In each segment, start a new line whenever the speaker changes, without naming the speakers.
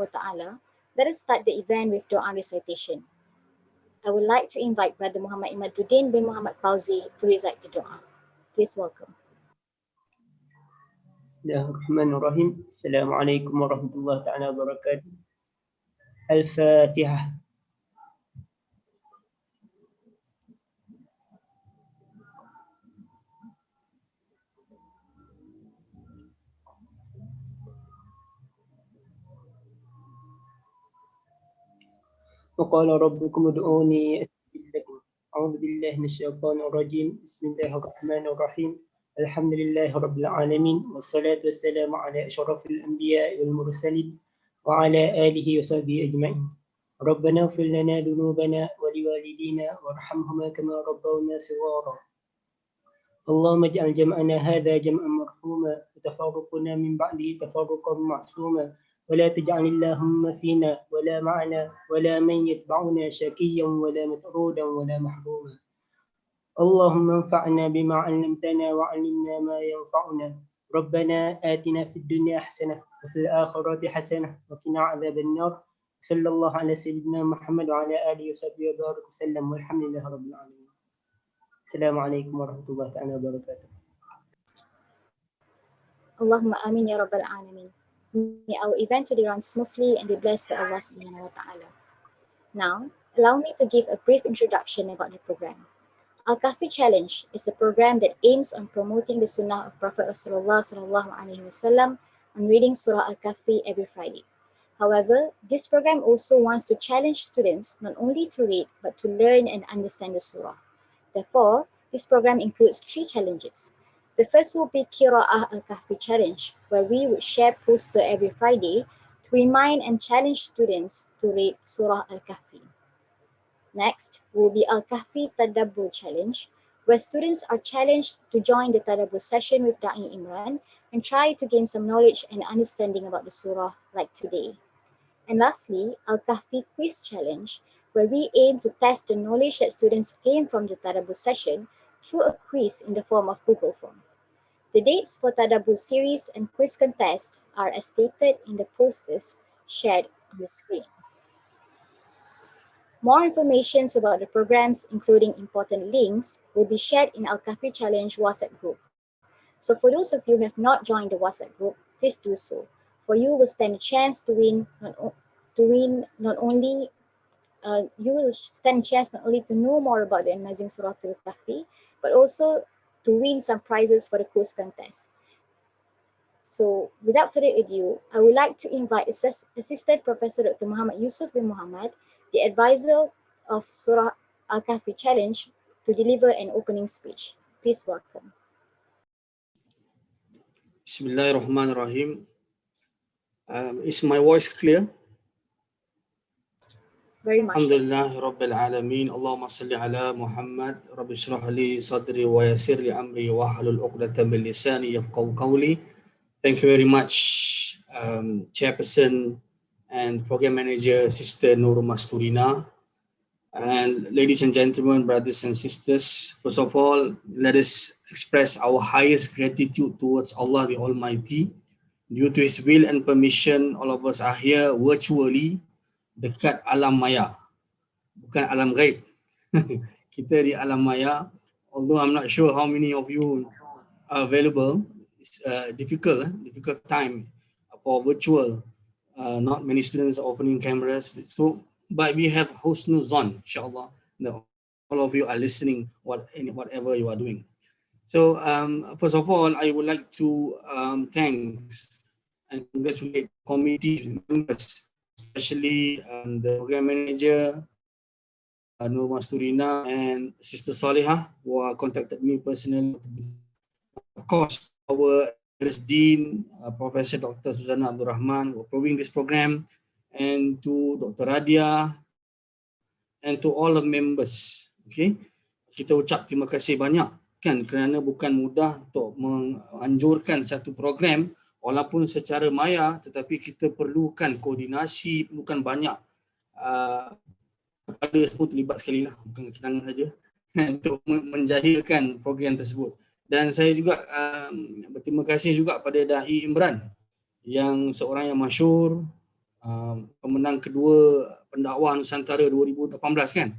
wa ta'ala, let us start the event with doa recitation. I would like to invite Brother Muhammad Imaduddin bin Muhammad Fauzi to recite the dua. Please welcome.
Bismillahirrahmanirrahim. Assalamualaikum warahmatullahi ta'ala wabarakatuh. Al-Fatihah. وقال ربكم ادعوني أستجب لكم أعوذ بالله من الشيطان الرجيم بسم الله الرحمن الرحيم الحمد لله رب العالمين والصلاة والسلام على أشرف الأنبياء والمرسلين وعلى آله وصحبه أجمعين ربنا اغفر لنا ذنوبنا ولوالدينا وارحمهما كما ربونا صغارا اللهم اجعل جمعنا هذا جمعا مرحوما وتفرقنا من بعده تفرقا معصوما ولا تجعل اللهم فينا ولا معنا ولا من يتبعنا شقيا ولا مطرودا ولا محروما اللهم انفعنا بما علمتنا وعلمنا ما ينفعنا ربنا آتنا في الدنيا حسنة وفي الآخرة حسنة وقنا عذاب النار صلى الله على سيدنا محمد وعلى آله وصحبه وبارك وسلم والحمد لله رب العالمين السلام عليكم ورحمة الله تعالى وبركاته.
Allahumma amin ya rabbal alamin. May our event today run smoothly and be blessed by Allah subhanahu wa ta'ala. Now, allow me to give a brief introduction about the program. Al-Kahfi Challenge is a program that aims on promoting the sunnah of Prophet Rasulullah sallallahu alaihi wasallam and reading Surah Al-Kahfi every Friday. However, this program also wants to challenge students not only to read but to learn and understand the surah. Therefore, this program includes 3 challenges. The first will be Qira'ah Al-Kahfi Challenge, where we would share poster every Friday to remind and challenge students to read Surah Al-Kahfi. Next will be Al-Kahfi Tadabbur Challenge, where students are challenged to join the Tadabbur session with Da'i Imran and try to gain some knowledge and understanding about the surah like today. And lastly, Al-Kahfi Quiz Challenge, where we aim to test the knowledge that students gain from the Tadabbur session through a quiz in the form of Google form. The dates for Tadabbur series and quiz contest are as stated in the posters shared on the screen. More information about the programs, including important links, will be shared in Al-Kahfi Challenge WhatsApp group. So for those of you who have not joined the WhatsApp group, please do so. For you will stand a chance to win not only to know more about the amazing Surah Al-Kahfi, but also to win some prizes for the quiz contest. So without further ado, I would like to invite Assistant Professor Dr. Muhammad Yusuf bin Muhammad, the advisor of Surah Al-Kahfi Challenge, to deliver an opening speech. Please welcome.
Bismillahirrahmanirrahim. Is my voice clear?
Very much.
Alhamdulillah Rabbil Alameen. Allahumma salli ala Muhammad. Rabbi shrah li sadri wa yassir li amri wa hlul 'uqdatam min lisani yafqahu qawli. Thank you very much, Chairperson and Program Manager Sister Nurul Masturina. And ladies and gentlemen, brothers and sisters, first of all, let us express our highest gratitude towards Allah the Almighty. Due to His will and permission, all of us are here virtually dekat alam maya, bukan alam gaib. Kita di alam maya, although I'm not sure how many of you are available. It's difficult time for virtual. Not many students are opening cameras. So, but we have husnul zon, inshallah. All of you are listening whatever you are doing. So, first of all, I would like to thanks and congratulate committee members, especially the program manager, Nur Masturina and Sister Salihah, who contacted me personally. Of course, our Dean, Professor Dr. Suzana Abdul Rahman, for approving this program, and to Dr. Radia, and to all the members. Okay, kita ucap terima kasih banyak kan, kerana bukan mudah untuk menganjurkan satu program walaupun secara maya, tetapi kita perlukan koordinasi, perlukan banyak kepada semua terlibat sekali lah, bukan kita saja untuk menjayakan program tersebut. Dan saya juga berterima kasih juga pada Da'i Imran, yang seorang yang masyhur, pemenang kedua pendakwah Nusantara 2018 kan.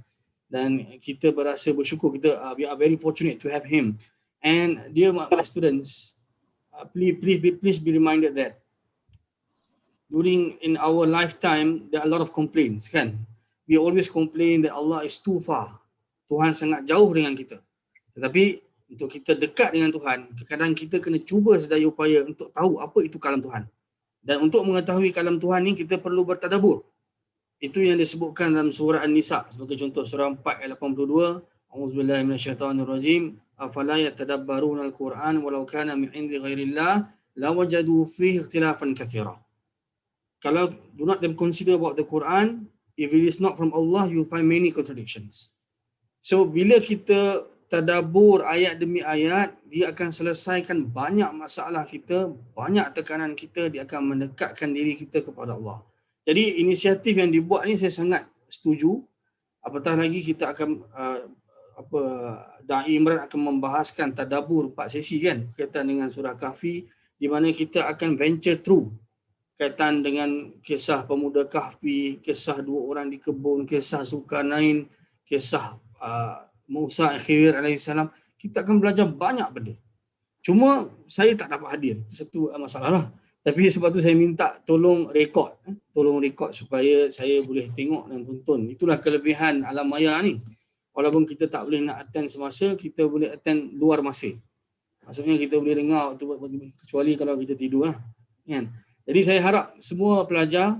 Dan kita berasa bersyukur, we are very fortunate to have him. And dear my students, please be reminded that in our lifetime there are a lot of complaints kan. We always complain that Allah is too far. Tuhan sangat jauh dengan kita. Tetapi untuk kita dekat dengan Tuhan, kadang-kadang kita kena cuba sedaya upaya untuk tahu apa itu kalam Tuhan. Dan untuk mengetahui kalam Tuhan ni kita perlu bertadabbur. Itu yang disebutkan dalam surah An-Nisa sebagai contoh, surah 4 ayat 82. A'udzubillahi minasyaitonirrajim. Afala yatadabbaruna al-Qur'an walau kana min 'indi ghairillah lawajadu fihi ikhtilafan katsira. Kalau do not them consider about the Quran, if it is not from Allah, you find many contradictions. So bila kita tadabbur ayat demi ayat, dia akan selesaikan banyak masalah kita, banyak tekanan kita, dia akan mendekatkan diri kita kepada Allah. Jadi inisiatif yang dibuat ni saya sangat setuju. Apatah lagi kita akan Da'i Imran akan membahaskan tadabbur 4 sesi kan, berkaitan dengan surah Kahfi, di mana kita akan venture through kaitan dengan kisah pemuda Kahfi, kisah 2 orang di kebun, kisah Zulkarnain, kisah Musa Khidir alaihissalam. Kita akan belajar banyak benda. Cuma saya tak dapat hadir, satu masalah lah. Tapi sebab tu saya minta tolong rekod supaya saya boleh tengok dan tonton. Itulah kelebihan alam maya ni. Walaupun kita tak boleh nak attend semasa, kita boleh attend luar masa. Maksudnya kita boleh dengar kecuali kalau kita tidur lah. Kan? Jadi saya harap semua pelajar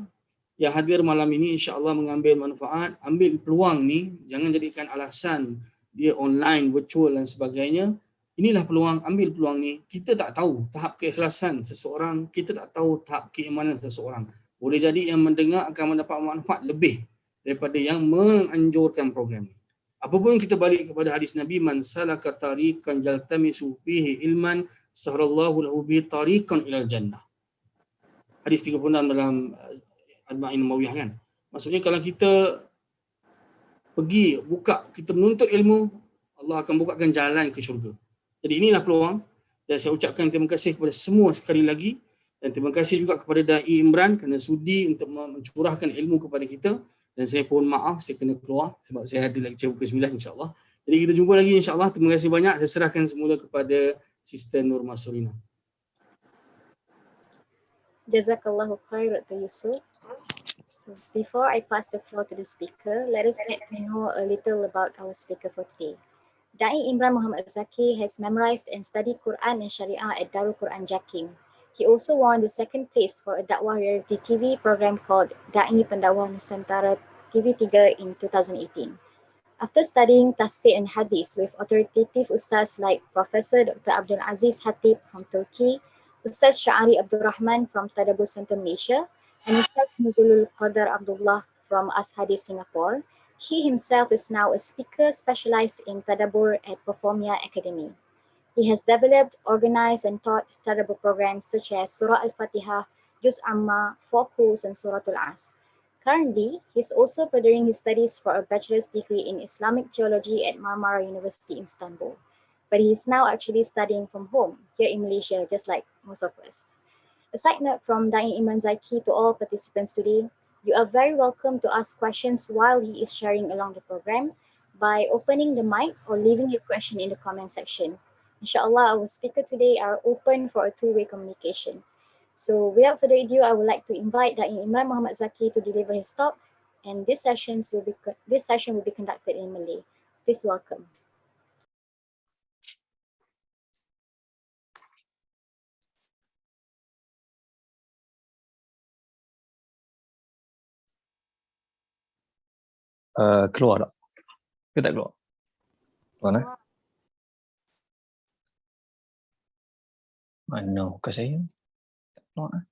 yang hadir malam ini insya-Allah mengambil manfaat, ambil peluang ni, jangan jadikan alasan dia online, virtual dan sebagainya. Inilah peluang, ambil peluang ni. Kita tak tahu tahap keikhlasan seseorang, kita tak tahu tahap keimanan seseorang. Boleh jadi yang mendengar akan mendapat manfaat lebih daripada yang menganjurkan program ni. Apapun kita balik kepada hadis Nabi, man salaka tariqan yaltamisu fihi ilman sahrallahu lahu bi tariqan ilal jannah. Hadis 36 dalam Arba'in Nawawiyah kan. Maksudnya kalau kita pergi buka, kita menuntut ilmu, Allah akan bukakan jalan ke syurga. Jadi inilah peluang, dan saya ucapkan terima kasih kepada semua sekali lagi, dan terima kasih juga kepada Da'i Imran kerana sudi untuk mencurahkan ilmu kepada kita. Dan saya mohon maaf saya kena keluar sebab saya ada lecture pukul 9 insya-Allah. Jadi kita jumpa lagi insya-Allah. Terima kasih banyak. Saya serahkan semula kepada Sister Nur Masurina.
Jazakallahu khair Dr. Yusuf. So before I pass the floor to the speaker, let us get to know a little about our speaker for today. Da'i Imran Muhammad Zaki has memorized and studied Quran and Sharia at Darul Quran Jakim. He also won the 2nd place for a Dakwah reality TV program called Da'i Pendakwah Nusantara TV3 in 2018. After studying Tafsir and Hadith with authoritative ustaz like Professor Dr. Abdul Aziz Hatib from Turkey, Ustaz Syahari Abdul Rahman from Tadabbur Center Malaysia, and Ustaz Nuzulul Qadar Abdullah from Ashadith Singapore, he himself is now a speaker specialized in Tadabbur at Performia Academy. He has developed, organized and taught Tadabbur programs such as Surah Al-Fatihah, Juz Amma, 4 Qus and Suratul As. Currently, he is also furthering his studies for a bachelor's degree in Islamic Theology at Marmara University in Istanbul. But he is now actually studying from home here in Malaysia, just like most of us. A side note from Da'i Imran Zaki to all participants today, you are very welcome to ask questions while he is sharing along the program by opening the mic or leaving your question in the comment section. Inshallah, our speaker today are open for a two-way communication. So without further ado, I would like to invite Da'i Imran Muhammad Zaki to deliver his talk, and this session will be conducted in Malay. Please welcome.
Keluar tak? Ke tak keluar? Mana? Mana muka saya? Tak keluar.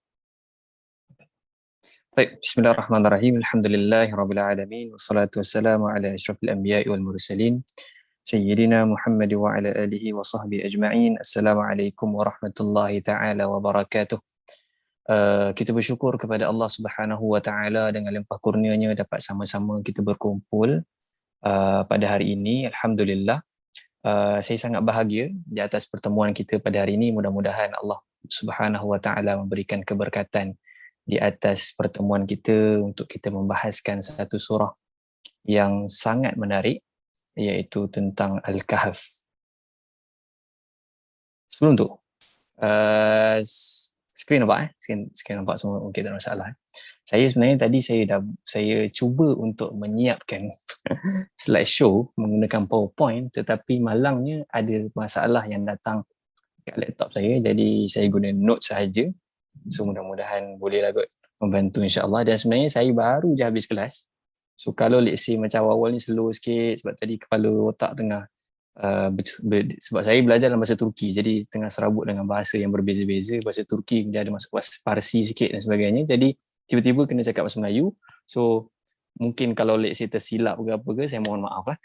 Baik, bismillahirrahmanirrahim. Alhamdulillahirabbil alamin wassalatu wassalamu ala asyrafil anbiya'i wal mursalin sayyidina Muhammad wa ala alihi wa sahbihi ajma'in. Assalamualaikum warahmatullahi taala wabarakatuh. Kita bersyukur kepada Allah Subhanahu wa taala dengan limpah kurnianya dapat sama-sama kita berkumpul pada hari ini. Alhamdulillah. Saya sangat bahagia di atas pertemuan kita pada hari ini. Mudah-mudahan Allah Subhanahu wa taala memberikan keberkatan di atas pertemuan kita untuk kita membahaskan satu surah yang sangat menarik, iaitu tentang Al-Kahf. Sebelum tu, skrin nampak skrin nampak semua, mungkin tak ada masalah. Saya sebenarnya tadi saya cuba untuk menyiapkan slideshow menggunakan PowerPoint, tetapi malangnya ada masalah yang datang kat laptop saya, jadi saya guna note sahaja. So mudah-mudahan bolehlah kot membantu insya-Allah. Dan sebenarnya saya baru je habis kelas. So kalau let's say macam awal ni slow sikit sebab tadi kepala otak tengah sebab saya belajar dalam bahasa Turki, jadi tengah serabut dengan bahasa yang berbeza-beza. Bahasa Turki dia ada masuk Parsi sikit dan sebagainya, jadi tiba-tiba kena cakap bahasa Melayu. So mungkin kalau let's say tersilap ke apa ke, saya mohon maaf lah.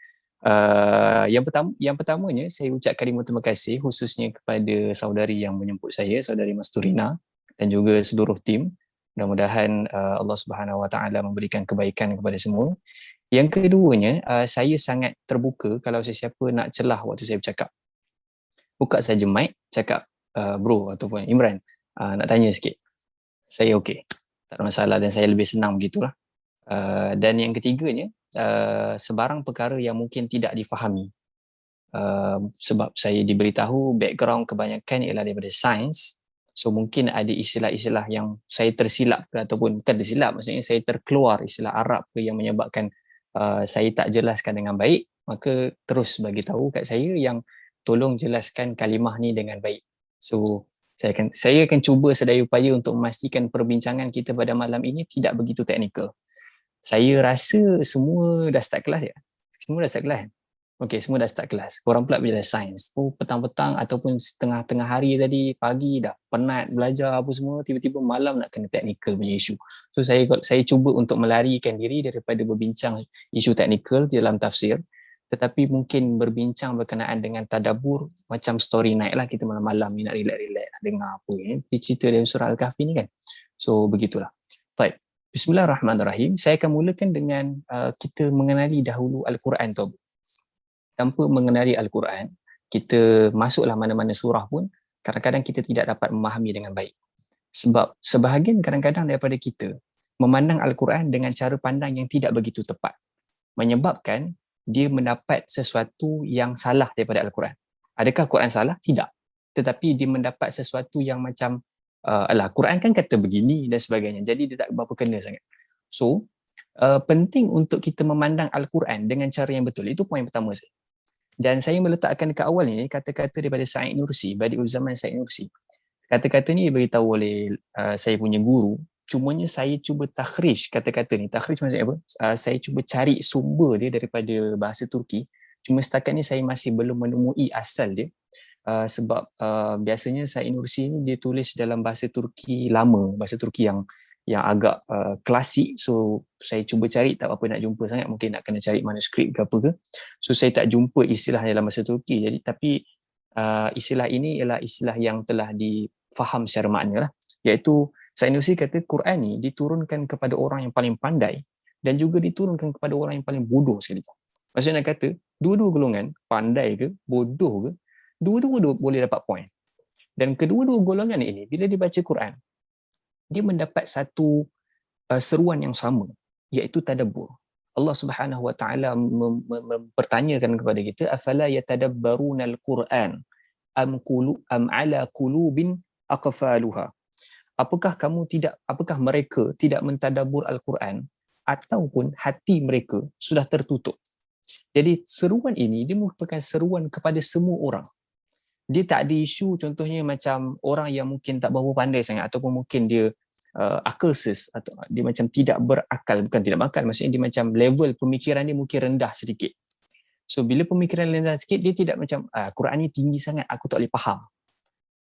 Yang pertamanya saya ucapkan terima kasih khususnya kepada saudari yang menjemput saya, saudari Masturina, dan juga seluruh tim. Mudah-mudahan Allah Subhanahu Wa Taala memberikan kebaikan kepada semua. Yang keduanya, saya sangat terbuka kalau sesiapa nak celah waktu saya bercakap. Buka saja mic, cakap bro ataupun Imran, nak tanya sikit. Saya okey, tak ada masalah, dan saya lebih senang begitulah. Dan yang ketiganya, sebarang perkara yang mungkin tidak difahami. Sebab saya diberitahu background kebanyakan ialah daripada sains. So mungkin ada istilah-istilah yang saya tersilap ataupun bukan tersilap, maksudnya saya terkeluar istilah Arab ke yang menyebabkan saya tak jelaskan dengan baik, maka terus bagi tahu kat saya yang tolong jelaskan kalimah ni dengan baik. So saya akan cuba sedaya upaya untuk memastikan perbincangan kita pada malam ini tidak begitu teknikal. Saya rasa semua dah start kelas ya? Semua dah start kelas? Okey, semua dah start kelas. Korang pula belajar sains. Petang-petang ataupun tengah hari tadi, pagi dah penat belajar apa semua, tiba-tiba malam nak kena teknikal punya isu. So saya cuba untuk melarikan diri daripada berbincang isu teknikal di dalam tafsir, tetapi mungkin berbincang berkenaan dengan tadabbur, macam story night lah, kita malam-malam ni nak relax-relax, nak dengar apa ni, cerita dari surah Al-Kahfi ni kan. So begitulah. Baik. Bismillahirrahmanirrahim. Saya akan mulakan dengan kita mengenali dahulu Al-Quran tu. Tanpa mengenali Al-Quran, kita masuklah mana-mana surah pun, kadang-kadang kita tidak dapat memahami dengan baik. Sebab sebahagian kadang-kadang daripada kita memandang Al-Quran dengan cara pandang yang tidak begitu tepat, menyebabkan dia mendapat sesuatu yang salah daripada Al-Quran. Adakah Quran salah? Tidak. Tetapi dia mendapat sesuatu yang macam alah, Quran kan kata begini dan sebagainya. Jadi dia tak berapa kena sangat. So, penting untuk kita memandang Al-Quran dengan cara yang betul. Itu poin pertama saya. Dan saya meletakkan dekat awal ni kata-kata daripada Said Nursi, Badi'ul Zaman Said Nursi. Kata-kata ni diberitahu oleh saya punya guru. Cumanya saya cuba takhrij kata-kata ni. Takhrij maksudnya apa? Saya cuba cari sumber dia daripada bahasa Turki. Cuma setakat ni saya masih belum menemui asal dia. Sebab biasanya Said Nursi ni dia tulis dalam bahasa Turki lama, bahasa Turki yang agak klasik. So saya cuba cari, tak apa nak jumpa sangat, mungkin nak kena cari manuskrip ke apa ke. So saya tak jumpa istilah dalam bahasa Turki. Jadi tapi istilah ini ialah istilah yang telah difaham secara makna lah. Iaitu Said Nursi kata Quran ni diturunkan kepada orang yang paling pandai dan juga diturunkan kepada orang yang paling bodoh sekali. Maksudnya nak kata dua-dua golongan, pandai ke bodoh ke, dua-dua boleh dapat point. Dan kedua-dua golongan ini bila dibaca Quran, dia mendapat satu seruan yang sama, iaitu tadabbur. Allah Subhanahu Wa Taala mempertanyakan kepada kita, afala yatadabbaruna al-Quran am ala qulubin aqfaluha. Apakah mereka tidak mentadabbur Al-Quran ataupun hati mereka sudah tertutup? Jadi seruan ini dia merupakan seruan kepada semua orang. Dia tak ada isu contohnya macam orang yang mungkin tak berapa pandai sangat ataupun mungkin dia akalses atau dia macam tidak berakal, bukan tidak berakal, maksudnya dia macam level pemikiran dia mungkin rendah sedikit. So bila pemikiran rendah sikit, dia tidak macam Quran ni tinggi sangat, aku tak boleh faham.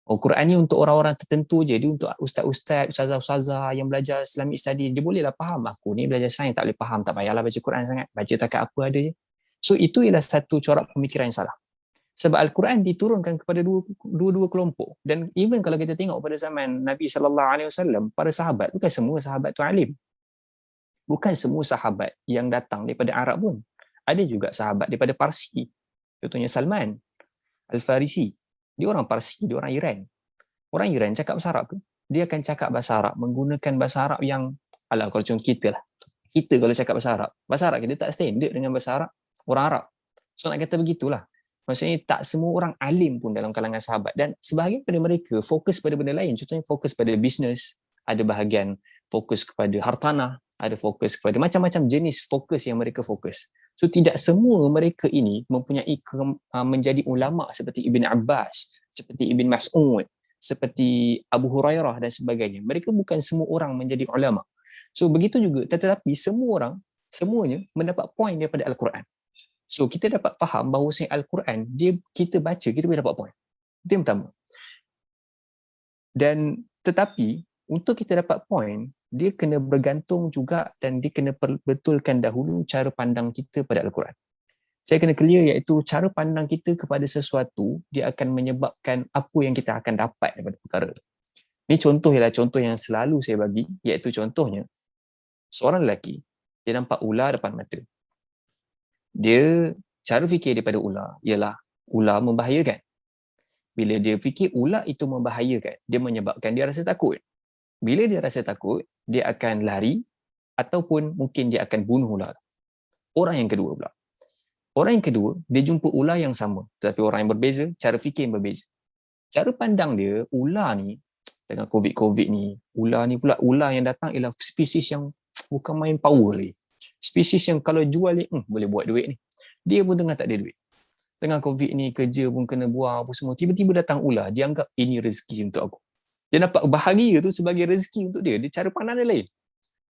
Quran ni untuk orang-orang tertentu je, dia untuk ustaz-ustaz, ustazah-ustazah yang belajar Islamic Studies, dia bolehlah faham. Aku ni belajar sains tak boleh faham, tak payahlah baca Quran sangat, baca takat apa ada je. So itu ialah satu corak pemikiran yang salah. Sebab Al-Quran diturunkan kepada dua-dua kelompok. Dan even kalau kita tengok pada zaman Nabi SAW, para sahabat, bukan semua sahabat tu alim. Bukan semua sahabat yang datang daripada Arab pun. Ada juga sahabat daripada Parsi. Contohnya Salman Al-Farisi. Dia orang Parsi, dia orang Iran. Orang Iran cakap bahasa Arab ke? dia akan cakap bahasa Arab menggunakan bahasa Arab yang, alah kalau contoh kita lah. Kita kalau cakap bahasa Arab kita tak standard dengan bahasa Arab orang Arab. So nak kata begitulah. Maksudnya tak semua orang alim pun dalam kalangan sahabat, dan sebahagian pada mereka fokus pada benda lain. Contohnya fokus pada bisnes, ada bahagian fokus kepada hartanah, ada fokus kepada macam-macam jenis fokus yang mereka fokus. So tidak semua mereka ini mempunyai menjadi ulama seperti Ibn Abbas, seperti Ibn Mas'ud, seperti Abu Hurairah dan sebagainya. Mereka bukan semua orang menjadi ulama. So begitu juga, tetapi semuanya mendapat poin daripada Al-Quran. So kita dapat faham bahawa Al-Quran, kita baca, kita boleh dapat poin. Itu yang pertama. Dan tetapi untuk kita dapat poin, dia kena bergantung juga, dan dia kena betulkan dahulu cara pandang kita pada Al-Quran. Saya kena clear, iaitu cara pandang kita kepada sesuatu, dia akan menyebabkan apa yang kita akan dapat daripada perkara itu. Ini contoh yang selalu saya bagi, iaitu contohnya, seorang lelaki, dia nampak ular depan mata. Dia, cara fikir daripada ular ialah ular membahayakan. Bila dia fikir ular itu membahayakan, dia menyebabkan dia rasa takut. Bila dia rasa takut, dia akan lari ataupun mungkin dia akan bunuh ular. Orang yang kedua pula. Orang yang kedua, dia jumpa ular yang sama, tetapi orang yang berbeza, cara fikir yang berbeza. Cara pandang dia, ular ni, tengah COVID ni, ular ni pula, ular yang datang ialah spesies yang bukan main power ni. Spesies yang kalau jual ni, boleh buat duit ni. Dia pun tengah tak ada duit. Tengah COVID ni, kerja pun kena buang apa semua. Tiba-tiba datang ular, dia anggap ini rezeki untuk aku. Dia nampak bahagia tu sebagai rezeki untuk dia. Dia cara pandang dia lain.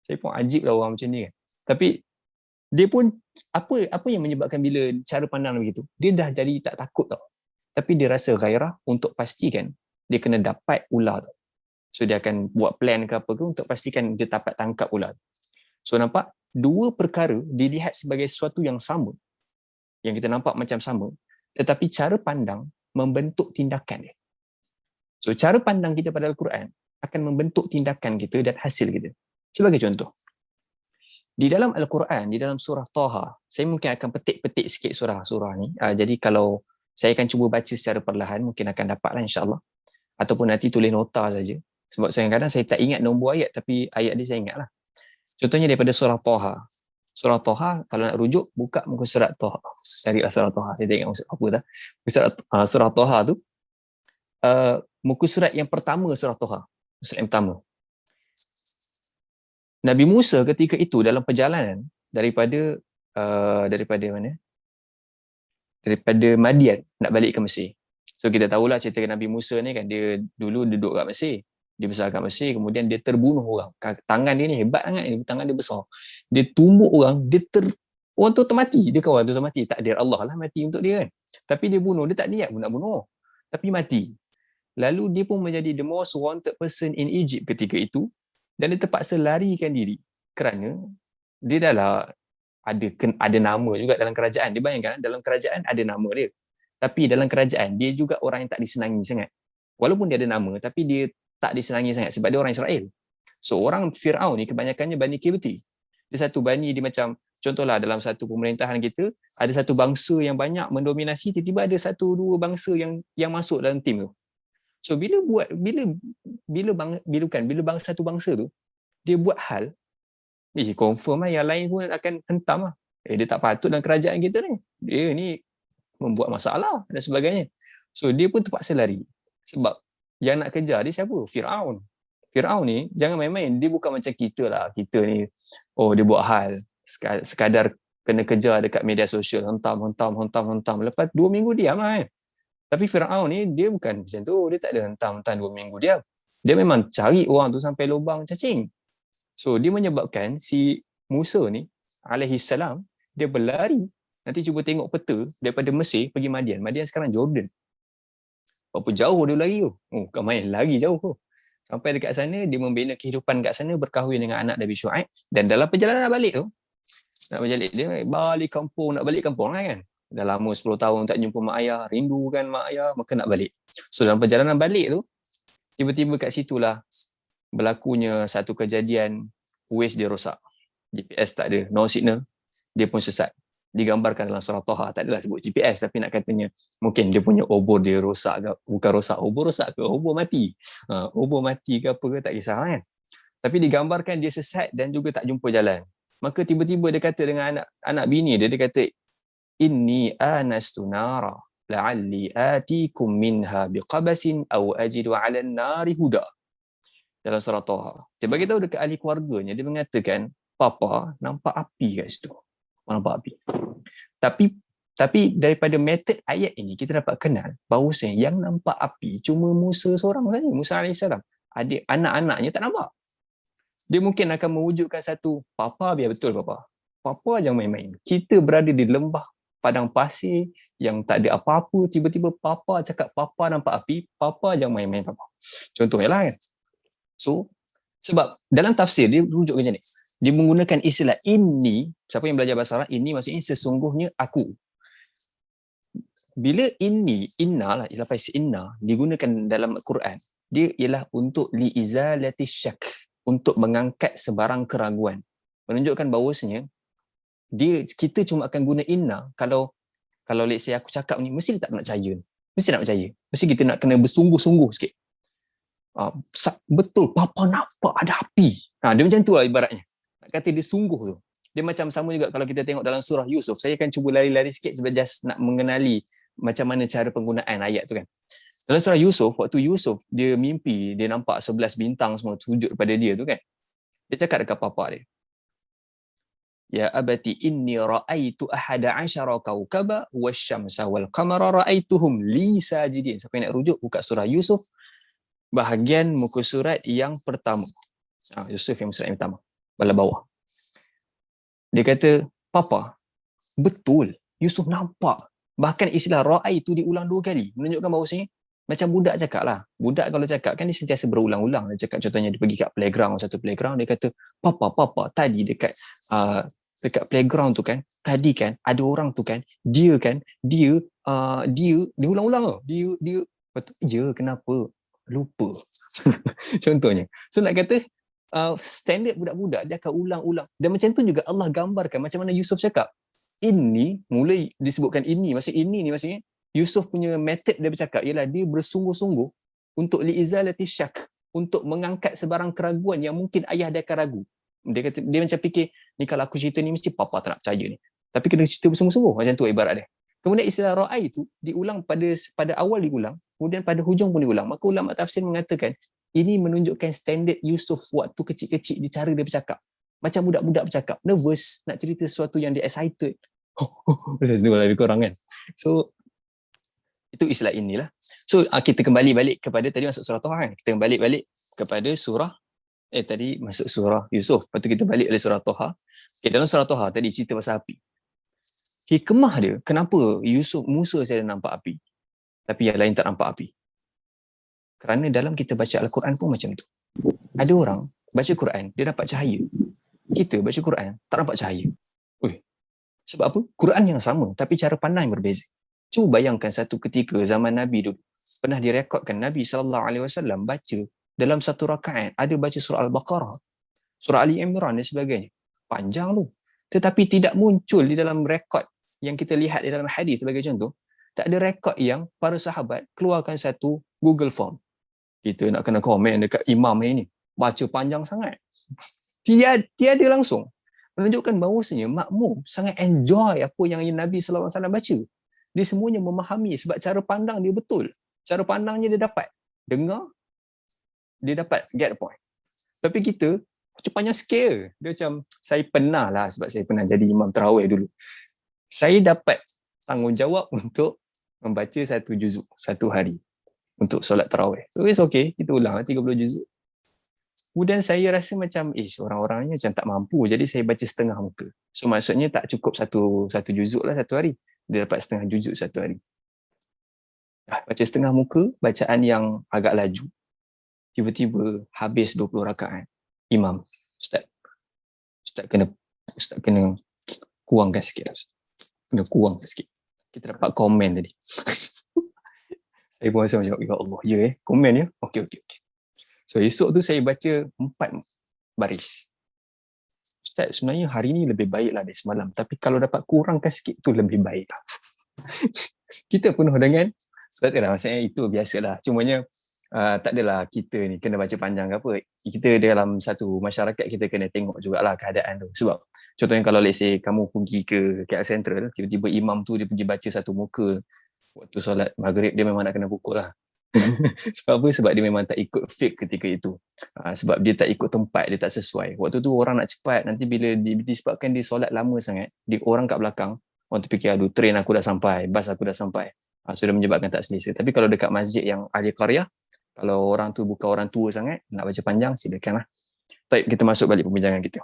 Saya pun ajib lah orang macam ni kan. Tapi dia pun, apa yang menyebabkan bila cara pandang begitu, dia dah jadi tak takut tau. Tapi dia rasa gairah untuk pastikan dia kena dapat ular tu. So dia akan buat plan ke apa ke untuk pastikan dia dapat tangkap ular. So nampak, dua perkara dilihat sebagai sesuatu yang sama, yang kita nampak macam sama, tetapi cara pandang membentuk tindakan dia. So cara pandang kita pada Al-Quran akan membentuk tindakan kita dan hasil kita. Sebagai contoh, di dalam Al-Quran, di dalam surah Taha, saya mungkin akan petik-petik sikit surah-surah ni. Jadi kalau saya akan cuba baca secara perlahan, mungkin akan dapatlah insya-Allah. Ataupun nanti tulis nota saja. Sebab kadang-kadang saya tak ingat nombor ayat, tapi ayat dia saya ingatlah. Contohnya daripada surah Taha. Surah Taha, kalau nak rujuk, buka muka surat Taha. Carilah surah Taha. Saya tak ingat maksud apa dah. Surah Taha tu, muka surat yang pertama surah Taha. Surat yang pertama. Nabi Musa ketika itu dalam perjalanan daripada mana? Daripada Madian nak balik ke Mesir. So kita tahulah cerita Nabi Musa ni kan, dia dulu duduk kat Mesir. Dia besar kat Mesir, kemudian dia terbunuh orang. Tangan dia ni hebat sangat ni, tangan dia besar. Dia tumbuk orang, orang tu termati. Dia kawan tu termati. Takdir Allah lah mati untuk dia kan. Tapi dia bunuh, dia tak niat pun nak bunuh. Tapi mati. Lalu dia pun menjadi the most wanted person in Egypt ketika itu. Dan dia terpaksa larikan diri kerana dia dah lah ada nama juga dalam kerajaan. Dia bayangkan dalam kerajaan ada nama dia. Tapi dalam kerajaan dia juga orang yang tak disenangi sangat. Walaupun dia ada nama, tapi dia tak disenangi sangat sebab dia orang Israel. So orang Fir'aun ni kebanyakannya Bani Kibti. Dia satu bani, dia macam contohlah dalam satu pemerintahan kita ada satu bangsa yang banyak mendominasi, tiba-tiba ada satu dua bangsa yang masuk dalam tim tu. So bila satu bangsa tu dia buat hal, confirm lah yang lain pun akan hentam lah. Dia tak patut dalam kerajaan kita ni. Dia ni membuat masalah dan sebagainya. So dia pun terpaksa lari. Sebab yang nak kejar dia siapa? Fir'aun. Fir'aun ni jangan main-main. Dia bukan macam kita lah. Kita ni, dia buat hal sekadar kena kejar dekat media sosial. Hentam. Lepas 2 minggu diam lah kan. Tapi Fir'aun ni dia bukan macam tu. Dia tak ada hentam 2 minggu diam. Dia memang cari orang tu sampai lubang cacing. So dia menyebabkan si Musa ni alaihi salam dia berlari. Nanti cuba tengok peta daripada Mesir pergi Madian. Madian sekarang Jordan. Berapa jauh dia lari tu? Bukan main, lari jauh tu. Sampai dekat sana dia membina kehidupan kat sana, berkahwin dengan anak Nabi Syuaib, dan dalam perjalanan nak balik tu, dia balik kampung lah kan. Dah lama 10 tahun tak jumpa mak ayah, rindu kan mak ayah, maka nak balik. So dalam perjalanan balik tu, tiba-tiba kat situlah berlakunya satu kejadian, Waze dia rosak. GPS tak ada, no signal, dia pun sesat. digambarkan dalam surah Taha. Tak adalah sebut GPS, tapi nak katanya mungkin dia punya obor dia rosak ke, bukan rosak, obor rosak ke, obor mati. Obor mati ke apa ke, tak kisah kan. Tapi digambarkan dia sesat dan juga tak jumpa jalan. Maka tiba-tiba dia kata dengan anak bini dia kata, inni anastu nara la'alli atikum minha biqabasin aw ajidu 'alan nari huda. Dalam surah Taha. Dia bagi tahu dekat ahli keluarganya, dia mengatakan, papa nampak api kat situ. Nampak api. Tapi daripada metod ayat ini kita dapat kenal bahawasanya yang nampak api cuma Musa seorang saja, Musa AS. Adik anak-anaknya tak nampak. Dia mungkin akan mewujudkan satu, papa biar betul papa. Papa jangan main-main. Kita berada di lembah padang pasir yang tak ada apa-apa, tiba-tiba papa cakap papa nampak api, papa jangan main-main papa. Contohnya lah kan. So, sebab dalam tafsir dia rujuk macam ni. Dia menggunakan istilah inni, siapa yang belajar bahasa Arab, inni maksudnya sesungguhnya aku. Bila inni, inna lah, lafaz inna digunakan dalam Al-Quran, dia ialah untuk liizalati syak, untuk mengangkat sebarang keraguan. Menunjukkan bahawasanya kita cuma akan guna inna kalau let's say aku cakap ni, mesti tak nak percaya. Mesti nak percaya. Mesti kita nak kena bersungguh-sungguh sikit. Betul, papa nampak ada api. Dia macam tu lah ibaratnya. Nak kata dia sungguh tu. Dia macam sama juga kalau kita tengok dalam surah Yusuf. Saya akan cuba lari-lari sikit sebab just nak mengenali macam mana cara penggunaan ayat tu kan. Dalam surah Yusuf, waktu Yusuf dia mimpi, dia nampak 11 bintang semua sujud kepada dia tu kan. Dia cakap dekat papa dia, ya abati inni ra'aitu ahada 'ashara kawkaba wasyamsa wal qamara ra'aituhum li sajidin. Siapa yang nak rujuk, buka surah Yusuf bahagian muka surat yang pertama. Yusuf yang surat yang pertama, belah bawah. Dia kata, papa, betul, Yusuf nampak. Bahkan istilah ra'ai itu diulang 2 kali. Menunjukkan bahawasanya, macam budak cakap lah. Budak kalau cakap kan dia sentiasa berulang-ulang. Dia cakap contohnya dia pergi kat playground, satu playground, dia kata, papa, tadi dekat playground tu kan, tadi kan, ada orang tu kan, dia ulang-ulang. Dia, betul je, kenapa? Lupa. Contohnya. So nak kata, standard budak-budak dia akan ulang-ulang. Dan macam tu juga Allah gambarkan macam mana Yusuf cakap. Ini mulai disebutkan ini, maksud ini ni maksudnya Yusuf punya method dia bercakap ialah dia bersungguh-sungguh untuk liizalati syak, untuk mengangkat sebarang keraguan yang mungkin ayah dia akan ragu. Dia kata, dia macam fikir ni kalau aku cerita ni mesti papa tak nak percaya ni. Tapi kena cerita bersungguh-sungguh, macam tu ibarat dia. Kemudian istilah ra'ai itu diulang pada awal diulang, kemudian pada hujung pun diulang. Maka ulama tafsir mengatakan ini menunjukkan standard Yusuf waktu kecil-kecil di cara dia bercakap. Macam budak-budak bercakap, nervous, nak cerita sesuatu yang dia excited. Lebih kurang kan. So, itu istilah inilah. So, kita kembali balik kepada, tadi masuk surah Taha kan. Kita kembali balik kepada surah, tadi masuk surah Yusuf. Lepas tu kita balik oleh surah Taha. Okay, dalam surah Taha tadi cerita pasal api. Hikmah dia, kenapa Musa saya nampak api, tapi yang lain tak nampak api? Kerana dalam kita baca Al-Quran pun macam tu. Ada orang baca Quran, dia dapat cahaya. Kita baca Quran, tak nampak cahaya. Sebab apa? Quran yang sama, tapi cara pandang yang berbeza. Cuba bayangkan satu ketika zaman Nabi dulu, pernah direkodkan Nabi SAW baca dalam satu rakaat, ada baca surah Al-Baqarah, surah Ali Imran dan sebagainya. Panjang tu. Tetapi tidak muncul di dalam rekod yang kita lihat di dalam hadis sebagai contoh. Tak ada rekod yang para sahabat keluarkan satu Google Form. Kita nak kena komen dekat imam ni, baca panjang sangat. Tiada langsung. Menunjukkan bahawasanya makmum sangat enjoy apa yang Nabi SAW baca. Dia semuanya memahami sebab cara pandang dia betul. Cara pandangnya dia dapat dengar, dia dapat get the point. Tapi kita macam panjang scale. Dia macam, saya pernah lah sebab saya pernah jadi imam tarawih dulu. Saya dapat tanggungjawab untuk membaca 1 juzuk satu hari untuk solat tarawih. So it's okay, kita ulang 30 juzuk. Kemudian saya rasa macam, orang-orangnya macam tak mampu, jadi saya baca setengah muka. So maksudnya tak cukup satu juzuk lah satu hari. Dia dapat setengah juzuk satu hari. Baca setengah muka, bacaan yang agak laju. Tiba-tiba habis 20 rakaat. Imam, Ustaz kena kurangkan sikit. Kita dapat komen tadi. Saya pun rasa macam, ya Allah, komen ya. Okey. So esok tu saya baca 4 baris. Ustaz, sebenarnya hari ni lebih baik lah dari semalam. Tapi kalau dapat kurangkan sikit tu lebih baik lah. Kita penuh dengan, tak adalah, maksudnya itu biasalah. Cumanya tak adalah kita ni kena baca panjang ke apa. Kita dalam satu masyarakat kita kena tengok jugalah keadaan tu. Sebab contohnya kalau let's say kamu pergi ke KL Central, tiba-tiba imam tu dia pergi baca satu muka waktu solat maghrib, dia memang nak kena pukul lah. Sebab apa? Sebab dia memang tak ikut fake ketika itu. Sebab dia tak ikut tempat, dia tak sesuai. Waktu tu orang nak cepat, nanti bila disebabkan dia solat lama sangat, orang kat belakang, orang tu fikir, aduh train aku dah sampai, bas aku dah sampai. Sudah menyebabkan tak selesa. Tapi kalau dekat masjid yang ahli qaryah, kalau orang tu bukan orang tua sangat, nak baca panjang, silakanlah. Baik, kita masuk balik perbincangan kita.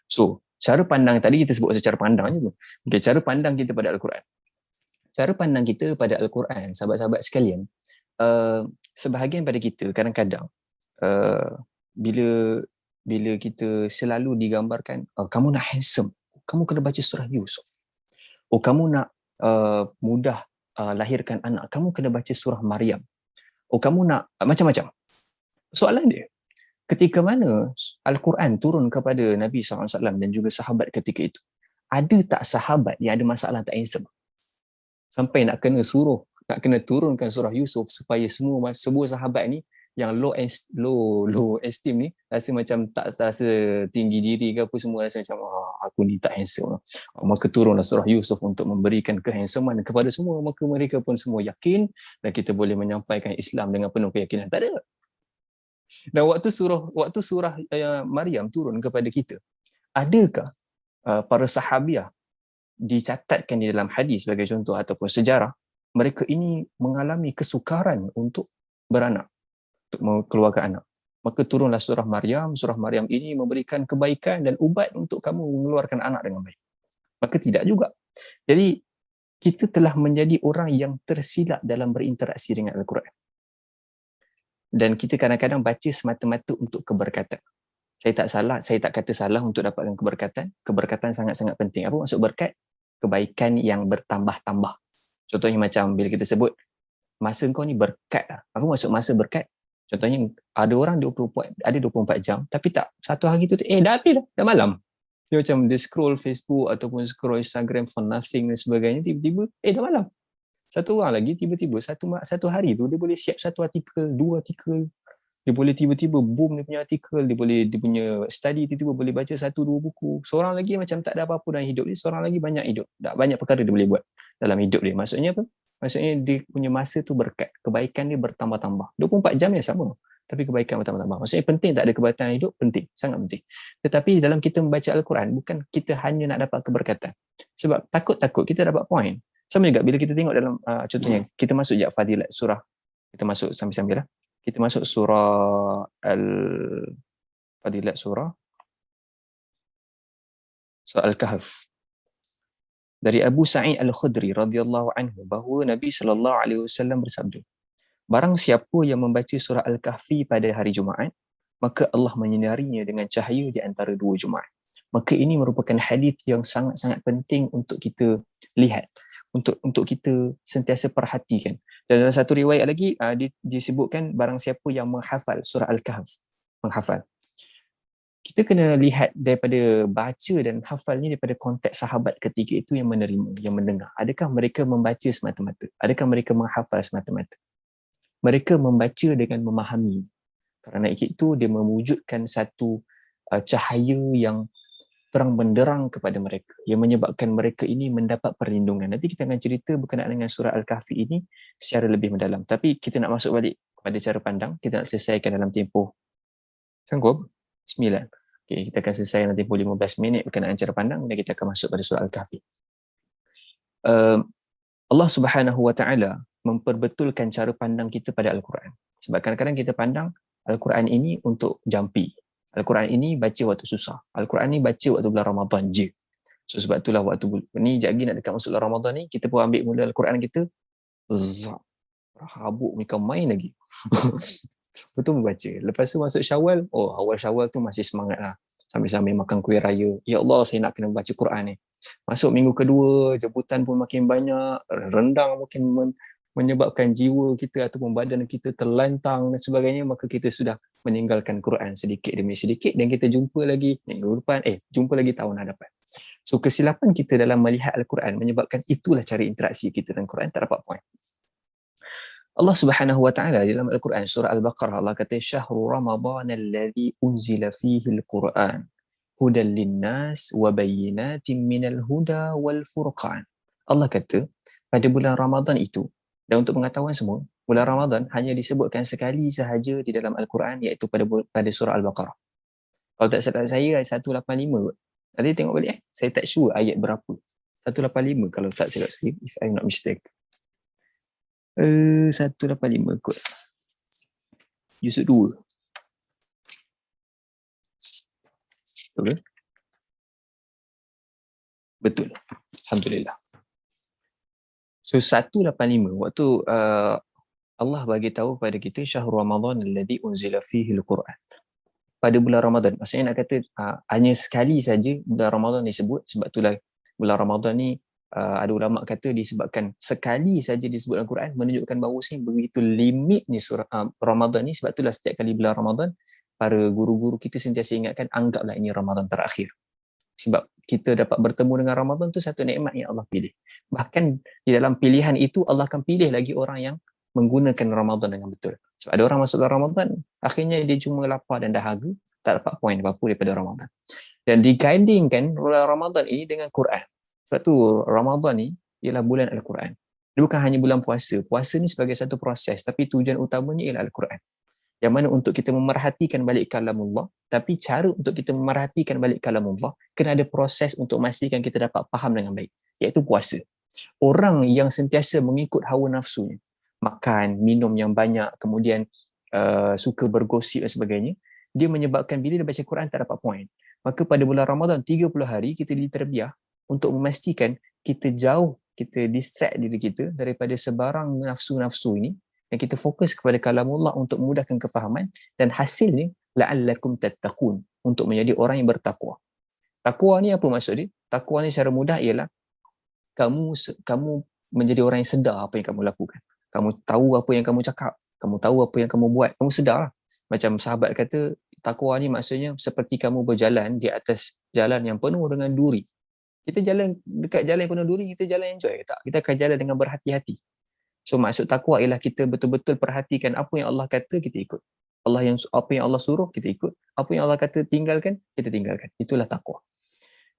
So, cara pandang tadi kita sebut secara pandang je. Okay, cara pandang kita pada Al-Quran. Cara pandang kita pada Al-Quran, sahabat-sahabat sekalian, sebahagian pada kita kadang-kadang bila kita selalu digambarkan, kamu nak handsome, kamu kena baca surah Yusuf. Kamu nak mudah lahirkan anak, kamu kena baca surah Maryam. Kamu nak macam-macam. Soalan dia, ketika mana Al-Quran turun kepada Nabi SAW dan juga sahabat ketika itu, ada tak sahabat yang ada masalah tak handsome? Sampai nak kena turunkan surah Yusuf supaya semua sahabat ni yang low esteem ni rasa macam tak rasa tinggi diri ke apa, semua rasa macam aku ni tak handsome. Maka turunlah surah Yusuf untuk memberikan kehandsoman kepada semua, maka mereka pun semua yakin dan kita boleh menyampaikan Islam dengan penuh keyakinan. Tak ada. Dan waktu surah Maryam turun kepada kita, adakah para sahabiah dicatatkan di dalam hadis sebagai contoh ataupun sejarah, mereka ini mengalami kesukaran untuk beranak, untuk mengeluarkan anak? Maka turunlah surah Maryam. Surah Maryam ini memberikan kebaikan dan ubat untuk kamu mengeluarkan anak dengan baik. Maka tidak juga. Jadi kita telah menjadi orang yang tersilap dalam berinteraksi dengan Al-Quran. Dan kita kadang-kadang baca semata-mata untuk keberkatan. Saya tak kata salah untuk dapatkan keberkatan. Keberkatan sangat-sangat penting. Apa maksud berkat? Kebaikan yang bertambah-tambah. Contohnya macam bila kita sebut masa kau ni berkat lah. Apa maksud masa berkat? Contohnya ada orang 24 jam, tapi tak satu hari tu dah habis dah malam. Dia macam dia scroll Facebook ataupun scroll Instagram for nothing dan sebagainya, tiba-tiba dah malam. Satu orang lagi tiba-tiba satu hari tu dia boleh siap satu artikel, dua artikel. Dia boleh tiba-tiba boom dia punya artikel, dia punya study tiba-tiba boleh baca satu dua buku. Seorang lagi macam tak ada apa-apa dalam hidup dia, seorang lagi banyak perkara dia boleh buat dalam hidup dia. Maksudnya apa? Maksudnya dia punya masa tu berkat, kebaikan dia bertambah-tambah. 24 jam yang sama, tapi kebaikan bertambah-tambah. Maksudnya penting tak ada keberkatan hidup, penting, sangat penting. Tetapi dalam kita membaca Al-Quran, bukan kita hanya nak dapat keberkatan. Sebab takut-takut kita dapat poin. Sama juga bila kita tengok dalam contohnya, kita masuk je Fadilat surah. Kita masuk sambil-sambil lah. Kita masuk surah Fadilat surah Al-Kahf. Dari Abu Sa'id Al-Khudri radhiyallahu anhu bahawa Nabi sallallahu alaihi wasallam bersabda, barang siapa yang membaca surah Al-Kahfi pada hari Jumaat, maka Allah menyinarinya dengan cahaya di antara dua Jumaat. Maka ini merupakan hadis yang sangat-sangat penting untuk kita lihat, untuk kita sentiasa perhatikan. Dan dalam satu riwayat lagi disebutkan barang siapa yang menghafal surah Al-Kahf, menghafal. Kita kena lihat daripada baca dan hafalnya daripada konteks sahabat ketika itu yang menerima, yang mendengar. Adakah mereka membaca semata-mata? Adakah mereka menghafal semata-mata? Mereka membaca dengan memahami. Kerana itu dia mewujudkan satu cahaya yang terang benderang kepada mereka, yang menyebabkan mereka ini mendapat perlindungan. Nanti kita akan cerita berkenaan dengan surah Al-Kahfi ini secara lebih mendalam. Tapi kita nak masuk balik pada cara pandang, kita nak selesaikan dalam tempoh sanggup 9. Okay, kita akan selesai dalam tempoh 15 minit berkenaan cara pandang dan kita akan masuk pada surah Al-Kahfi. Allah Subhanahu Wa Taala memperbetulkan cara pandang kita pada Al-Quran. Sebab kadang-kadang kita pandang Al-Quran ini untuk jampi. Al-Quran ini baca waktu susah. Al-Quran ini baca waktu bulan Ramadan je. So sebab itulah waktu ni jagi nak dekat masuk bulan Ramadan ni, kita pun ambil mula Al-Quran kita, habuk mereka main lagi. Betul membaca. Lepas tu masuk Syawal, awal Syawal tu masih semangat lah. Sambil-sambil makan kuih raya. Ya Allah, saya nak kena baca Quran ni. Masuk minggu kedua, jemputan pun makin banyak, rendang menyebabkan jiwa kita ataupun badan kita terlantang dan sebagainya, maka kita sudah meninggalkan Quran sedikit demi sedikit dan kita jumpa lagi minggu depan, jumpa lagi tahun hadapan. So kesilapan kita dalam melihat Al-Quran menyebabkan itulah cara interaksi kita dengan Quran tak dapat point. Allah Subhanahu wa taala dalam Al-Quran surah Al-Baqarah, Allah kata syahrul ramadhan alladhi unzila fihi al-Quran hudan linnas wa bayyinatin minal huda wal furqan. Allah kata pada bulan Ramadan itu, dan untuk pengetahuan semua, bulan Ramadan hanya disebutkan sekali sahaja di dalam Al-Quran, iaitu pada surah Al-Baqarah. Kalau tak salah saya ayat 185. Nanti tengok balik saya tak sure ayat berapa. 185 kalau tak silap saya, if I'm not mistaken. 185 kot. Juzuk 2. Betul? Betul. Alhamdulillah. So 185 waktu Allah bagi tahu pada kita syahrul ramadhan alladhi unzila fihi al-Quran. Pada bulan Ramadan. Maksudnya nak kata hanya sekali saja bulan Ramadan disebut, sebab itulah bulan Ramadan ni ada ulama kata disebabkan sekali saja disebut Al-Quran menunjukkan bahawa begitu limitnya surah Ramadan ni. Sebab itulah setiap kali bulan Ramadan para guru-guru kita sentiasa ingatkan anggaplah ini Ramadan terakhir. Sebab kita dapat bertemu dengan Ramadan tu satu nikmat yang Allah pilih. Bahkan di dalam pilihan itu Allah akan pilih lagi orang yang menggunakan Ramadan dengan betul. Sebab ada orang masuk dalam Ramadan, akhirnya dia cuma lapar dan dahaga, tak dapat poin apa-apa daripada Ramadan. Dan digandingkan bulan Ramadan ini dengan Quran. Sebab tu Ramadan ni ialah bulan Al-Quran. Dia bukan hanya bulan puasa. Puasa ni sebagai satu proses, tapi tujuan utamanya ialah Al-Quran. Yang mana untuk kita memerhatikan balik kalamullah, tapi cara untuk kita memerhatikan balik kalamullah, kena ada proses untuk memastikan kita dapat faham dengan baik, iaitu puasa. Orang yang sentiasa mengikut hawa nafsunya, makan, minum yang banyak, kemudian suka bergosip dan sebagainya, dia menyebabkan bila dia baca Quran tak dapat poin. Maka pada bulan Ramadan 30 hari kita diterbiah untuk memastikan kita jauh, kita distract diri kita daripada sebarang nafsu-nafsu ini, dan kita fokus kepada kalamullah untuk memudahkan kefahaman, dan hasilnya la'allakum tattaqun, untuk menjadi orang yang bertakwa. Takwa ni apa maksud dia? Takwa ni secara mudah ialah kamu menjadi orang yang sedar apa yang kamu lakukan. Kamu tahu apa yang kamu cakap, kamu tahu apa yang kamu buat, kamu sedar. Macam sahabat kata, takwa ni maksudnya seperti kamu berjalan di atas jalan yang penuh dengan duri. Kita jalan dekat jalan yang penuh duri, kita jalan enjoy ke tak? Kita akan jalan dengan berhati-hati. So maksud takwa ialah kita betul-betul perhatikan apa yang Allah kata, kita ikut. Apa yang Allah suruh, kita ikut. Apa yang Allah kata tinggalkan, kita tinggalkan. Itulah takwa.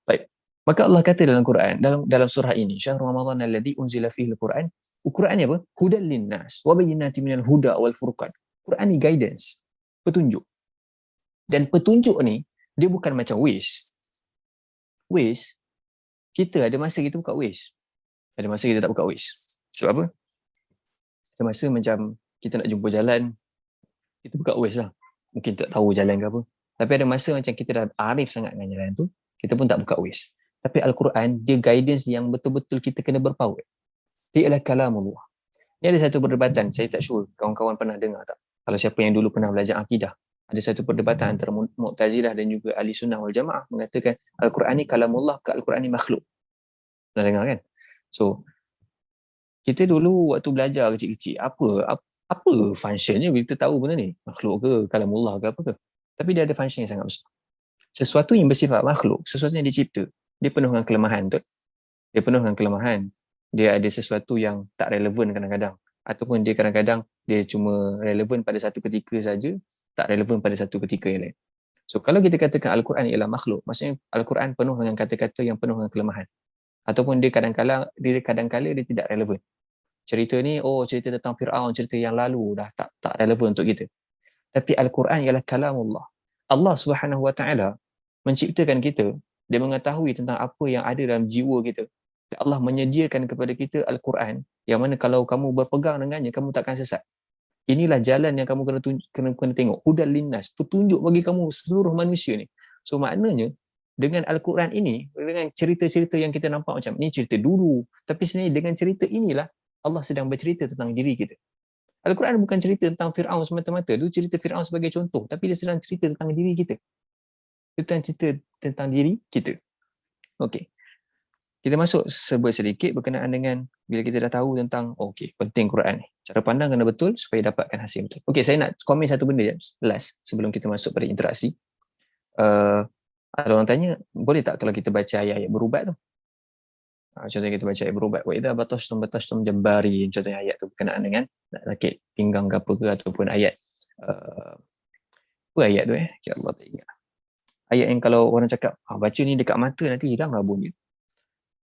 Baik. Maka Allah kata dalam Quran, dalam surah ini, syahrul ramadhan alladhi unzila fihi al-Quran. Quran ni apa? Hudan linnas wa bayyinatin minal huda wal furqan. Quran ni guidance, petunjuk. Dan petunjuk ni dia bukan macam Waze. Waze, kita ada masa kita buka Waze. Ada masa kita tak buka Waze. Sebab apa? Ada masa macam kita nak jumpa jalan, kita buka Waze lah. Mungkin tak tahu jalan ke apa. Tapi ada masa macam kita dah arif sangat dengan jalan tu, kita pun tak buka Waze. Tapi Al-Quran, dia guidance yang betul-betul kita kena berpower. Dia ialah kalamullah. Ini ada satu perdebatan, saya tak sure kawan-kawan pernah dengar tak? Kalau siapa yang dulu pernah belajar akidah, ada satu perdebatan antara Mu'tazilah dan juga Ahli Sunnah wal Jamaah mengatakan Al-Quran ni kalamullah ke Al-Quran ni makhluk. Pernah dengar kan? So, kita dulu waktu belajar kecil-kecil, apa functionnya kita tahu benda ni? Makhluk ke, kalamullah ke apa ke? Tapi dia ada function yang sangat besar. Sesuatu yang bersifat makhluk, sesuatu yang dicipta, dia penuh dengan kelemahan, betul? Dia penuh dengan kelemahan. Dia ada sesuatu yang tak relevan kadang-kadang. Ataupun dia kadang-kadang dia cuma relevan pada satu ketika saja, tak relevan pada satu ketika yang lain. So kalau kita katakan Al-Quran ialah makhluk, maksudnya Al-Quran penuh dengan kata-kata yang penuh dengan kelemahan. Ataupun dia kadang-kala dia tidak relevan. Cerita ni, cerita tentang Fir'aun, cerita yang lalu dah tak relevan untuk kita. Tapi Al-Quran ialah kalamullah. Allah Subhanahu Wa Taala menciptakan kita, dia mengetahui tentang apa yang ada dalam jiwa kita. Allah menyediakan kepada kita Al-Quran yang mana kalau kamu berpegang dengannya, kamu takkan sesat. Inilah jalan yang kamu kena tengok. Hudan linnas, petunjuk bagi kamu seluruh manusia ni. So maknanya dengan Al-Quran ini, dengan cerita-cerita yang kita nampak macam ni cerita dulu, tapi sebenarnya dengan cerita inilah Allah sedang bercerita tentang diri kita. Al-Quran bukan cerita tentang Fir'aun semata-mata. Itu cerita Fir'aun sebagai contoh, tapi dia sedang cerita tentang diri kita. Dia sedang cerita tentang diri kita. Okey. Kita masuk sebut sedikit berkenaan dengan bila kita dah tahu tentang okey, penting Quran ni. Cara pandang kena betul supaya dapatkan hasil betul. Okey, saya nak komen satu benda je last sebelum kita masuk pada interaksi. Ada orang tanya, boleh tak kalau kita baca ayat-ayat berubat tu? Contohnya kita baca ayat berubat. Wa idza batashtum jambari. Contohnya ayat tu berkenaan dengan nak sakit pinggang ke apa ke ataupun ayat apa ayat tu Ya Allah tak ingat. Ayat yang kalau orang cakap baca ni dekat mata nanti hilang rabun dia.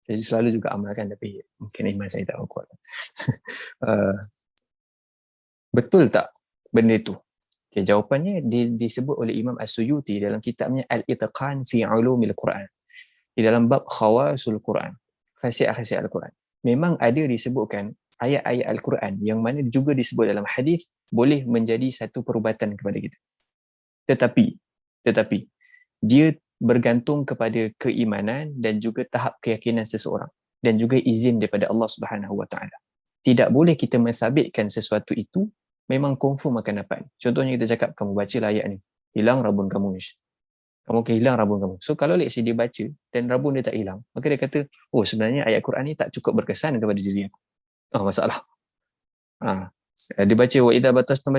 Saya selalu juga amalkan tapi mungkin iman saya tak kuat. Betul tak benda tu? Okay, jawapannya disebut oleh Imam As-Suyuti dalam kitabnya Al-Itqan fi Ulumil Quran. Di dalam bab khawasul Quran, khasiat-khasiat Al-Quran. Memang ada disebutkan ayat-ayat Al-Quran yang mana juga disebut dalam hadis boleh menjadi satu perubatan kepada kita. Tetapi dia bergantung kepada keimanan dan juga tahap keyakinan seseorang dan juga izin daripada Allah Subhanahu Wa Taala. Tidak boleh kita mensabitkan sesuatu itu memang confirm akan dapat. Contohnya kita cakap kamu bacalah ayat ni, hilang rabun kamu. Kamu akan hilang rabun kamu. So kalau let's say dia baca dan rabun dia tak hilang, maka dia kata, oh sebenarnya ayat Quran ni tak cukup berkesan kepada diri aku. Masalah. Dia baca wa idza batastum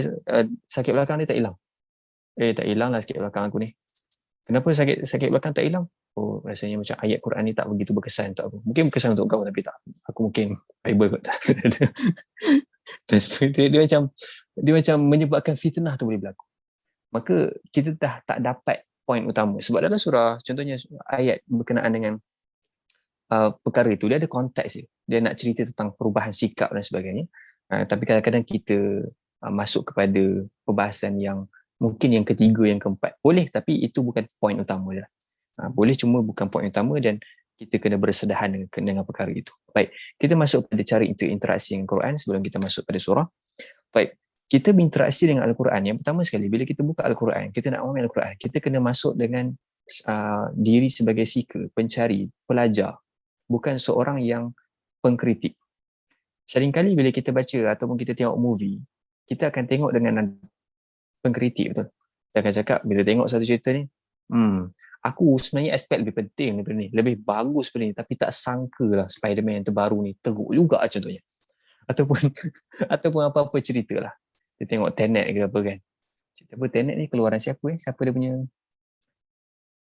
sakit belakang dia tak hilang. Tak hilang lah sakit belakang aku ni. Kenapa sakit belakang tak hilang? Oh, rasanya macam ayat Quran ni tak begitu berkesan untuk aku. Mungkin berkesan untuk kau tapi tak. Aku mungkin Bible kot. dia macam menyebabkan fitnah tu boleh berlaku. Maka kita dah tak dapat poin utama. Sebab dalam surah, contohnya ayat berkenaan dengan perkara itu, dia ada konteks dia. Dia nak cerita tentang perubahan sikap dan sebagainya. Tapi kadang-kadang kita masuk kepada perbahasan yang mungkin yang ketiga, yang keempat. Boleh, tapi itu bukan poin utama je. Boleh, cuma bukan poin utama dan kita kena bersedahan dengan perkara itu. Baik, kita masuk pada cara interaksi dengan Quran sebelum kita masuk pada surah. Baik, kita berinteraksi dengan Al-Quran. Yang pertama sekali, bila kita buka Al-Quran, kita nak memahami Al-Quran, kita kena masuk dengan diri sebagai seeker, pencari, pelajar. Bukan seorang yang pengkritik. Seringkali bila kita baca ataupun kita tengok movie, kita akan tengok dengan pengkritik, betul. Kita akan cakap, bila tengok satu cerita ni, aku sebenarnya aspek lebih penting daripada ni, lebih bagus daripada ni, tapi tak sangka lah Spider-Man yang terbaru ni teruk juga contohnya. Ataupun apa-apa cerita lah. Kita tengok Tenet ke apa kan. Cerita apa Tenet ni keluaran siapa Siapa dia punya?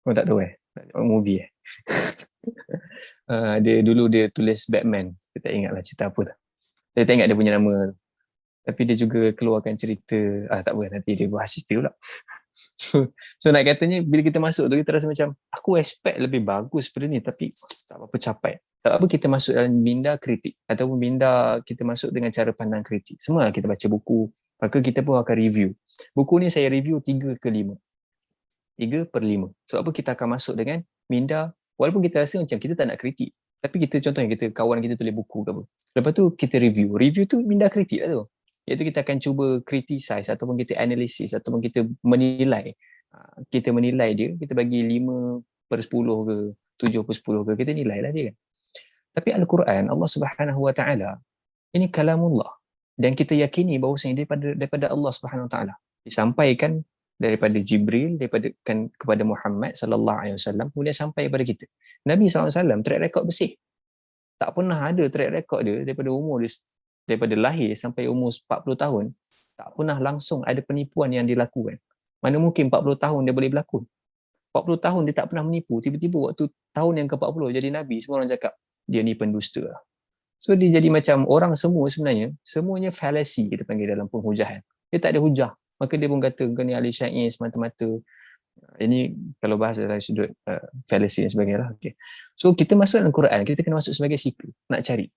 Kau tak tahu movie dia dulu dia tulis Batman. Saya tak ingat lah cerita apa tu. Saya tak ingat dia punya nama. Tapi dia juga keluarkan cerita, tak apa, nanti dia bahas cerita pula. So nak katanya, bila kita masuk tu, kita rasa macam, aku expect lebih bagus daripada ni, tapi tak apa-apa capai. Tak apa kita masuk dalam minda kritik, ataupun minda kita masuk dengan cara pandang kritik. Semua kita baca buku, maka kita pun akan review. Buku ni saya review 3/5. 3/5. Sebab apa kita akan masuk dengan minda, walaupun kita rasa macam kita tak nak kritik. Tapi kita, contohnya kita kawan kita tulis buku ke apa. Lepas tu kita review. Review tu minda kritik lah tu. Iaitu kita akan cuba criticize ataupun kita analisis ataupun kita menilai. Kita menilai dia, kita bagi 5/10 ke 7/10 ke, kita nilai lah dia kan. Tapi Al-Quran, Allah Subhanahu Wa Taala, ini kalamullah. Dan kita yakini bahawasanya daripada Allah Subhanahu Wa Taala. Disampaikan daripada Jibril, kepada Muhammad sallallahu alaihi wasallam, kemudian sampai kepada kita. Nabi sallallahu alaihi wasallam track record bersih. Tak pernah ada track record dia daripada lahir sampai umur 40 tahun, tak pernah langsung ada penipuan yang dilakukan. Mana mungkin 40 tahun dia boleh berlakon. 40 tahun dia tak pernah menipu, tiba-tiba waktu tahun yang ke-40 jadi Nabi, semua orang cakap, dia ni pendusta lah. So dia jadi macam orang semua sebenarnya, semuanya fallacy kita panggil dalam penghujahan. Dia tak ada hujah. Maka dia pun kata, kau ni ahli syair semata-mata. Ini kalau bahas dari sudut fallacy dan sebagainya lah. Okay. So kita masuk dalam Quran, kita kena masuk sebagai seeker, nak cari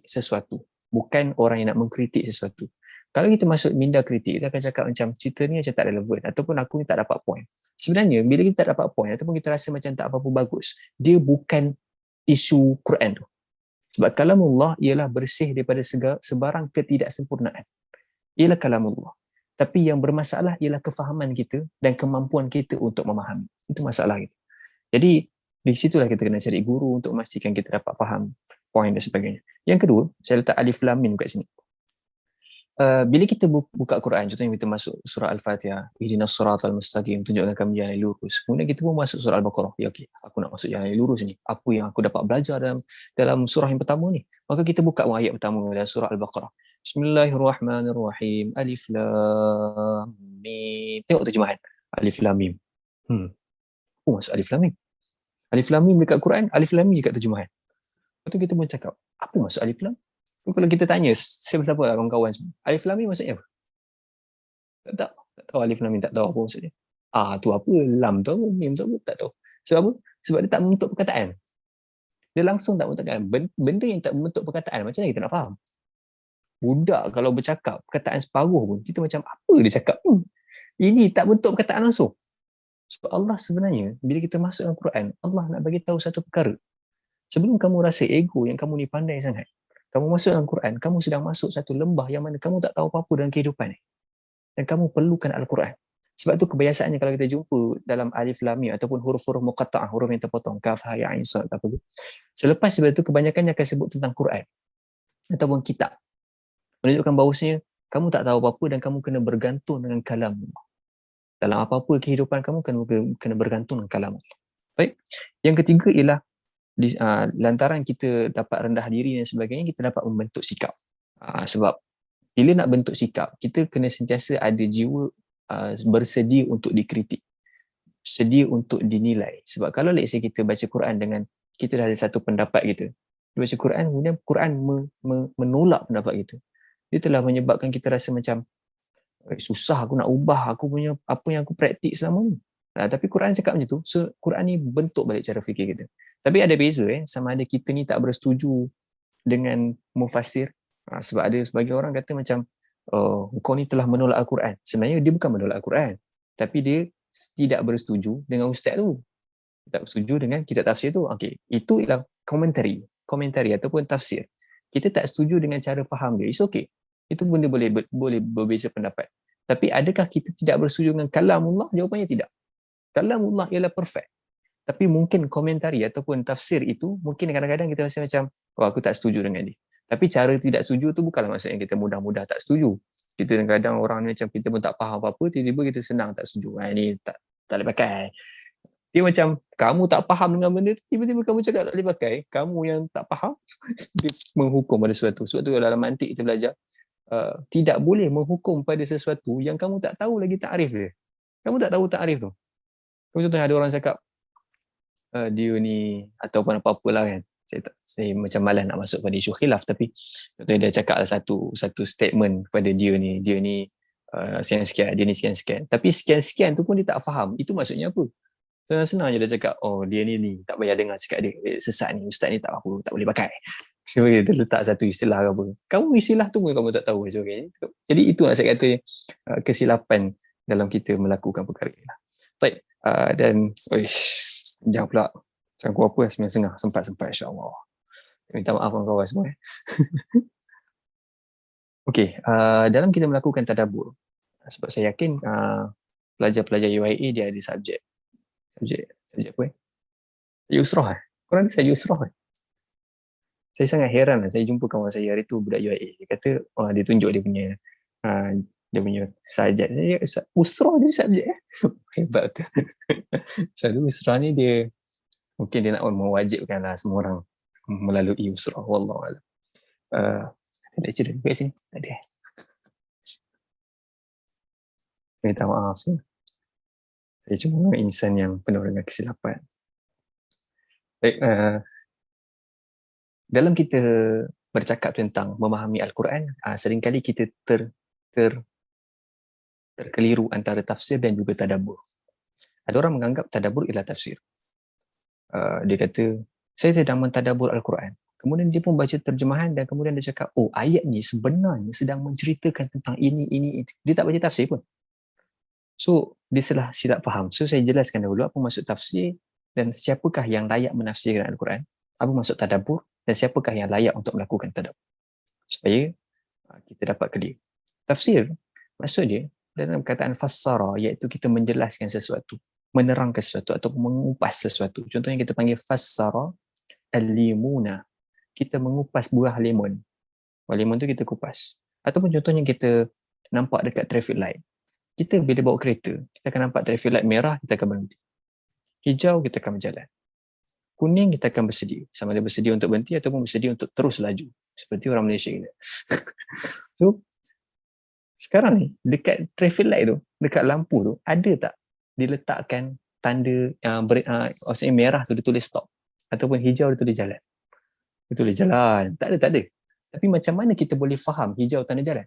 sesuatu. Bukan orang yang nak mengkritik sesuatu. Kalau kita masuk minda kritik, kita akan cakap macam cerita ni macam tak relevan ataupun aku ni tak dapat point. Sebenarnya bila kita tak dapat point ataupun kita rasa macam tak apa-apa bagus, dia bukan isu Quran tu. Sebab kalamullah ialah bersih daripada sebarang ketidaksempurnaan. Ialah kalamullah. Tapi yang bermasalah ialah kefahaman kita dan kemampuan kita untuk memahami. Itu masalah kita. Jadi di situlah kita kena cari guru untuk memastikan kita dapat faham poin dan sebagainya. Yang kedua, saya letak alif lam mim kat sini. bila kita buka Quran, contohnya kita masuk surah Al-Fatihah, ihdinas siratal mustaqim, tunjukkan kami jalan yang lurus. Kemudian kita pun masuk surah Al-Baqarah. Ya okey, aku nak masuk jalan yang lurus ni. Apa yang aku dapat belajar dalam surah yang pertama ni? Maka kita buka ayat pertama dalam surah Al-Baqarah. Bismillahirrahmanirrahim. Alif lam mim. Tengok terjemahan. Alif lam mim. Oh, masuk alif lam mim. Alif lam mim dekat Quran, alif lam mim dekat terjemahan. Lepas tu kita pun cakap, apa maksud alif lam? Kalau kita tanya siapa-siapa lah kawan-kawan semua, alif lam mim maksudnya apa? Tak tahu alif lam mim, tak tahu apa maksudnya. Tu apa? Lam tu apa? Mim tu apa? Tak tahu. Sebab apa? Sebab dia tak membentuk perkataan. Dia langsung tak membentuk perkataan. Benda yang tak membentuk perkataan, macam mana kita nak faham? Budak kalau bercakap, perkataan separuh pun, kita macam, apa dia cakap? Ini tak bentuk perkataan langsung. Sebab Allah sebenarnya, bila kita masuk dalam Quran, Allah nak bagi tahu satu perkara. Sebelum kamu rasa ego yang kamu ni pandai sangat, kamu masuk dalam Quran, kamu sedang masuk satu lembah yang mana kamu tak tahu apa-apa dalam kehidupan ni. Dan kamu perlukan Al-Quran. Sebab tu kebiasaannya kalau kita jumpa dalam alif lam mim ataupun huruf-huruf muqatta'ah, huruf yang terpotong, kaf, ha, ya, ain, sad, apa tu. Selepas itu kebanyakannya akan sebut tentang Quran ataupun kitab. Menunjukkan bahawasanya kamu tak tahu apa-apa dan kamu kena bergantung dengan kalam Allah. Dalam apa-apa kehidupan kamu kena bergantung dengan kalam Allah. Baik. Yang ketiga ialah lantaran kita dapat rendah diri dan sebagainya, kita dapat membentuk sikap. Sebab bila nak bentuk sikap, kita kena sentiasa ada jiwa bersedia untuk dikritik, sedia untuk dinilai. Sebab kalau let's say kita baca Quran dengan kita dah ada satu pendapat kita, baca Quran kemudian Quran menolak pendapat kita, dia telah menyebabkan kita rasa macam susah aku nak ubah aku punya apa yang aku praktik selama ni. Tapi Quran cakap macam tu, so Quran ni bentuk balik cara fikir kita. Tapi ada beza sama ada kita ni tak bersetuju dengan mufassir. Sebab ada sebagai orang kata macam kau ni telah menolak Al-Quran. Sebenarnya dia bukan menolak Al-Quran, tapi dia tidak bersetuju dengan ustaz tu. Tak bersetuju dengan kitab tafsir tu. Okey, itu ialah komentari ataupun tafsir. Kita tak setuju dengan cara faham dia. It's okay. Itu benda boleh berbeza pendapat. Tapi adakah kita tidak bersetuju dengan kalamullah? Jawapannya tidak. Kalamullah ialah perfect. Tapi mungkin komentari ataupun tafsir itu, mungkin kadang-kadang kita rasa macam, aku tak setuju dengan dia. Tapi cara tidak setuju tu bukanlah maksudnya kita mudah-mudah tak setuju. Kita kadang-kadang orang ni macam kita pun tak faham apa-apa, tiba-tiba kita senang tak setuju. Ini tak boleh pakai. Dia macam, kamu tak faham dengan benda tu, tiba-tiba kamu cakap tak boleh pakai. Kamu yang tak faham, dia menghukum pada sesuatu. Sebab tu dalam mantik kita belajar, tidak boleh menghukum pada sesuatu yang kamu tak tahu lagi takrif dia. Kamu tak tahu takrif tu. Contohnya ada orang cakap, dia ni ataupun apa-apalah kan. Saya macam malas nak masuk pada isu khilaf, tapi contohnya dia cakap satu statement pada dia ni sekian-sekian, dia ni sekian-sekian. Tapi sekian-sekian tu pun dia tak faham. Itu maksudnya apa? Senang-senang je dia cakap, dia ni tak payah dengar cakap dia, sesat ni, ustaz ni tak apa, tak boleh pakai. Dia letak satu istilah ke apa. Kamu istilah tu pun kamu tak tahu. Jadi itu nak saya kata kesilapan dalam kita melakukan perkara ini. Baik, dan jangan pula sanggup apa 9.30 sempat insya-Allah. Minta maaf kawan-kawan semua. Okey, dalam kita melakukan tadabbur, sebab saya yakin pelajar-pelajar UIA dia ada subjek apa? Yusrah. Korang saya Yusrah. Saya sangat heran saya jumpa kawan saya hari tu budak UIA. Dia kata dia tunjuk dia punya subjek. Usrah dia subjek. Hebat betul. Selalu usrah ni dia mungkin dia nak mewajibkanlah semua orang melalui usrah. Wallahualam. Ada cerita kat sini? Tak ada. Minta maaf semua. Saya cuma insan yang penuh dengan kesilapan. Baik, dalam kita bercakap tentang memahami Al-Quran, seringkali kita terkeliru antara tafsir dan juga tadabbur. Ada orang menganggap tadabbur ialah tafsir. Dia kata, saya sedang mentadabbur Al-Quran. Kemudian dia pun baca terjemahan dan kemudian dia cakap, ayat ni sebenarnya sedang menceritakan tentang ini. Dia tak baca tafsir pun. So, dia silap faham. So, saya jelaskan dahulu apa maksud tafsir dan siapakah yang layak menafsirkan Al-Quran, apa maksud tadabbur dan siapakah yang layak untuk melakukan tadabbur. Supaya kita dapat clear. Tafsir, maksud dia dalam perkataan fassara, iaitu kita menjelaskan sesuatu, menerangkan sesuatu atau mengupas sesuatu. Contohnya kita panggil fassara al-limuna. Kita mengupas buah lemon. Buah lemon tu kita kupas. Ataupun contohnya kita nampak dekat traffic light. Kita bila bawa kereta, kita akan nampak traffic light merah, kita akan berhenti. Hijau, kita akan berjalan. Kuning, kita akan bersedia. Sama ada bersedia untuk berhenti ataupun bersedia untuk terus laju. Seperti orang Malaysia kita. So, sekarang ni, dekat traffic light tu, dekat lampu tu, ada tak diletakkan tanda maksudnya merah tu dia tulis stop. Ataupun hijau dia tulis jalan. Dia tulis jalan. Tak ada. Tapi macam mana kita boleh faham hijau tanda jalan?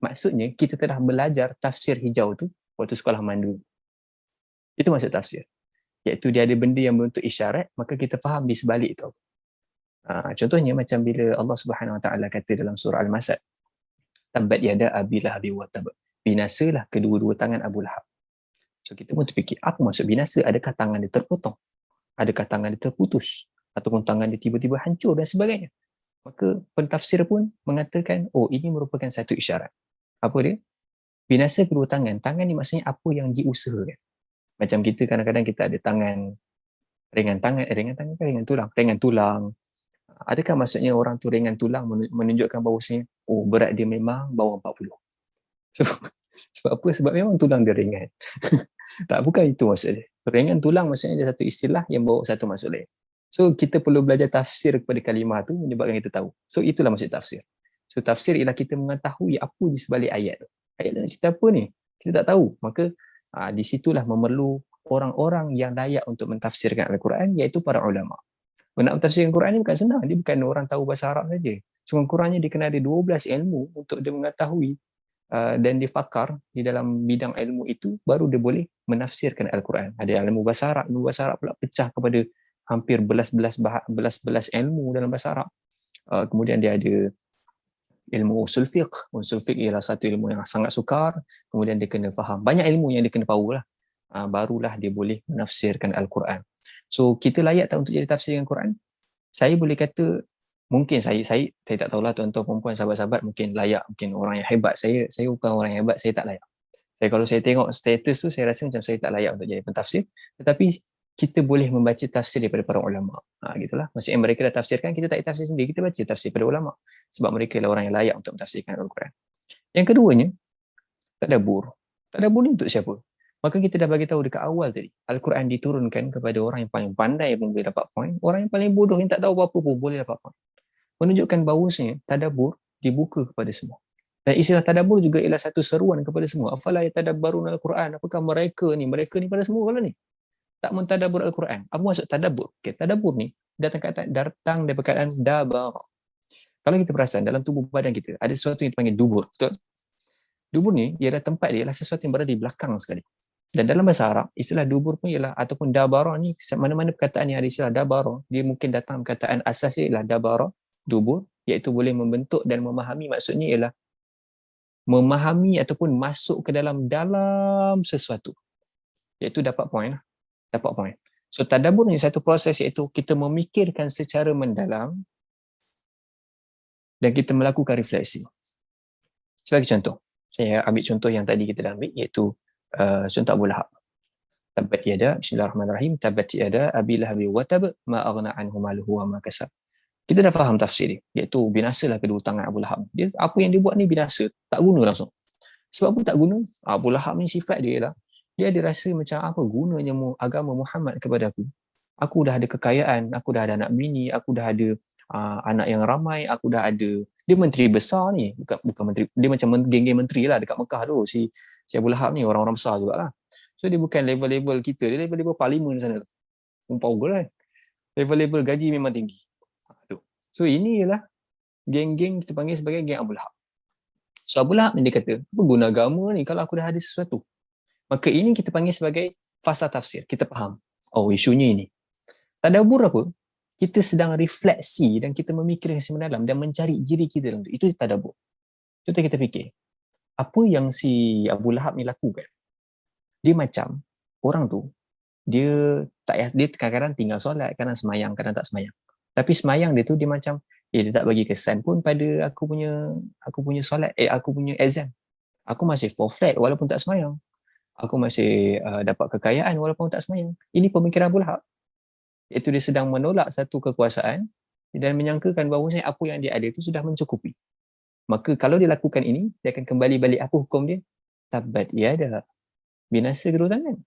Maksudnya, kita telah belajar tafsir hijau tu waktu sekolah mandu. Itu maksud tafsir. Iaitu dia ada benda yang bentuk isyarat, maka kita faham di sebalik itu. Contohnya macam bila Allah Subhanahu Wa Taala kata dalam surah Al-Masad, Tabbat yada Abi Lahab wa tab. Binasalah kedua-dua tangan Abu Lahab. So kita pun terfikir, apa maksud binasa? Adakah tangan dia terpotong? Adakah tangan dia terputus? Ataupun tangan dia tiba-tiba hancur dan sebagainya? Maka pentafsir pun mengatakan, oh ini merupakan satu isyarat. Apa dia? Binasa kedua tangan. Tangan ni maksudnya apa yang diusahakan. Macam kita kadang-kadang kita ada tangan, ringan tulang. Adakah maksudnya orang tu ringan tulang menunjukkan bahawasanya, oh berat dia memang bawah 40. Sebab apa? Sebab memang tulang dia ringan. Tak, bukan itu maksud dia. Ringan tulang maksudnya dia satu istilah yang bawa satu maksud lain. So kita perlu belajar tafsir kepada kalimah tu menyebabkan kita tahu. So itulah maksud tafsir. So tafsir ialah kita mengetahui apa di sebalik ayat tu. Ayat tu cerita apa ni? Kita tak tahu. Maka di situlah memerlu orang-orang yang layak untuk mentafsirkan Al-Quran, iaitu para ulama. Nak mentafsirkan Al-Quran ni bukan senang. Dia bukan orang tahu bahasa Arab saja. Sekurang-kurangnya dia kena ada 12 ilmu untuk dia mengetahui dan difakar di dalam bidang ilmu itu, baru dia boleh menafsirkan Al-Quran. Ada ilmu bahasa Arab. Ilmu bahasa Arab pula pecah kepada hampir belas ilmu dalam bahasa Arab. Kemudian dia ada ilmu usul fiqh. Usul fiqh ialah satu ilmu yang sangat sukar. Kemudian dia kena faham. Banyak ilmu yang dia kena tahu lah. Barulah dia boleh menafsirkan Al-Quran. So, kita layak tak untuk jadi tafsirkan Al-Quran? Saya boleh kata, mungkin saya tak tahulah tuan-tuan perempuan, sahabat-sahabat mungkin layak, mungkin orang yang hebat. Saya bukan orang yang hebat, saya tak layak. Kalau saya tengok status tu, saya rasa macam saya tak layak untuk jadi pentafsir. Tetapi kita boleh membaca tafsir daripada para ulama. Gitulah. Maksudnya mereka dah tafsirkan, kita tak tafsir sendiri, kita baca tafsir daripada ulama. Sebab mereka adalah orang yang layak untuk mentafsirkan Al-Quran. Yang keduanya, tadabbur. Tadabbur ni untuk siapa? Maka kita dah bagi tahu dekat awal tadi, Al-Quran diturunkan kepada orang yang paling pandai pun boleh dapat poin, orang yang paling bodoh yang tak tahu apa-apa pun boleh dapat poin. Menunjukkan bahawasanya tadabbur dibuka kepada semua. Dan istilah tadabbur juga ialah satu seruan kepada semua. Afala yatadabbarun al-Quran? Apakah mereka ni pada semua kalau ni tak mentadabbur Al-Quran? Apa maksud tadabbur? Okay, tadabbur ni datang daripada perkataan dabar. Kalau kita perasan dalam tubuh badan kita ada sesuatu yang dipanggil dubur, betul? Dubur ni ialah tempat dia ialah sesuatu yang berada di belakang sekali. Dan dalam bahasa Arab, istilah dubur pun ialah ataupun dabara ni, mana-mana perkataan yang ada istilah dabara, dia mungkin datang perkataan asas ialah dabara, dubur, iaitu boleh membentuk dan memahami. Maksudnya ialah memahami ataupun masuk ke dalam sesuatu. Iaitu dapat poin. So tadabbur ni satu proses, iaitu kita memikirkan secara mendalam dan kita melakukan refleksi. Sebagai contoh, saya ambil contoh yang tadi kita dah ambil, iaitu contoh Abu Lahab. Tabbat yada, bismillahirrahmanirrahim, tabbat yada Abi Lahab wa tab, ma aghna anhu maluhu wa ma kasab. Kita dah faham tafsir dia, iaitu binasalah kedua tangan Abu Lahab. Dia apa yang dia buat ni binasa, tak guna langsung. Sebab apa tak guna? Abu Lahab ni sifat dia ialah dia ada rasa macam apa gunanya agama Muhammad kepada aku. Aku dah ada kekayaan, aku dah ada anak bini, aku dah ada anak yang ramai, aku dah ada. Dia menteri besar ni, bukan menteri, dia macam geng-geng menteri lah dekat Mekah tu. Si Abu Lahab ni orang-orang besar jugalah. So dia bukan level-level kita, dia level-level parlimen sana. Power kan. Level-level gaji memang tinggi. So ini ialah geng-geng kita panggil sebagai geng Abu Lahab. So Abu Lahab ni dia kata, apa guna agama ni kalau aku dah ada sesuatu? Maka ini kita panggil sebagai fasa tafsir. Kita faham. Oh, isunya ini. Tadabbur apa? Kita sedang refleksi dan kita memikirkan secara mendalam dan mencari diri kita dalam itu. Itu tadabbur. Contoh kita fikir, apa yang si Abu Lahab ni lakukan? Dia macam orang tu, dia kadang-kadang tinggal solat, kadang semayang, kadang tak semayang. Tapi semayang dia tu dia macam dia tak bagi kesan pun pada aku punya solat, aku punya exam. Aku masih fall flat walaupun tak semayang. Aku masih dapat kekayaan walaupun tak semayang. Ini pemikiran Abu Lahab. Iaitu dia sedang menolak satu kekuasaan dan menyangkakan bahawa apa yang dia ada itu sudah mencukupi. Maka kalau dia lakukan ini, dia akan kembali balik apa hukum dia? Tabat yada, binasa kedua tangan.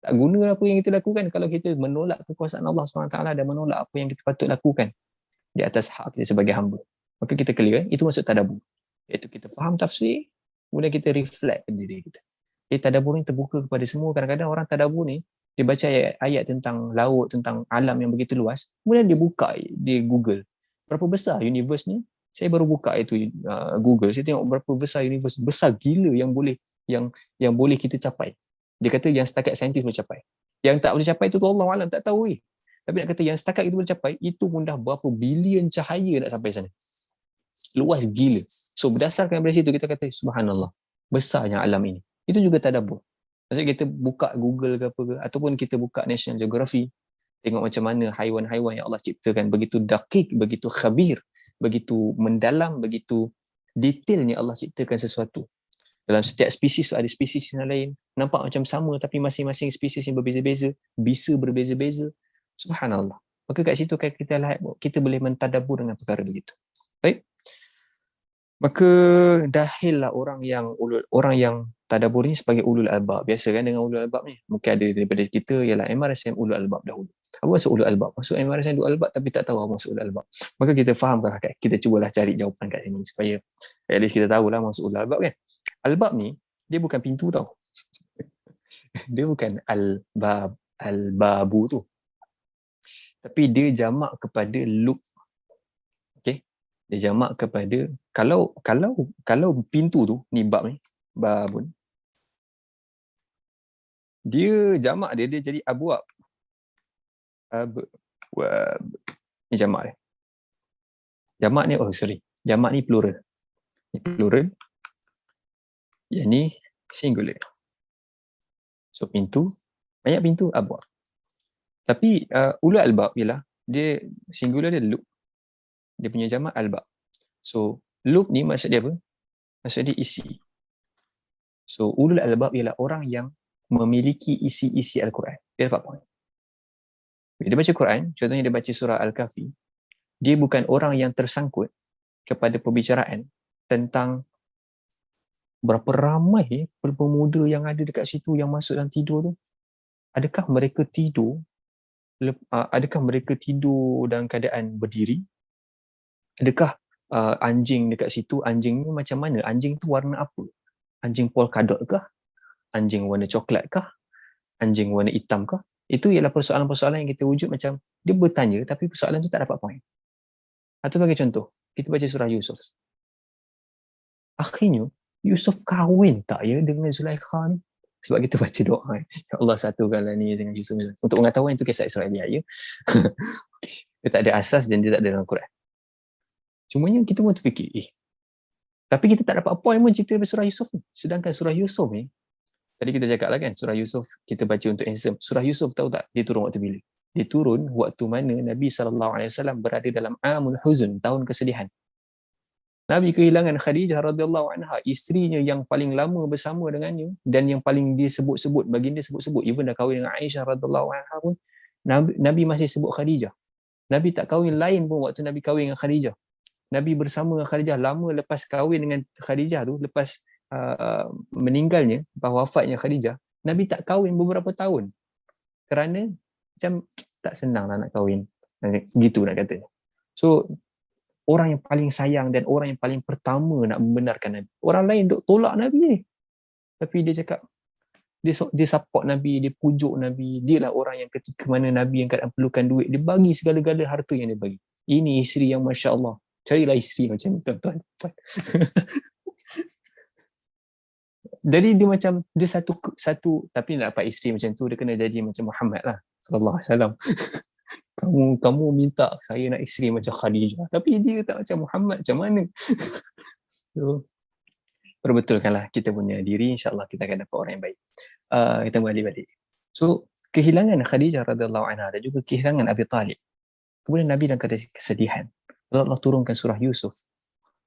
Tak guna apa yang kita lakukan kalau kita menolak kekuasaan Allah SWT dan menolak apa yang kita patut lakukan di atas hak kita sebagai hamba. Maka kita clear, itu maksud tadabbur. Iaitu kita faham tafsir, kemudian kita reflect diri kita. Jadi tadabbur ni terbuka kepada semua. Kadang-kadang orang tadabbur ni, dia baca ayat tentang laut, tentang alam yang begitu luas, kemudian dia buka di Google. Berapa besar universe ni? Saya baru buka itu Google, saya tengok berapa besar universe, besar gila yang boleh kita capai. Dia kata yang setakat saintis boleh capai. Yang tak boleh capai itu Allah Alam, tak tahu. Tapi nak kata yang setakat itu boleh capai, itu pun dah berapa bilion cahaya nak sampai sana. Luas gila. So berdasarkan dari situ kita kata subhanallah, besarnya alam ini. Itu juga tadabbur. Maksudnya kita buka Google ke apa ke, ataupun kita buka National Geography, tengok macam mana haiwan-haiwan yang Allah ciptakan, begitu dakik, begitu khabir, begitu mendalam, begitu detailnya Allah ciptakan sesuatu. Dalam setiap spesies ada spesies yang lain, nampak macam sama tapi masing-masing spesies yang berbeza-beza, bisa berbeza-beza. Subhanallah. Maka kat situ kan kita lihat kita boleh mentadabbur dengan perkara begitu. Baik. Maka dahillah orang yang tadabbur ni sebagai ulul albab. Biasa kan dengan ulul albab ni. Mungkin ada daripada kita ialah MRSM ulul albab dahulu. Apa maksud ulul albab? Maksud MRSM ulul albab tapi tak tahu apa maksud ulul albab. Maka kita fahamkan, kita cubalah cari jawapan kat sini supaya at least kita tahulah maksud ulul albab kan. Albab ni, dia bukan pintu tau. Dia bukan al-babu tu. Tapi dia jamak kepada loop. Okay? Dia jamak kepada, kalau pintu tu, ni bab ni, babun. Dia jamak dia jadi abwab. Abwab. Ni jamak dia. Jamak ni, jamak ni plural. Ni plural. Yang ni singular. So pintu, banyak pintu, abwab. Tapi ulul albab ialah dia singular dia loop. Dia punya jamak albab. So loop ni maksud dia apa? Maksud dia isi. So ulul albab ialah orang yang memiliki isi-isi Al-Quran. Dia dapat poin. Bila dia baca Quran, contohnya dia baca surah Al-Kahfi, dia bukan orang yang tersangkut kepada perbicaraan tentang berapa ramai pemuda yang ada dekat situ yang masuk dan tidur tu. Adakah mereka tidur dalam keadaan berdiri? Adakah anjing dekat situ, anjing ni macam mana? Anjing tu warna apa? Anjing polka dot kah? Anjing warna coklat kah? Anjing warna hitam kah? Itu ialah persoalan-persoalan yang kita wujud macam dia bertanya tapi persoalan tu tak dapat poin. Atau bagi contoh, kita baca surah Yusuf. Akhirnya Yusuf kahwin tak ya dengan Zulaikha ni? Sebab kita baca doa, ya Allah satukanlah ni dengan Yusuf. Untuk pengetahuan itu kisah Israeliat ya. Dia tak ada asas dan dia tak ada dalam Quran. Cumanya kita pun terfikir, tapi kita tak dapat poin pun cerita surah Yusuf ni. Sedangkan surah Yusuf ni, tadi kita cakap lah kan, surah Yusuf kita baca untuk handsome. Surah Yusuf tahu tak dia turun waktu bila? Dia turun waktu mana Nabi SAW berada dalam Amul Huzun, tahun kesedihan. Nabi kehilangan Khadijah radhiyallahu anha, isterinya yang paling lama bersama dengannya dan yang paling dia sebut-sebut, baginda sebut-sebut, even dah kahwin dengan Aisyah radhiyallahu anha pun Nabi masih sebut Khadijah. Nabi tak kahwin lain pun waktu Nabi kahwin dengan Khadijah. Nabi bersama dengan Khadijah lama lepas kahwin dengan Khadijah tu, lepas meninggalnya, lepas wafatnya Khadijah, Nabi tak kahwin beberapa tahun. Kerana macam tak senang lah nak kahwin. Begitu nak kata. So orang yang paling sayang dan orang yang paling pertama nak membenarkan Nabi. Orang lain duk tolak Nabi ni. Tapi dia cakap, dia support Nabi, dia pujuk Nabi. Dia lah orang yang ketika mana Nabi yang kadang perlukan duit, dia bagi segala-gala harta yang dia bagi. Ini isteri yang Masya Allah. Carilah isteri macam ni, tuan-tuan. Jadi dia macam, dia satu tapi nak dapat isteri macam tu, dia kena jadi macam Muhammad lah. Sallallahu alaihi wasallam. Kamu minta saya nak isteri macam Khadijah, tapi dia tak macam Muhammad, macam mana? So, perbetulkanlah kita punya diri, insyaAllah kita akan dapat orang yang baik. Kita balik. So kehilangan Khadijah radhiyallahu anha dan juga kehilangan Abi Talib, kemudian Nabi dalam keadaan kesedihan, Allah turunkan surah Yusuf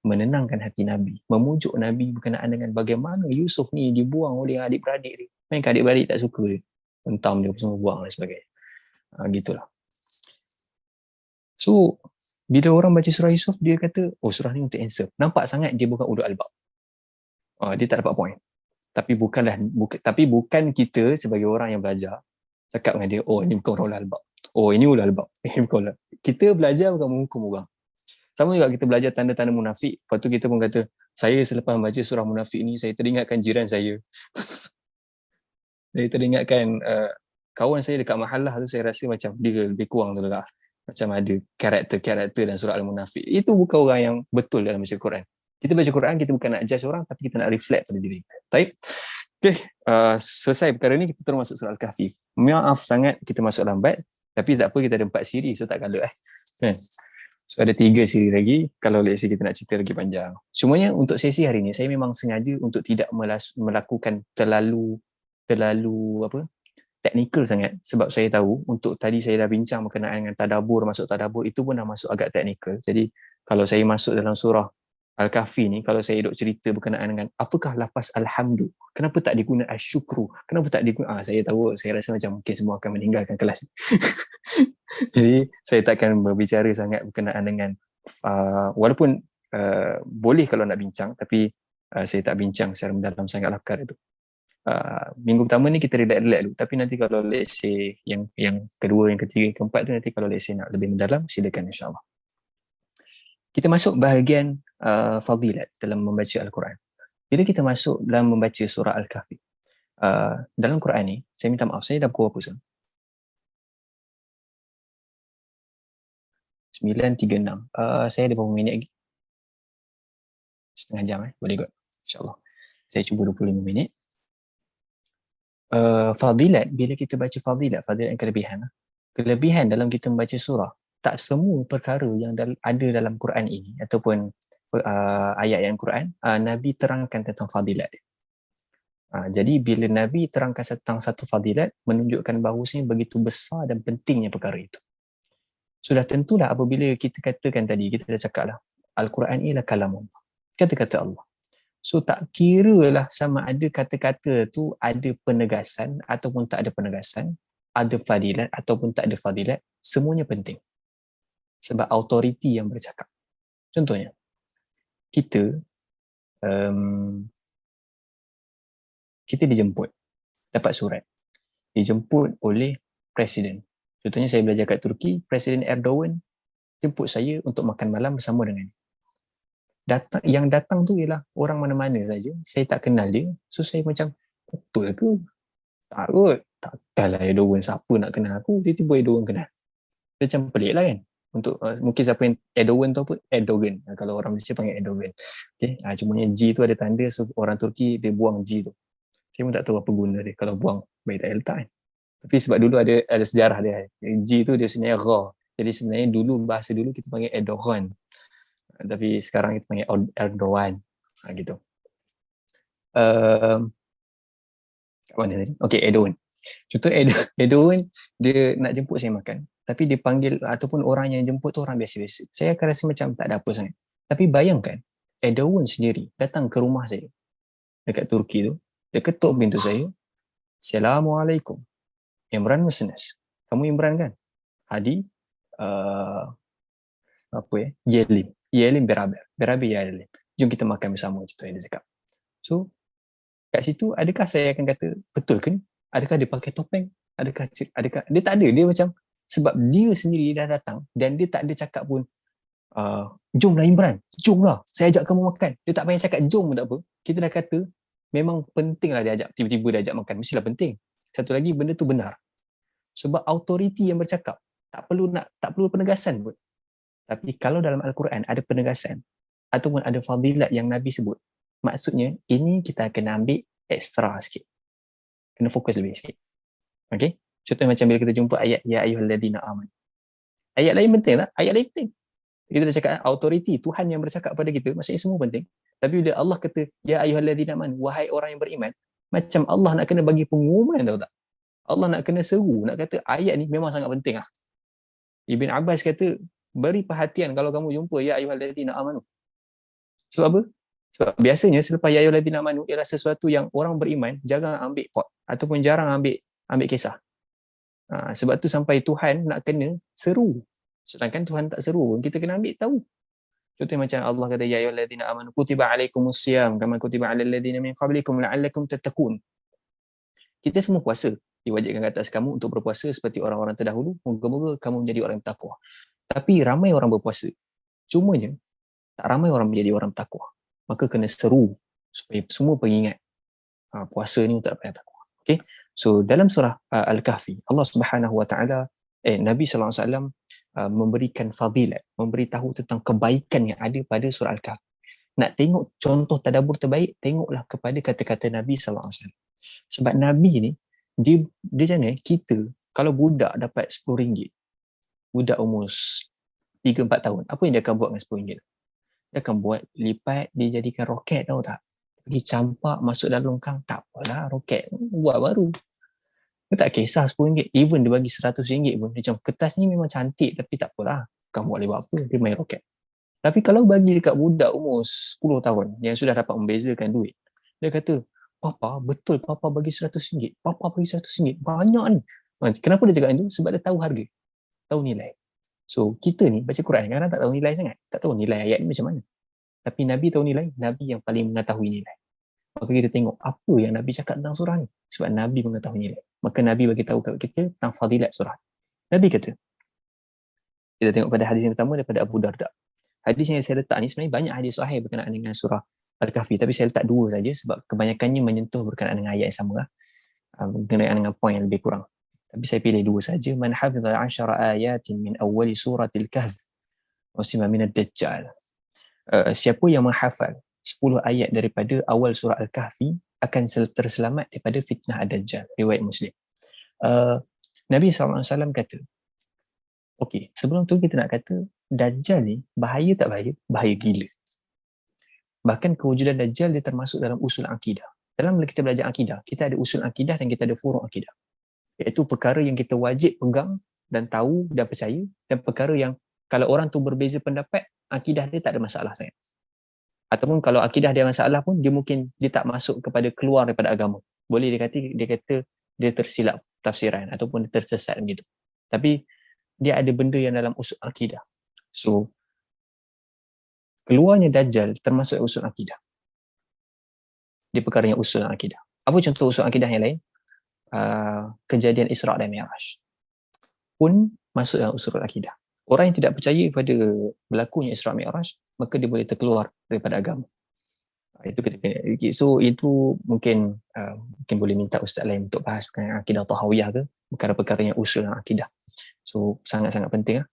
menenangkan hati Nabi, memujuk Nabi berkenaan dengan bagaimana Yusuf ni dibuang oleh adik-beradik dia. Mereka adik-beradik tak suka dia, hentam dia semua, buang dan sebagainya. Gitulah. So Bila orang baca surah Yusuf, dia kata, oh surah ni untuk answer. Nampak sangat dia bukan ulul albab. Dia tak dapat point. Tapi bukan kita sebagai orang yang belajar cakap dengan dia, oh ini bukan ulul albab. Oh ini ulul albab. Ini bukan ulul. Kita belajar bukan menghukum orang. Sama juga kita belajar tanda-tanda munafik. Lepas tu kita pun kata, saya selepas membaca surah munafik ni, saya teringatkan jiran saya. Saya teringatkan kawan saya dekat mahallah tu, saya rasa macam dia lebih kurang tu lah. Macam ada karakter dalam surah Al-Munafik. Itu bukan orang yang betul dalam baca Quran. Kita baca Quran, kita bukan nak judge orang, tapi kita nak reflect pada diri kita. Baik. Okay. Selesai perkara ni, kita terus masuk surah Al-Kahfi. Maaf sangat kita masuk lambat, tapi tak apa, kita ada 4 siri, so tak kalut kan? So ada 3 siri lagi, kalau let's say kita nak cerita lagi panjang. Cumanya untuk sesi hari ni, saya memang sengaja untuk tidak melakukan terlalu teknikal sangat, sebab saya tahu untuk tadi saya dah bincang berkenaan dengan tadabbur, masuk tadabbur itu pun dah masuk agak teknikal. Jadi kalau saya masuk dalam surah Al-Kahfi ni, kalau saya duk cerita berkenaan dengan apakah lafaz alhamdu, kenapa tak diguna asyukru, kenapa tak diguna, saya tahu, saya rasa macam mungkin semua akan meninggalkan kelas ni. Jadi saya takkan berbicara sangat berkenaan dengan walaupun boleh kalau nak bincang, tapi saya tak bincang secara mendalam sangatlah perkara itu. Minggu pertama ni kita relax dulu, tapi nanti kalau let's say yang kedua, yang ketiga, yang keempat tu, nanti kalau let's say nak lebih mendalam, silakan insyaAllah. Kita masuk bahagian fadilat dalam membaca Al-Quran. Bila kita masuk dalam membaca surah Al-Kahfi, dalam Quran ni, saya minta maaf, saya dah pukul apa sekarang? 9.36. Saya ada berapa minit lagi? Setengah jam boleh kot, insyaAllah. Saya cuba 25 minit. Fadilat, bila kita baca fadilat yang kelebihan dalam kita membaca surah, tak semua perkara yang ada dalam Quran ini ataupun ayat yang Quran, Nabi terangkan tentang fadilat dia. Jadi bila Nabi terangkan tentang satu fadilat, menunjukkan bahawasanya begitu besar dan pentingnya perkara itu. Sudah tentulah apabila kita katakan tadi, kita dah cakap lah, Al-Quran ialah kalam Allah, kata-kata Allah. So tak kira lah sama ada kata-kata tu ada penegasan ataupun tak ada penegasan, ada fadilat ataupun tak ada fadilat, semuanya penting. Sebab autoriti yang bercakap. Contohnya, kita dijemput, dapat surat. Dijemput oleh Presiden. Contohnya saya belajar kat Turki, Presiden Erdogan jemput saya untuk makan malam bersama dengan yang datang tu ialah orang mana-mana saja. Saya tak kenal dia. So saya macam, betul ke? Tak kot. Takkanlah Erdogan, siapa nak kenal aku? Tiba-tiba Erdogan kenal. Dia macam pelik lah kan? Untuk mungkin siapa yang Erdogan tu apa? Erdogan. Kalau orang Malaysia panggil Erdogan. Okay? Cumanya G tu ada tanda, so orang Turki dia buang G tu. Saya pun tak tahu apa guna dia kalau buang, baik tak letak kan. Tapi sebab dulu ada sejarah dia. G tu dia sebenarnya Ra. Jadi sebenarnya dulu, bahasa dulu kita panggil Erdogan. Tapi sekarang kita panggil Erdogan. Gitu. Kat mana tadi? Okay, Erdogan. Contoh Erdogan, dia nak jemput saya makan. Tapi dia panggil, ataupun orang yang jemput tu orang biasa-biasa. Saya akan rasa macam tak ada apa sangat. Tapi bayangkan, Erdogan sendiri datang ke rumah saya. Dekat Turki tu. Dia ketuk pintu saya. Assalamualaikum. Imran Mesnes. Kamu Imran kan? Hadi. Yelim beraber Yelim. Jom kita makan bersama, contoh yang dia cakap. So kat situ adakah saya akan kata betul ke ni? Adakah dia pakai topeng? Adakah dia tak ada, dia macam sebab dia sendiri dah datang dan dia tak ada cakap pun jomlah Imran, jomlah saya ajak kamu makan. Dia tak payah cakap jom pun tak apa. Kita dah kata memang pentinglah dia ajak, tiba-tiba dia ajak makan, mestilah penting. Satu lagi benda tu benar. Sebab autoriti yang bercakap tak perlu penegasan pun. Tapi kalau dalam Al-Quran ada penegasan ataupun ada fadilat yang Nabi sebut, maksudnya ini kita kena ambil ekstra sikit. Kena fokus lebih sikit. Okay? Contohnya macam bila kita jumpa ayat Ya ayyuhalladzina amanu. Ayat lain penting tak? Ayat lain penting. Kita dah cakap autoriti, Tuhan yang bercakap pada kita, maksudnya semua penting. Tapi bila Allah kata Ya ayyuhalladzina amanu, wahai orang yang beriman, macam Allah nak kena bagi pengumuman, tahu tak? Allah nak kena seru, nak kata ayat ni memang sangat penting lah. Ibn Abbas kata, beri perhatian kalau kamu jumpa Ya ayyuhalladzina amanu. Sebab apa? Sebab biasanya selepas Ya ayyuhalladzina amanu ialah sesuatu yang orang beriman jarang ambil pot ataupun jarang ambil kisah. Sebab tu sampai Tuhan nak kena seru. Sedangkan Tuhan tak seru, kita kena ambil tahu. Contohnya macam Allah kata, ya ayyuhallazina amanu kutiba alaikumusiyam kama kutiba alal ladzina min qablikum la'allakum tattaqun. Kita semua puasa. Diwajibkan ke atas kamu untuk berpuasa seperti orang-orang terdahulu. Moga-moga kamu menjadi orang yang bertakwa. Tapi ramai orang berpuasa. Cumanya, tak ramai orang menjadi orang bertakwa. Maka kena seru supaya semua pengingat puasa ni untuk dapat takwa. Okay? So dalam surah Al-Kahfi, Allah Subhanahu Wa Taala, Nabi sallallahu alaihi wasallam memberikan fadilat, memberitahu tentang kebaikan yang ada pada surah Al-Kahfi. Nak tengok contoh tadabbur terbaik, tengoklah kepada kata-kata Nabi sallallahu alaihi wasallam. Sebab Nabi ni dia macam ni, kita kalau budak dapat RM10, budak umur 3-4 tahun, apa yang dia akan buat dengan RM10? Dia akan buat lipat, dia jadikan roket, tahu tak? Pergi campak, masuk dalam longkang, tak apalah, roket buat baru. Dia tak kisah RM10. Even dia bagi RM100 pun, macam kertas ni memang cantik, tapi tak apalah, kamu boleh buat apa, dia main roket. Tapi kalau bagi dekat budak umur 10 tahun yang sudah dapat membezakan duit, dia kata, Papa, betul Papa bagi RM100. Papa bagi RM100. Banyak ni. Kenapa dia cakap itu? Sebab dia tahu harga. Tahu nilai. So, kita ni baca Quran kadang tak tahu nilai sangat. Tak tahu nilai ayat ni macam mana. Tapi Nabi tahu nilai. Nabi yang paling mengetahui nilai. Maka kita tengok apa yang Nabi cakap tentang surah ni. Sebab Nabi mengetahui nilai. Maka Nabi bagi tahu kepada kita tentang fadilat surah. Nabi kata, kita tengok pada hadis yang pertama daripada Abu Darda. Hadis yang saya letak ni sebenarnya banyak hadis sahih berkenaan dengan surah Al-Kahfi, tapi saya letak 2 saja sebab kebanyakannya menyentuh berkenaan dengan ayat yang sama lah. Berkenaan dengan poin yang lebih kurang. Tapi saya pilih 2 saja. Man hafizha 10 ayatin min awwali suratil kahf wasima min ad-dajjal. Siapa yang menghafal 10 ayat daripada awal surah Al-Kahfi akan terselamat daripada fitnah ad-dajjal. Riwayat Muslim. Nabi SAW kata, okey, sebelum tu kita nak kata Dajjal ni bahaya tak bahaya? Bahaya gila. Bahkan kewujudan Dajjal dia termasuk dalam usul akidah. Dalam kita belajar akidah, kita ada usul akidah dan kita ada furu' akidah. Iaitu perkara yang kita wajib pegang dan tahu dan percaya, dan perkara yang kalau orang tu berbeza pendapat, akidah dia tak ada masalah sangat. Ataupun kalau akidah dia masalah pun, dia mungkin dia tak masuk kepada keluar daripada agama. Boleh dia kata dia tersilap tafsiran ataupun dia tersesat begitu. Tapi dia ada benda yang dalam usul akidah. So, keluarnya Dajjal termasuk usul akidah. Dia perkara yang usul akidah. Apa contoh usul akidah yang lain? Kejadian Isra' dan Mi'raj pun masuk dalam usul akidah. Orang yang tidak percaya kepada berlakunya Isra' Mi'raj, maka dia boleh terkeluar daripada agama. Itu kita. So itu mungkin boleh minta ustaz lain untuk bahas berkenaan akidah tahawiyah ke, perkara-perkara yang usul akidah. So sangat-sangat penting.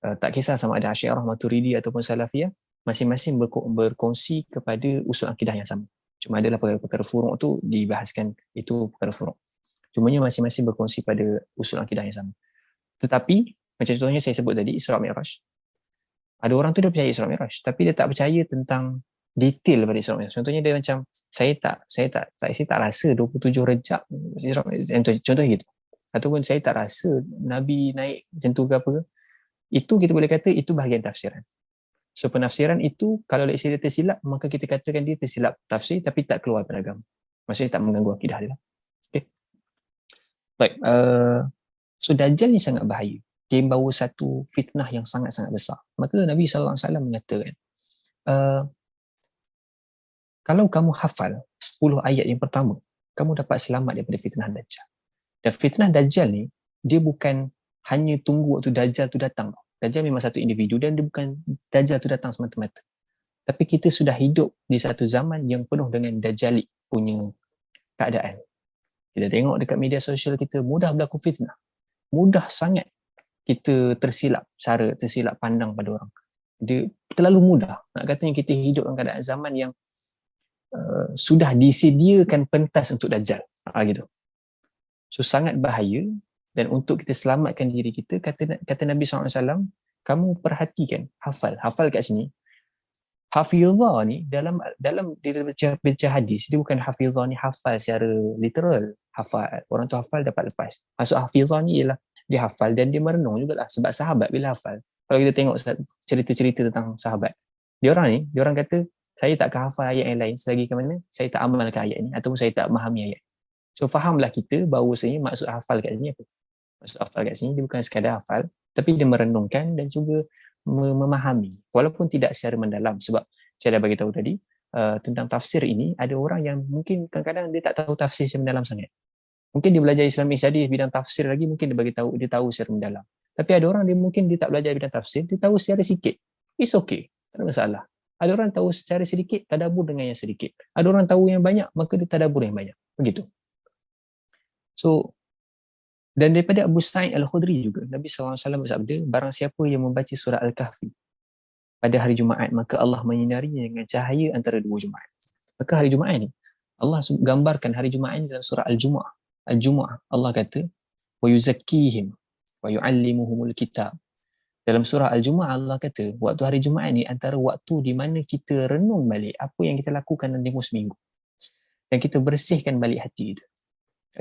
Tak kisah sama ada Asy'ariyah, Maturidi ataupun Salafiyah, masing-masing berkongsi kepada usul akidah yang sama. Cuma adalah perkara furu' tu dibahaskan, itu perkara furu'. Cumanya masing-masing berkongsi pada usul akidah yang sama. Tetapi macam contohnya saya sebut tadi Isra' Mi'raj. Ada orang tu dia percaya Isra' Mi'raj, tapi dia tak percaya tentang detail pada Isra' Mi'raj. Contohnya dia macam saya tak rasa 27 Rejab Isra' Mi'raj, contoh gitu. Ataupun saya tak rasa Nabi naik macam tu ke apa ke. Itu kita boleh kata itu bahagian tafsiran. So penafsiran itu kalau let's say dia tersilap, maka kita katakan dia tersilap tafsir tapi tak keluar daripada agama. Maksudnya tak mengganggu akidah dia. Okay. Baik. So Dajjal ni sangat bahaya. Dia membawa satu fitnah yang sangat-sangat besar. Maka Nabi SAW mengatakan, kalau kamu hafal 10 ayat yang pertama, kamu dapat selamat daripada fitnah Dajjal. Dan fitnah Dajjal ni, dia bukan hanya tunggu waktu Dajjal tu datang. Dajjal memang satu individu dan dia bukan Dajjal tu datang semata-mata. Tapi kita sudah hidup di satu zaman yang penuh dengan Dajjali punya keadaan. Kita tengok dekat media sosial kita, mudah berlaku fitnah. Mudah sangat kita tersilap pandang pada orang. Dia terlalu mudah. Nak katanya kita hidup dalam keadaan zaman yang sudah disediakan pentas untuk Dajjal. Gitu. So sangat bahaya. Dan untuk kita selamatkan diri kita, kata Nabi SAW, kamu perhatikan, hafal kat sini. Hafizah ni, dalam dia baca hadis, dia bukan hafizah ni hafal secara literal. Hafal, orang tu hafal dapat lepas. Maksud hafizah ni ialah, dia hafal dan dia merenung jugalah. Sebab sahabat bila hafal, kalau kita tengok cerita-cerita tentang sahabat, dia orang kata, saya tak hafal ayat yang lain selagi ke mana, saya tak amalkan ayat ni, ataupun saya tak memahami ayat. So fahamlah kita bahawasanya maksud hafal kat sini apa? Maksud hafal kat sini dia bukan sekadar hafal, Tapi dia merenungkan dan juga memahami walaupun tidak secara mendalam. Sebab saya dah bagi tahu tadi tentang tafsir ini, ada orang yang mungkin kadang-kadang dia tak tahu tafsir secara mendalam sangat. Mungkin dia belajar Islamic Studies bidang tafsir lagi, mungkin dia tahu secara mendalam. Tapi ada orang mungkin dia tak belajar bidang tafsir, dia tahu secara sikit. It's okay, tak ada masalah. Ada orang tahu secara sedikit, tadabbur dengan yang sedikit. Ada orang tahu yang banyak, maka dia tadabbur yang banyak. Begitu. So, dan daripada Abu Sa'id Al-Khudri juga, Nabi SAW bersabda, barang siapa yang membaca surah Al-Kahfi pada hari Jumaat, maka Allah menyinarinya dengan cahaya antara dua Jumaat. Maka hari Jumaat ni, Allah gambarkan hari Jumaat ni dalam surah Al-Jumu'ah. Al-Jumu'ah, Allah kata, وَيُزَكِّيهِمْ وَيُعَلِّمُهُمُ الْكِتَابِ. Dalam surah Al-Jumu'ah Allah kata, waktu hari Jumaat ni antara waktu di mana kita renung balik apa yang kita lakukan dalam tempoh seminggu. Dan kita bersihkan balik hati kita.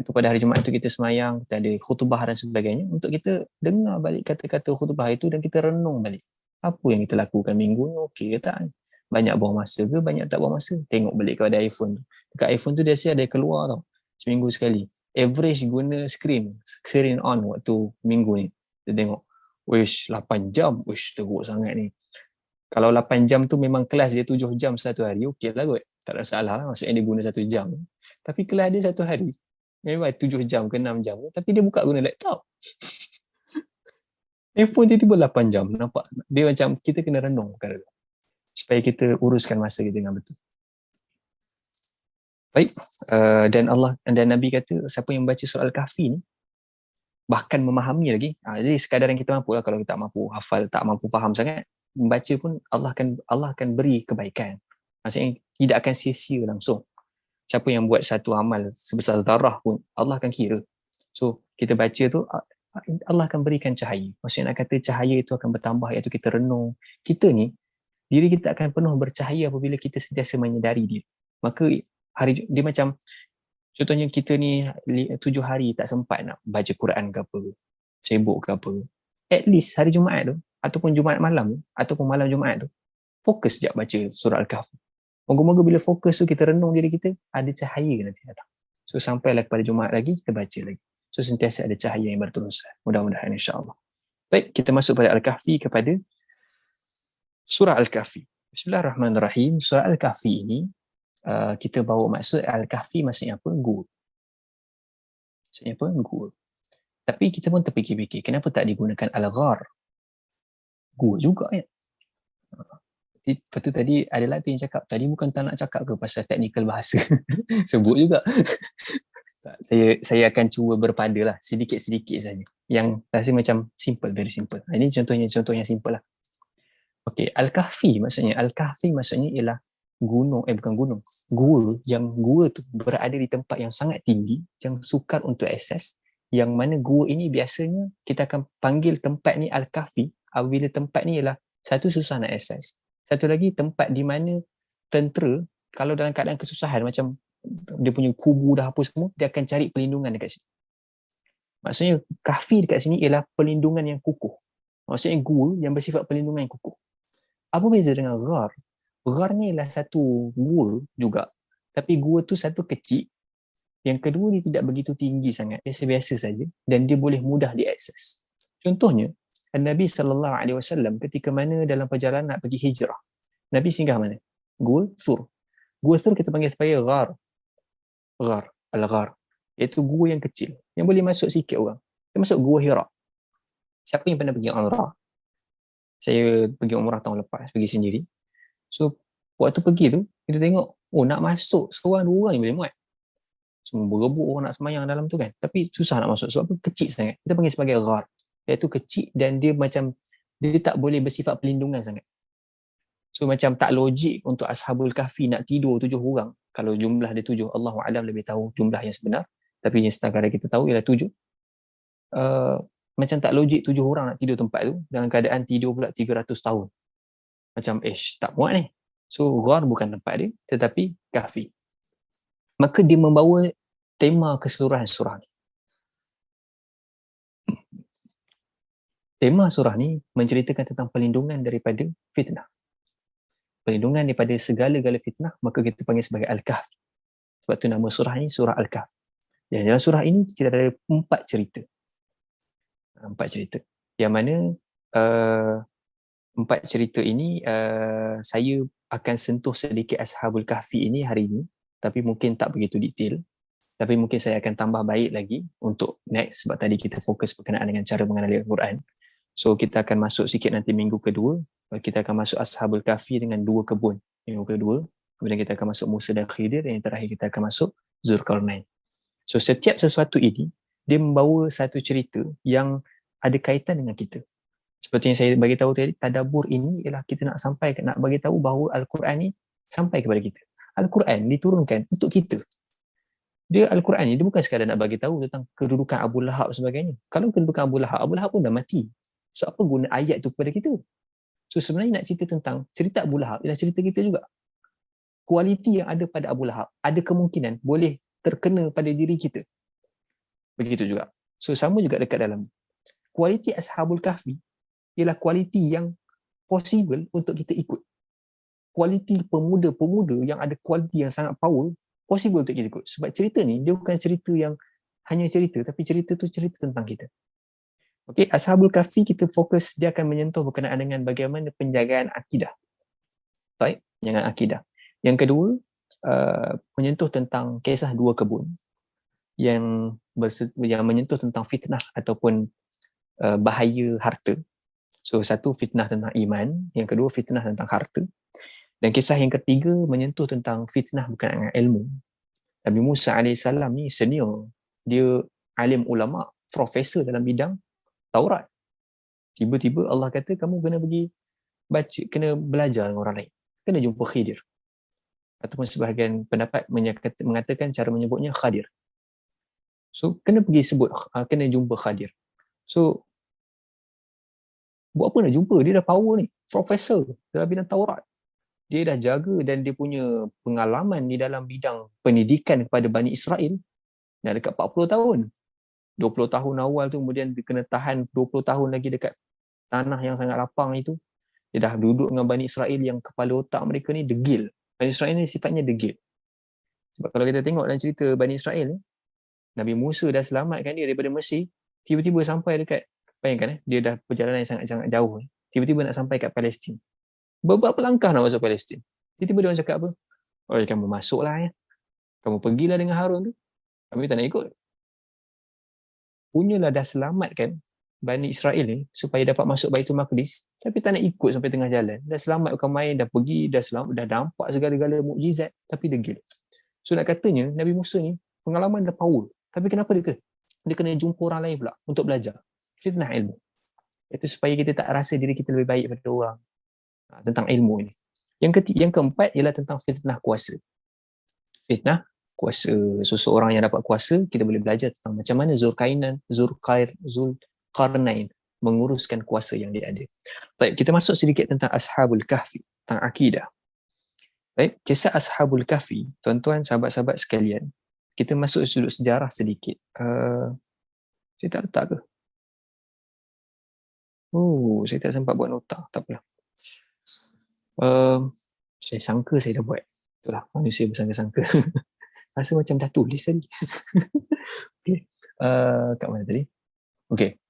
Itu pada hari Jumaat itu kita semayang, kita ada khutbah dan sebagainya untuk kita dengar balik kata-kata khutbah itu dan kita renung balik. Apa yang kita lakukan minggu ni, okey ke tak? Banyak buang masa ke, banyak tak buang masa? Tengok balik kepada iPhone tu. Dekat iPhone tu dia ada keluar tau, seminggu sekali. Average guna screen on waktu minggu ni. Dia tengok, wish 8 jam, wish teruk sangat ni. Kalau 8 jam tu memang kelas dia 7 jam satu hari, okey lah kot. Tak ada salah lah, maksudnya dia guna 1 jam. Tapi kelas dia satu hari, memang 7 jam ke 6 jam, tapi dia buka guna laptop. Handphone tiba-tiba 8 jam, nampak? Dia macam kita kena renung perkara tu, supaya kita uruskan masa kita dengan betul. Baik, dan Nabi kata, siapa yang baca surah Al-Kahfi ni, bahkan memahami lagi, jadi sekadar yang kita mampu lah, kalau kita tak mampu hafal, tak mampu faham sangat, membaca pun Allah akan beri kebaikan. Maksudnya tidak akan sia-sia langsung. Siapa yang buat satu amal sebesar darah pun Allah akan kira. So kita baca tu Allah akan berikan cahaya. Maksudnya nak kata cahaya itu akan bertambah, iaitu kita renung. Kita ni, diri kita akan penuh bercahaya apabila kita sentiasa menyedari dia. Maka dia macam, contohnya kita ni 7 hari tak sempat nak baca Quran ke apa, sibuk ke apa. At least hari Jumaat tu, ataupun Jumaat malam, ataupun malam Jumaat tu, fokus sekejap baca surah Al-Kahfi. Moga-moga bila fokus tu kita renung diri kita, ada cahaya nanti datang. So sampailah kepada Jumaat lagi, kita baca lagi. So sentiasa ada cahaya yang berterusan. Mudah-mudahan insya-Allah. Baik, kita masuk pada Al-Kahfi, kepada surah Al-Kahfi. Bismillahirrahmanirrahim. Surah Al-Kahfi ini, kita bawa maksud Al-Kahfi maksudnya apa? Gua. Maksudnya apa? Gua. Tapi kita pun terfikir-fikir, kenapa tak digunakan Al-Ghar? Gua juga ya. Lepas tu tadi adalah tu yang cakap, tadi bukan tak nak cakap ke pasal teknikal bahasa. Sebut juga. Saya akan cuba berpada lah, sedikit-sedikit saja. Yang rasa macam simple, very simple. Ini contoh yang simple lah. Okay, Al-Kahfi maksudnya ialah gunung, bukan gunung. Gua tu berada di tempat yang sangat tinggi, yang sukar untuk akses, yang mana gua ini biasanya kita akan panggil tempat ni Al-Kahfi apabila tempat ni ialah satu susah nak akses. Satu lagi tempat di mana tentera kalau dalam keadaan kesusahan macam dia punya kubu dah apa semua, dia akan cari perlindungan dekat sini. Maksudnya kahfi dekat sini ialah perlindungan yang kukuh. Maksudnya gua yang bersifat perlindungan yang kukuh. Apa beza dengan ghar? Ghar ni ialah satu gua juga, tapi gua tu satu kecil, yang kedua dia tidak begitu tinggi sangat, biasa-biasa saja, dan dia boleh mudah diakses. Contohnya Nabi SAW ketika mana dalam perjalanan nak pergi hijrah, Nabi singgah mana? Gua Thur. Gua Thur kita panggil sebagai ghar, Al-Ghar, iaitu gua yang kecil yang boleh masuk sikit orang. Dia masuk Gua Hira. Siapa yang pernah pergi umrah? Saya pergi umrah tahun lepas, pergi sendiri. So waktu pergi tu kita tengok, nak masuk seorang dua orang yang boleh muat. Semua berebut orang nak semayang dalam tu kan, tapi susah nak masuk sebab apa? Kecil sangat. Kita panggil sebagai ghar, iaitu kecil dan dia macam dia tak boleh bersifat perlindungan sangat. So macam tak logik untuk Ashabul Kahfi nak tidur 7 orang. Kalau jumlah dia 7, Allahu a'lam lebih tahu jumlah yang sebenar, tapi yang setakat kita tahu ialah 7. Macam tak logik 7 orang nak tidur tempat tu dalam keadaan tidur pula 300 tahun. Macam tak muat ni. So ghar bukan tempat dia, tetapi kahfi. Maka dia membawa tema keseluruhan surah ni. Tema surah ni menceritakan tentang perlindungan daripada fitnah. Perlindungan daripada segala-gala fitnah, maka kita panggil sebagai Al-Kahfi. Sebab tu nama surah ni surah Al-Kahfi. Dan dalam surah ini kita ada 4 cerita. 4 cerita. yang mana 4 cerita ini saya akan sentuh sedikit Ashabul Kahfi ini hari ini, tapi mungkin tak begitu detail. Tapi mungkin saya akan tambah baik lagi untuk next, sebab tadi kita fokus berkenaan dengan cara mengenali Al-Quran. So kita akan masuk sikit nanti minggu kedua, kita akan masuk Ashabul Kahfi dengan 2 kebun minggu kedua. Kemudian kita akan masuk Musa dan Khidir, dan yang terakhir kita akan masuk Zulkarnain. So setiap sesuatu ini dia membawa satu cerita yang ada kaitan dengan kita. Seperti yang saya bagi tahu tadi, tadabbur ini ialah kita nak bagi tahu bahawa Al-Quran ni sampai kepada kita. Al-Quran diturunkan untuk kita. Dia Al-Quran ni dia bukan sekadar nak bagi tahu tentang kedudukan Abu Lahab sebagainya. Kalau kedudukan Abu Lahab pun dah mati. So apa guna ayat tu kepada kita? So sebenarnya nak cerita tentang cerita Abu Lahab ialah cerita kita juga. Kualiti yang ada pada Abu Lahab ada kemungkinan boleh terkena pada diri kita. Begitu juga. So sama juga dekat dalam. Kualiti Ashabul Kahfi ialah kualiti yang possible untuk kita ikut. Kualiti pemuda-pemuda yang ada kualiti yang sangat power possible untuk kita ikut. Sebab cerita ni dia bukan cerita yang hanya cerita, tapi cerita tu cerita tentang kita. Okey, Ashabul Kahfi kita fokus dia akan menyentuh berkenaan dengan bagaimana penjagaan akidah. Baik, penjagaan akidah. Yang kedua, menyentuh tentang kisah 2 kebun yang menyentuh tentang fitnah ataupun bahaya harta. So satu fitnah tentang iman, yang kedua fitnah tentang harta. Dan kisah yang ketiga menyentuh tentang fitnah berkenaan dengan ilmu. Nabi Musa AS ni senior, dia alim ulama, profesor dalam bidang Taurat. Tiba-tiba Allah kata kamu kena pergi baca, kena belajar dengan orang lain, kena jumpa Khidir. Ataupun sebahagian pendapat mengatakan cara menyebutnya Khadir. So kena pergi kena jumpa Khadir. So buat apa nak jumpa? Dia dah power ni, profesor dalam bidang Taurat. Dia dah jaga dan dia punya pengalaman di dalam bidang pendidikan kepada Bani Israel dah dekat 40 tahun. 20 tahun awal tu, kemudian dia kena tahan 20 tahun lagi dekat tanah yang sangat lapang itu. Dia dah duduk dengan Bani Israel yang kepala otak mereka ni degil. Bani Israel ni sifatnya degil. Sebab kalau kita tengok dalam cerita Bani Israel ni, Nabi Musa dah selamatkan dia daripada Mesir, tiba-tiba sampai dekat, bayangkan dia dah perjalanan yang sangat-sangat jauh, tiba-tiba nak sampai kat Palestin. Beberapa langkah nak masuk Palestin. Tiba-tiba dia orang cakap apa? Oh, kamu masuklah ya. Kamu pergilah dengan Harun tu. Kami tak nak ikut. Punyalah dah selamatkan Bani Israel ni supaya dapat masuk Baitul Maqdis, tapi tak nak ikut sampai tengah jalan. Dah selamatkan main, dah pergi, dah selamat, dah nampak segala-gala mukjizat, tapi degil. So nak katanya Nabi Musa ni pengalaman dah power, tapi kenapa dia kena jumpa orang lain pula untuk belajar fitnah ilmu. Itu supaya kita tak rasa diri kita lebih baik daripada orang. Tentang ilmu ini. Yang keempat ialah tentang fitnah kuasa. Fitnah kuasa. Seseorang yang dapat kuasa, kita boleh belajar tentang macam mana Zulkarnain menguruskan kuasa yang dia ada. Baik, kita masuk sedikit tentang Ashabul Kahfi, tentang akidah. Baik, kisah Ashabul Kahfi, tuan-tuan, sahabat-sahabat sekalian, kita masuk sudut sejarah sedikit. Saya tak letak ke? Oh, saya tak sempat buat nota. Tak apalah. Saya sangka saya dah buat. Itulah, manusia bersangka-sangka. Rasa macam dah tulis tadi. Okay. Kat mana tadi? Okay.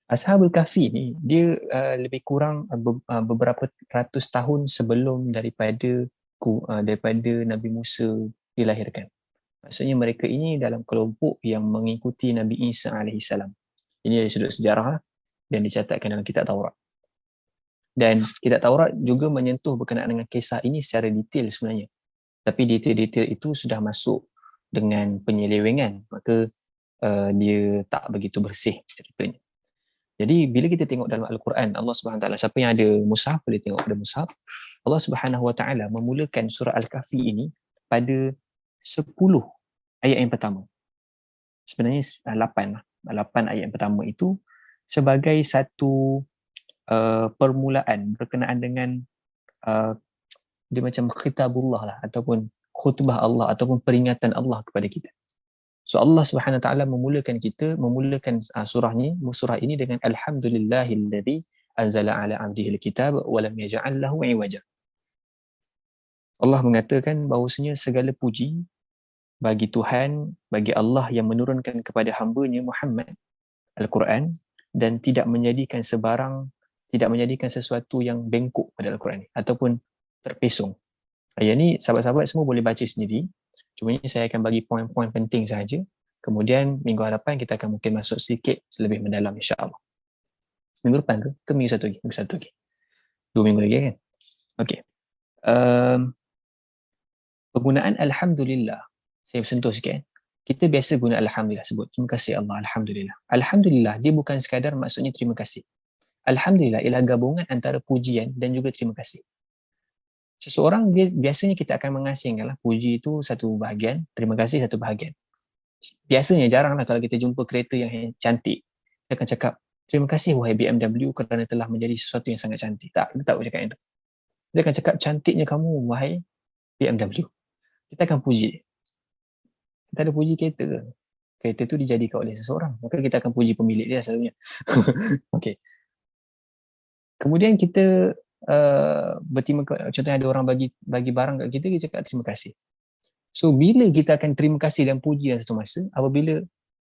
Ashabul Kahfi ni, dia lebih kurang beberapa ratus tahun sebelum daripada Nabi Musa dilahirkan. Maksudnya mereka ini dalam kelompok yang mengikuti Nabi Isa AS. Ini dari sudut sejarah dan dicatatkan dalam kitab Taurat. Dan kitab Taurat juga menyentuh berkenaan dengan kisah ini secara detail sebenarnya. Tapi detail-detail itu sudah masuk dengan penyelewengan, maka dia tak begitu bersih ceritanya. Jadi bila kita tengok dalam Al-Quran, Allah SWT, siapa yang ada mushaf boleh tengok pada mushaf, Allah SWT memulakan surah Al-Kahfi ini pada 10 ayat yang pertama. Sebenarnya 8 ayat yang pertama itu sebagai satu permulaan berkenaan dengan dia macam khitabullah lah, ataupun khutbah Allah, ataupun peringatan Allah kepada kita. So Allah Subhanahu Wa Taala memulakan surah ini dengan alhamdulillahilladzi anzala ala 'abdihi alkitab wa lam yaj'al lahu 'iwaja. Allah mengatakan bahawasanya segala puji bagi Tuhan, bagi Allah yang menurunkan kepada hamba-Nya Muhammad Al-Quran dan tidak menjadikan sesuatu yang bengkok pada Al-Quran ni ataupun terpesong. Yang ni sahabat-sahabat semua boleh baca sendiri. Cuma ni saya akan bagi poin-poin penting sahaja. Kemudian minggu hadapan kita akan mungkin masuk sedikit lebih mendalam insya-Allah. Minggu depan ke minggu satu lagi? Minggu satu lagi. 2 minggu lagi kan? Okey. Penggunaan alhamdulillah. Saya sentuh sikit. Kita biasa guna alhamdulillah, sebut terima kasih Allah, alhamdulillah. Alhamdulillah dia bukan sekadar maksudnya terima kasih. Alhamdulillah ialah gabungan antara pujian dan juga terima kasih. Seseorang dia biasanya kita akan mengasingkanlah puji itu satu bahagian, terima kasih satu bahagian. Biasanya jaranglah kalau kita jumpa kereta yang cantik, kita akan cakap terima kasih wahai BMW kerana telah menjadi sesuatu yang sangat cantik. Tak, kita tak boleh cakap itu. Kita akan cakap cantiknya kamu wahai BMW. Kita akan puji. Kita ada puji kereta ke? Kereta tu dijadikan oleh seseorang, maka kita akan puji pemilik dia selalunya. Okey. Kemudian kita berterima kasih, contohnya ada orang bagi barang kat kita, kita cakap terima kasih. So bila kita akan terima kasih dan puji dalam satu masa, apabila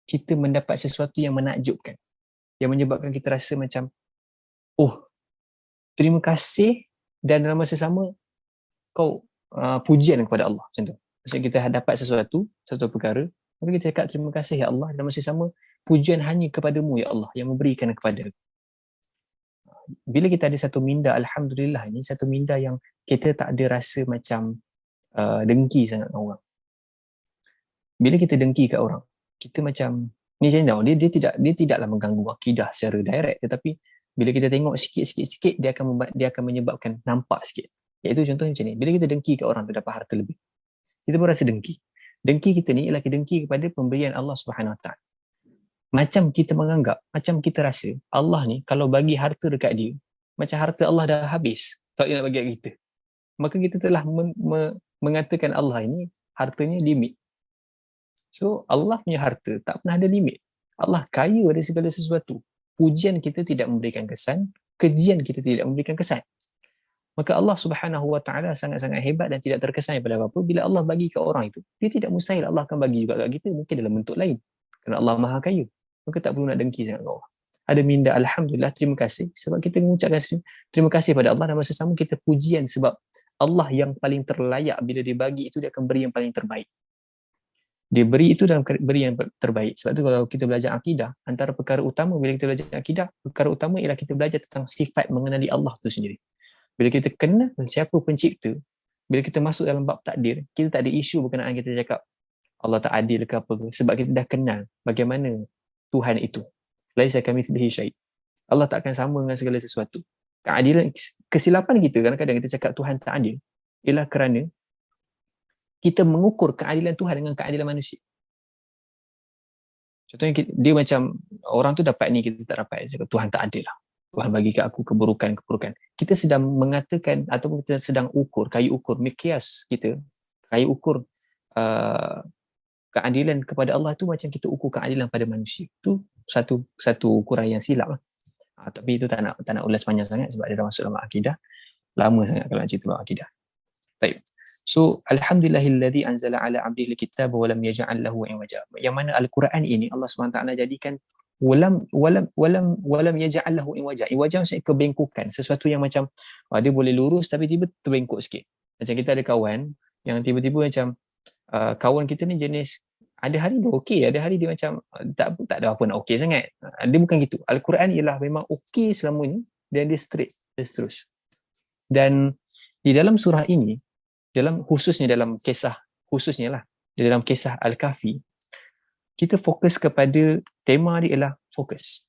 kita mendapat sesuatu yang menakjubkan, yang menyebabkan kita rasa macam oh, terima kasih, dan dalam masa sama kau pujian kepada Allah, macam tu. Maksudnya kita dapat satu perkara, maka kita cakap terima kasih ya Allah, dan masa sama pujian hanya kepadamu ya Allah yang memberikan kepada. Bila kita ada satu minda, alhamdulillah, ini satu minda yang kita tak ada rasa macam dengki sangat dengan orang. Bila kita dengki kat orang, kita macam ni channel dia tidaklah mengganggu akidah secara direct, tetapi bila kita tengok sikit dia akan menyebabkan nampak sikit. Iaitu contohnya macam ni, bila kita dengki kat orang tu dapat harta lebih, kita pun rasa dengki. Dengki kita ni ialah dengki kepada pemberian Allah Subhanahu Wa Taala. Macam kita menganggap, macam kita rasa Allah ni kalau bagi harta dekat dia, macam harta Allah dah habis, tak nak bagi kat kita. Maka kita telah mengatakan Allah ini hartanya limit. So Allah punya harta tak pernah ada limit. Allah kaya dari segala sesuatu. Pujian kita tidak memberikan kesan, kejian kita tidak memberikan kesan. Maka Allah Subhanahu Wa Taala sangat-sangat hebat dan tidak terkesan pada apa-apa. Bila Allah bagi ke orang itu, dia tidak mustahil Allah akan bagi juga kat kita, mungkin dalam bentuk lain. Kerana Allah Maha Kaya. Maka tak perlu nak dengki sangat Allah. Ada minda alhamdulillah, terima kasih, sebab kita mengucapkan terima kasih pada Allah, dan masa sama kita pujian sebab Allah yang paling terlayak. Bila dia bagi itu, dia akan beri yang paling terbaik. Dia beri itu dan beri yang terbaik. Sebab tu kalau kita belajar akidah, antara perkara utama bila kita belajar akidah, perkara utama ialah kita belajar tentang sifat mengenali Allah itu sendiri. Bila kita kenal siapa pencipta, bila kita masuk dalam bab takdir, kita tak ada isu berkenaan kita cakap Allah tak adil ke apa ke, sebab kita dah kenal bagaimana Tuhan itu. Laisa kamitslihi syai'. Allah tak akan sama dengan segala sesuatu. Keadilan, kesilapan kita kadang-kadang kita cakap Tuhan tak adil ialah kerana kita mengukur keadilan Tuhan dengan keadilan manusia. Contohnya dia macam orang tu dapat ni, kita tak dapat, cakap Tuhan tak adil lah. Tuhan bagi ke aku keburukan. Kita sedang mengatakan ataupun kita sedang ukur, kayu ukur, mikyas kita, kayu ukur keadilan kepada Allah tu macam kita ukur keadilan pada manusia. Itu satu ukuran yang silap lah. Tapi itu tak nak ulas panjang sangat sebab dia dah masuk dalam akidah. Lama sangat kalau nak cerita tentang akidah. Baik. So alhamdulillahilladzi anzala ala 'abdihi alkitaba wa lam yaj'al lahu iwaja. Yang mana al-Quran ini Allah SWT jadikan walam yaj'al lahu iwaja. Iwaja maksudnya kebengkokan, sesuatu yang macam dia boleh lurus tapi tiba terbengkok sikit. Macam kita ada kawan yang tiba-tiba macam kawan kita ni jenis ada hari dia okey, ada hari dia macam tak ada apa nak okey sangat. Dia bukan gitu. Al-Quran ialah memang okey selamanya dan dia straight, dia terus. Dan di dalam surah ini, khususnya dalam kisah Al-Kahfi, kita fokus kepada tema dia ialah fokus.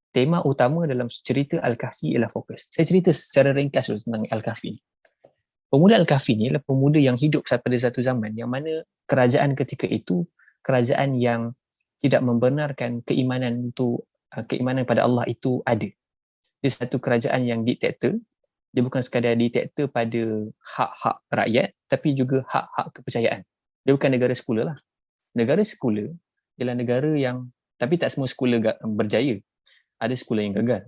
Tema utama dalam cerita Al-Kahfi ialah fokus. Saya cerita secara ringkas dulu tentang Al-Kahfi. Pemuda Al-Kahfi ni adalah pemuda yang hidup pada satu zaman yang mana kerajaan ketika itu kerajaan yang tidak membenarkan keimanan pada Allah itu ada. Dia satu kerajaan yang diktator. Dia bukan sekadar diktator pada hak-hak rakyat, tapi juga hak-hak kepercayaan. Dia bukan negara sekular lah. Negara sekular ialah negara yang, tapi tak semua sekular berjaya. Ada sekular yang gagal.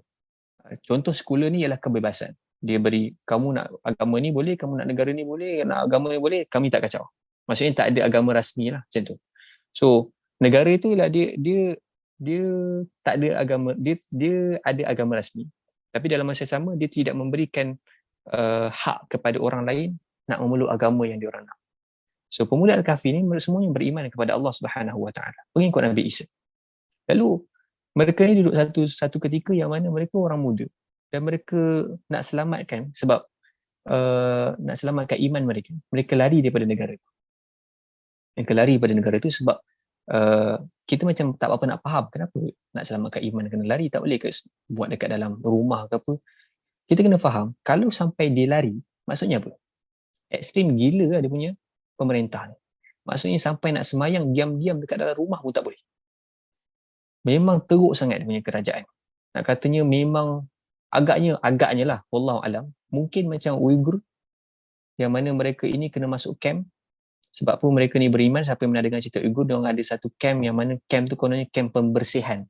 Contoh sekular ni ialah kebebasan. Dia beri, kamu nak agama ni boleh, kamu nak negara ni boleh, nak agama ni boleh, kami tak kacau. Maksudnya tak ada agama rasmi lah macam tu. So negara itu ialah dia dia tak ada agama, dia ada agama rasmi, tapi dalam masa yang sama dia tidak memberikan hak kepada orang lain nak memeluk agama yang diorang nak. So pemuda Al-Kahfi ni semuanya beriman kepada Allah Subhanahu Wa Taala, pengikut Nabi Isa. Lalu mereka ni duduk satu ketika yang mana mereka orang muda dan mereka nak selamatkan, sebab nak selamatkan iman mereka, mereka lari daripada negara itu. Mereka lari daripada negara itu sebab kita macam tak apa nak faham kenapa nak selamatkan iman kena lari, tak boleh ke buat dekat dalam rumah ke apa. Kita kena faham, kalau sampai dia lari, maksudnya apa? Ekstrim gila lah dia punya pemerintah ni. Maksudnya sampai nak semayang diam-diam dekat dalam rumah pun tak boleh. Memang teruk sangat dia punya kerajaan. Nak katanya memang agaknya lah, wallahu alam, mungkin macam Uyghur yang mana mereka ini kena masuk camp. Sebab pun mereka ni beriman, siapa yang pernah dengar cerita Uyghur, diorang ada satu camp yang mana camp tu kononnya camp pembersihan.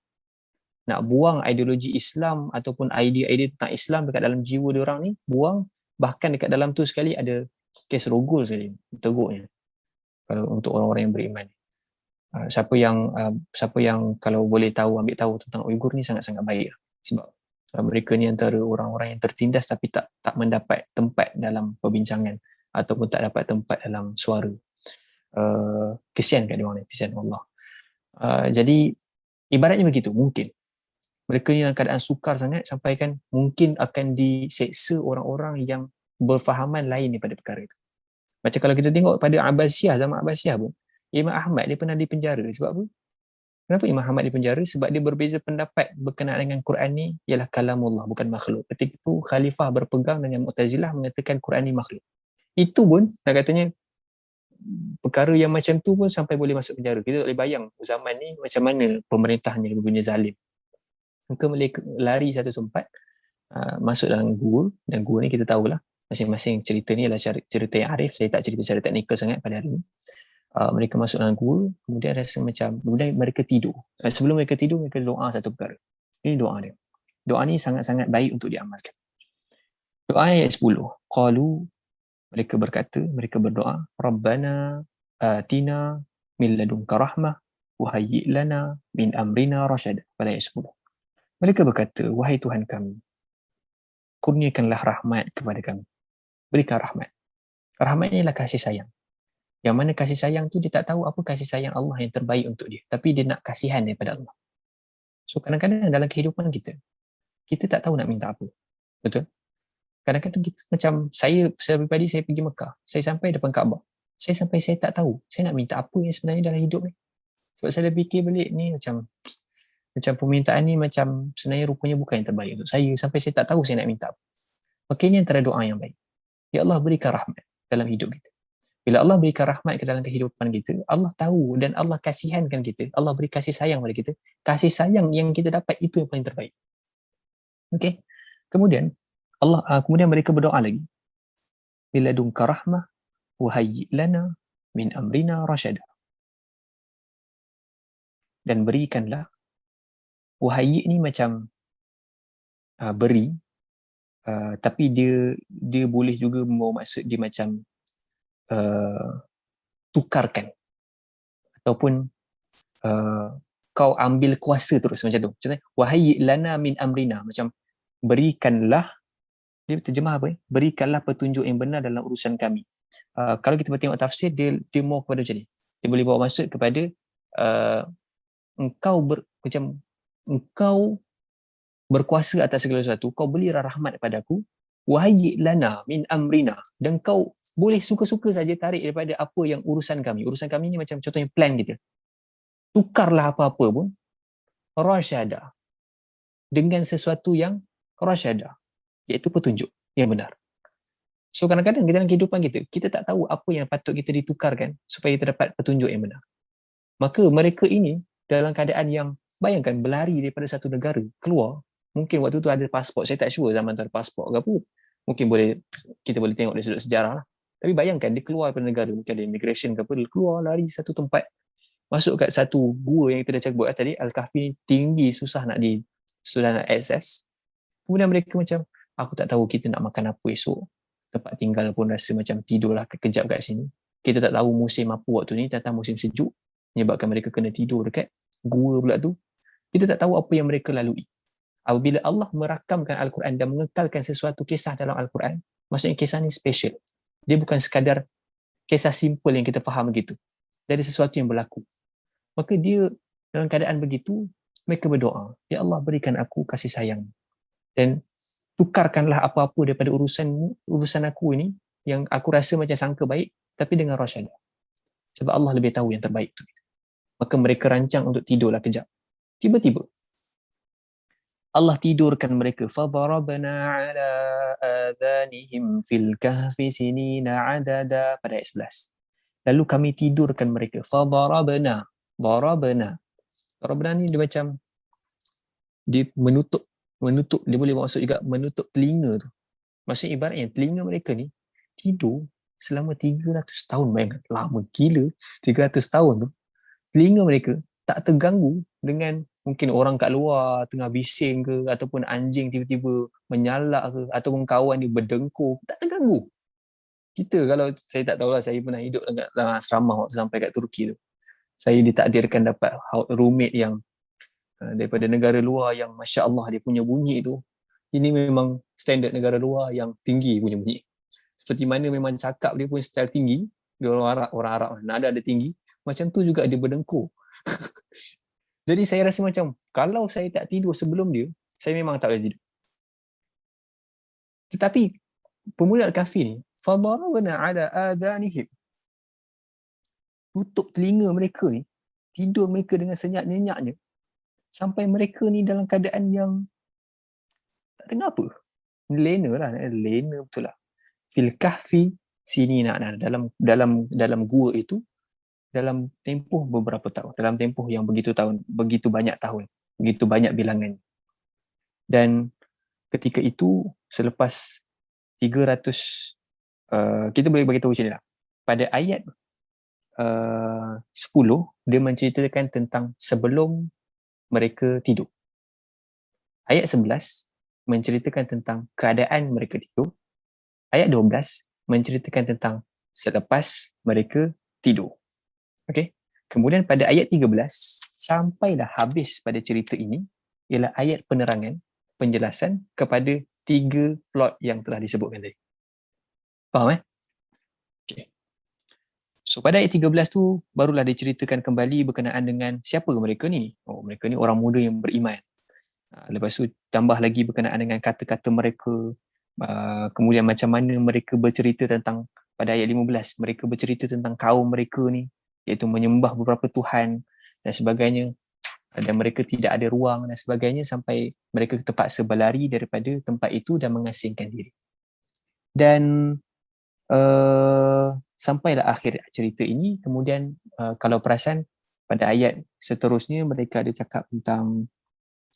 Nak buang ideologi Islam ataupun idea-idea tentang Islam dekat dalam jiwa diorang ni, buang. Bahkan dekat dalam tu sekali ada kes rogol sekali, teruknya kalau untuk orang-orang yang beriman. Siapa yang kalau boleh tahu, ambil tahu tentang Uyghur ni sangat-sangat baik, sebab mereka ni antara orang-orang yang tertindas tapi tak mendapat tempat dalam perbincangan ataupun tak dapat tempat dalam suara. Kesian kat diorang ni, kesian Allah. Jadi ibaratnya begitu, mungkin mereka ni dalam keadaan sukar sangat sampai kan mungkin akan diseksa orang-orang yang berfahaman lain daripada perkara itu. Macam kalau kita tengok pada Abbasiyah, zaman Abbasiyah pun, Imam Ahmad dia pernah dipenjara. Sebab apa? Kenapa Imam Ahmad dipenjara? Sebab dia berbeza pendapat berkenaan dengan Quran ni ialah kalamullah, bukan makhluk. Ketika itu khalifah berpegang dengan Mu'tazilah mengatakan Quran ni makhluk. Itu pun nak katanya perkara yang macam tu pun sampai boleh masuk penjara. Kita tak boleh bayang zaman ni macam mana pemerintahnya berbunyi zalim. Maka mereka lari satu tempat, masuk dalam gua, dan gua ni kita tahulah masing-masing cerita ni adalah cerita yang arif. Saya tak cerita secara teknikal sangat pada hari ni. Mereka masuk dalam gua, kemudian rasa macam, kemudian mereka tidur. Sebelum mereka tidur, mereka doa satu perkara. Ini doa dia. Doa ni sangat-sangat baik untuk diamalkan. Doa ayat 10. Qalu, mereka berkata, mereka berdoa, Rabbana atina min ladunka rahmah wa hayyi' lana min amrina rasyada. Pada ayat 10. Mereka berkata, wahai Tuhan kami, kurniakanlah rahmat kepada kami. Berikan rahmat. Rahmat ini adalah kasih sayang. Yang mana kasih sayang tu dia tak tahu apa kasih sayang Allah yang terbaik untuk dia. Tapi dia nak kasihan daripada Allah. So kadang-kadang dalam kehidupan kita tak tahu nak minta apa. Betul? Kadang-kadang kita macam, saya pribadi saya pergi Mekah. Saya sampai depan Kaabah. Saya tak tahu. Saya nak minta apa yang sebenarnya dalam hidup ni. Sebab saya fikir balik ni macam permintaan ni macam sebenarnya rupanya bukan yang terbaik untuk saya. Sampai saya tak tahu saya nak minta apa. Maka ini antara doa yang baik. Ya Allah, berikan rahmat dalam hidup kita. Bila Allah berikan rahmat ke dalam kehidupan kita, Allah tahu dan Allah kasihankan kita. Allah beri kasih sayang pada kita. Kasih sayang yang kita dapat itu yang paling terbaik. Okey. Kemudian kemudian mereka berdoa lagi. Bila dunka rahmah wa hayyi' lana min amrina rasyada. Dan berikanlah. Wahayyi' ni macam beri, tapi dia boleh juga membawa maksud dia macam tukarkan ataupun kau ambil kuasa terus macam tu. Contohnya wahayyi' lana min amrina, macam berikanlah, dia terjemah apa? Berikanlah petunjuk yang benar dalam urusan kami. Kalau kita tengok tafsir, dia more kepada macam ni. Dia boleh bawa maksud kepada engkau berkuasa atas segala sesuatu, kau berilah rahmat kepadaku, wahayyi' lana min amrina, dan kau boleh suka-suka saja tarik daripada apa yang urusan kami. Urusan kami ni macam contohnya plan kita. Tukarlah apa-apa pun rasyada, dengan sesuatu yang rasyada, iaitu petunjuk yang benar. So kadang-kadang dalam kehidupan kita tak tahu apa yang patut kita ditukarkan supaya kita dapat petunjuk yang benar. Maka mereka ini dalam keadaan yang, bayangkan berlari daripada satu negara keluar, mungkin waktu tu ada pasport, saya tak sure zaman tu ada pasport ke apa, mungkin kita boleh tengok dari sudut sejarah lah. Tapi bayangkan dia keluar daripada negara, mungkin ada immigration ke apa, dia keluar lari satu tempat, masuk kat satu gua yang kita dah cakap tadi, Al-Kahfi tinggi, susah nak access. Kemudian mereka macam, aku tak tahu kita nak makan apa esok, tempat tinggal pun rasa macam tidurlah kejap kat sini, kita tak tahu musim apa waktu ni, datang musim sejuk, menyebabkan mereka kena tidur dekat gua pula tu. Kita tak tahu apa yang mereka lalui. Apabila Allah merakamkan Al-Quran dan mengekalkan sesuatu kisah dalam Al-Quran, maksudnya kisah ni special. Dia bukan sekadar kisah simple yang kita faham begitu. Dari sesuatu yang berlaku. Maka dia dalam keadaan begitu, mereka berdoa, Ya Allah berikan aku kasih sayang. Dan tukarkanlah apa-apa daripada urusan aku ini, yang aku rasa macam sangka baik, tapi dengan rasyadah. Sebab Allah lebih tahu yang terbaik itu. Maka mereka rancang untuk tidurlah kejap. Tiba-tiba, Allah tidurkan mereka. فَضَرَبْنَا عَلَىٰ آذَانِهِمْ فِي الْكَهْفِ سِنِينَ عَدَدًا pada ayat 11. Lalu kami tidurkan mereka. فَضَرَبْنَا ni dia macam dia menutup, dia boleh maksud juga menutup telinga tu. Maksudnya ibaratnya telinga mereka ni tidur selama 300 tahun. Bayangkan, lama gila 300 tahun tu. Telinga mereka tak terganggu dengan mungkin orang kat luar tengah bising ke, ataupun anjing tiba-tiba menyalak ke, ataupun kawan dia berdengkur. Tak terganggu. Kita kalau, saya tak tahulah, saya pernah hidup dalam asrama waktu sampai kat Turki tu. Saya ditakdirkan dapat roommate yang daripada negara luar yang Masya Allah dia punya bunyi tu. Ini memang standard negara luar yang tinggi punya bunyi. Seperti mana memang cakap dia pun style tinggi. Dia orang Arab, nada ada tinggi. Macam tu juga dia berdengkur. Jadi saya rasa macam, kalau saya tak tidur sebelum dia, saya memang tak boleh tidur. Tetapi, pemuda Al-Kahfi ni, فَضَرَبْنَا عَلَىٰ آذَانِهِمْ, tutup telinga mereka ni, tidur mereka dengan senyap-nyenyaknya, sampai mereka ni dalam keadaan yang tak dengar apa. Lena betul lah. Fil kahfi sinina, dalam gua itu, dalam tempoh beberapa tahun, dalam tempoh yang begitu banyak tahun, begitu banyak bilangan. Dan ketika itu, selepas 300, kita boleh bagi tahu macam ni lah. Pada ayat 10, dia menceritakan tentang sebelum mereka tidur. Ayat 11 menceritakan tentang keadaan mereka tidur. Ayat 12 menceritakan tentang selepas mereka tidur. Okey. Kemudian pada ayat 13 sampailah habis pada cerita ini ialah ayat penerangan, penjelasan kepada 3 plot yang telah disebutkan tadi. Faham Okay. So pada ayat 13 tu barulah diceritakan kembali berkenaan dengan siapa mereka ni. Mereka ni orang muda yang beriman. Lepas tu tambah lagi berkenaan dengan kata-kata mereka. Kemudian macam mana mereka bercerita tentang, pada ayat 15, mereka bercerita tentang kaum mereka ni, iaitu menyembah beberapa Tuhan dan sebagainya, dan mereka tidak ada ruang dan sebagainya, sampai mereka terpaksa berlari daripada tempat itu dan mengasingkan diri. Dan sampailah akhir cerita ini. Kemudian kalau perasan pada ayat seterusnya mereka ada cakap tentang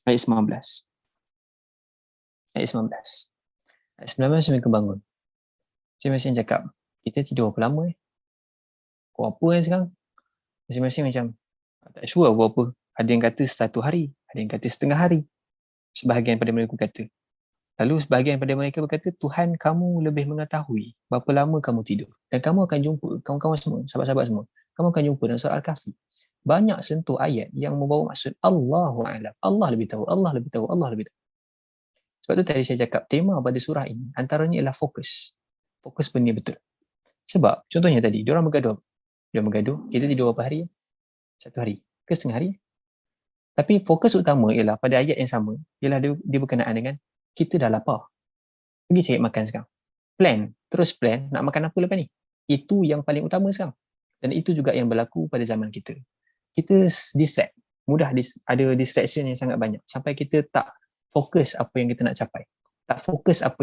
ayat 19. Ayat 19 mereka bangun. Masing-masing cakap, kita tidur berapa lama Kau apa sekarang? Masing-masing macam tak sure berapa. Ada yang kata 1 hari, ada yang kata setengah hari. Sebahagian pada mereka kata. Lalu sebahagian pada mereka berkata, Tuhan kamu lebih mengetahui berapa lama kamu tidur. Dan kamu akan jumpa, kawan-kawan semua, sahabat-sahabat semua, kamu akan jumpa dalam surah Al-Kahfi. Banyak sentuh ayat yang membawa maksud Allahu a'lam. Allah lebih tahu, Allah lebih tahu, Allah lebih tahu. Sebab tu tadi saya cakap, tema pada surah ini antaranya ialah fokus. Fokus benda betul. Sebab, contohnya tadi, diorang bergaduh. Kita tidur berapa hari? 1 hari ke setengah hari? Tapi fokus utama ialah pada ayat yang sama, ialah dia berkenaan dengan kita dah lapar. Pergi cari makan sekarang. Terus plan nak makan apa lepas ni. Itu yang paling utama sekarang. Dan itu juga yang berlaku pada zaman kita. Kita distract. Mudah ada distraction yang sangat banyak. Sampai kita tak fokus apa yang kita nak capai. Tak fokus apa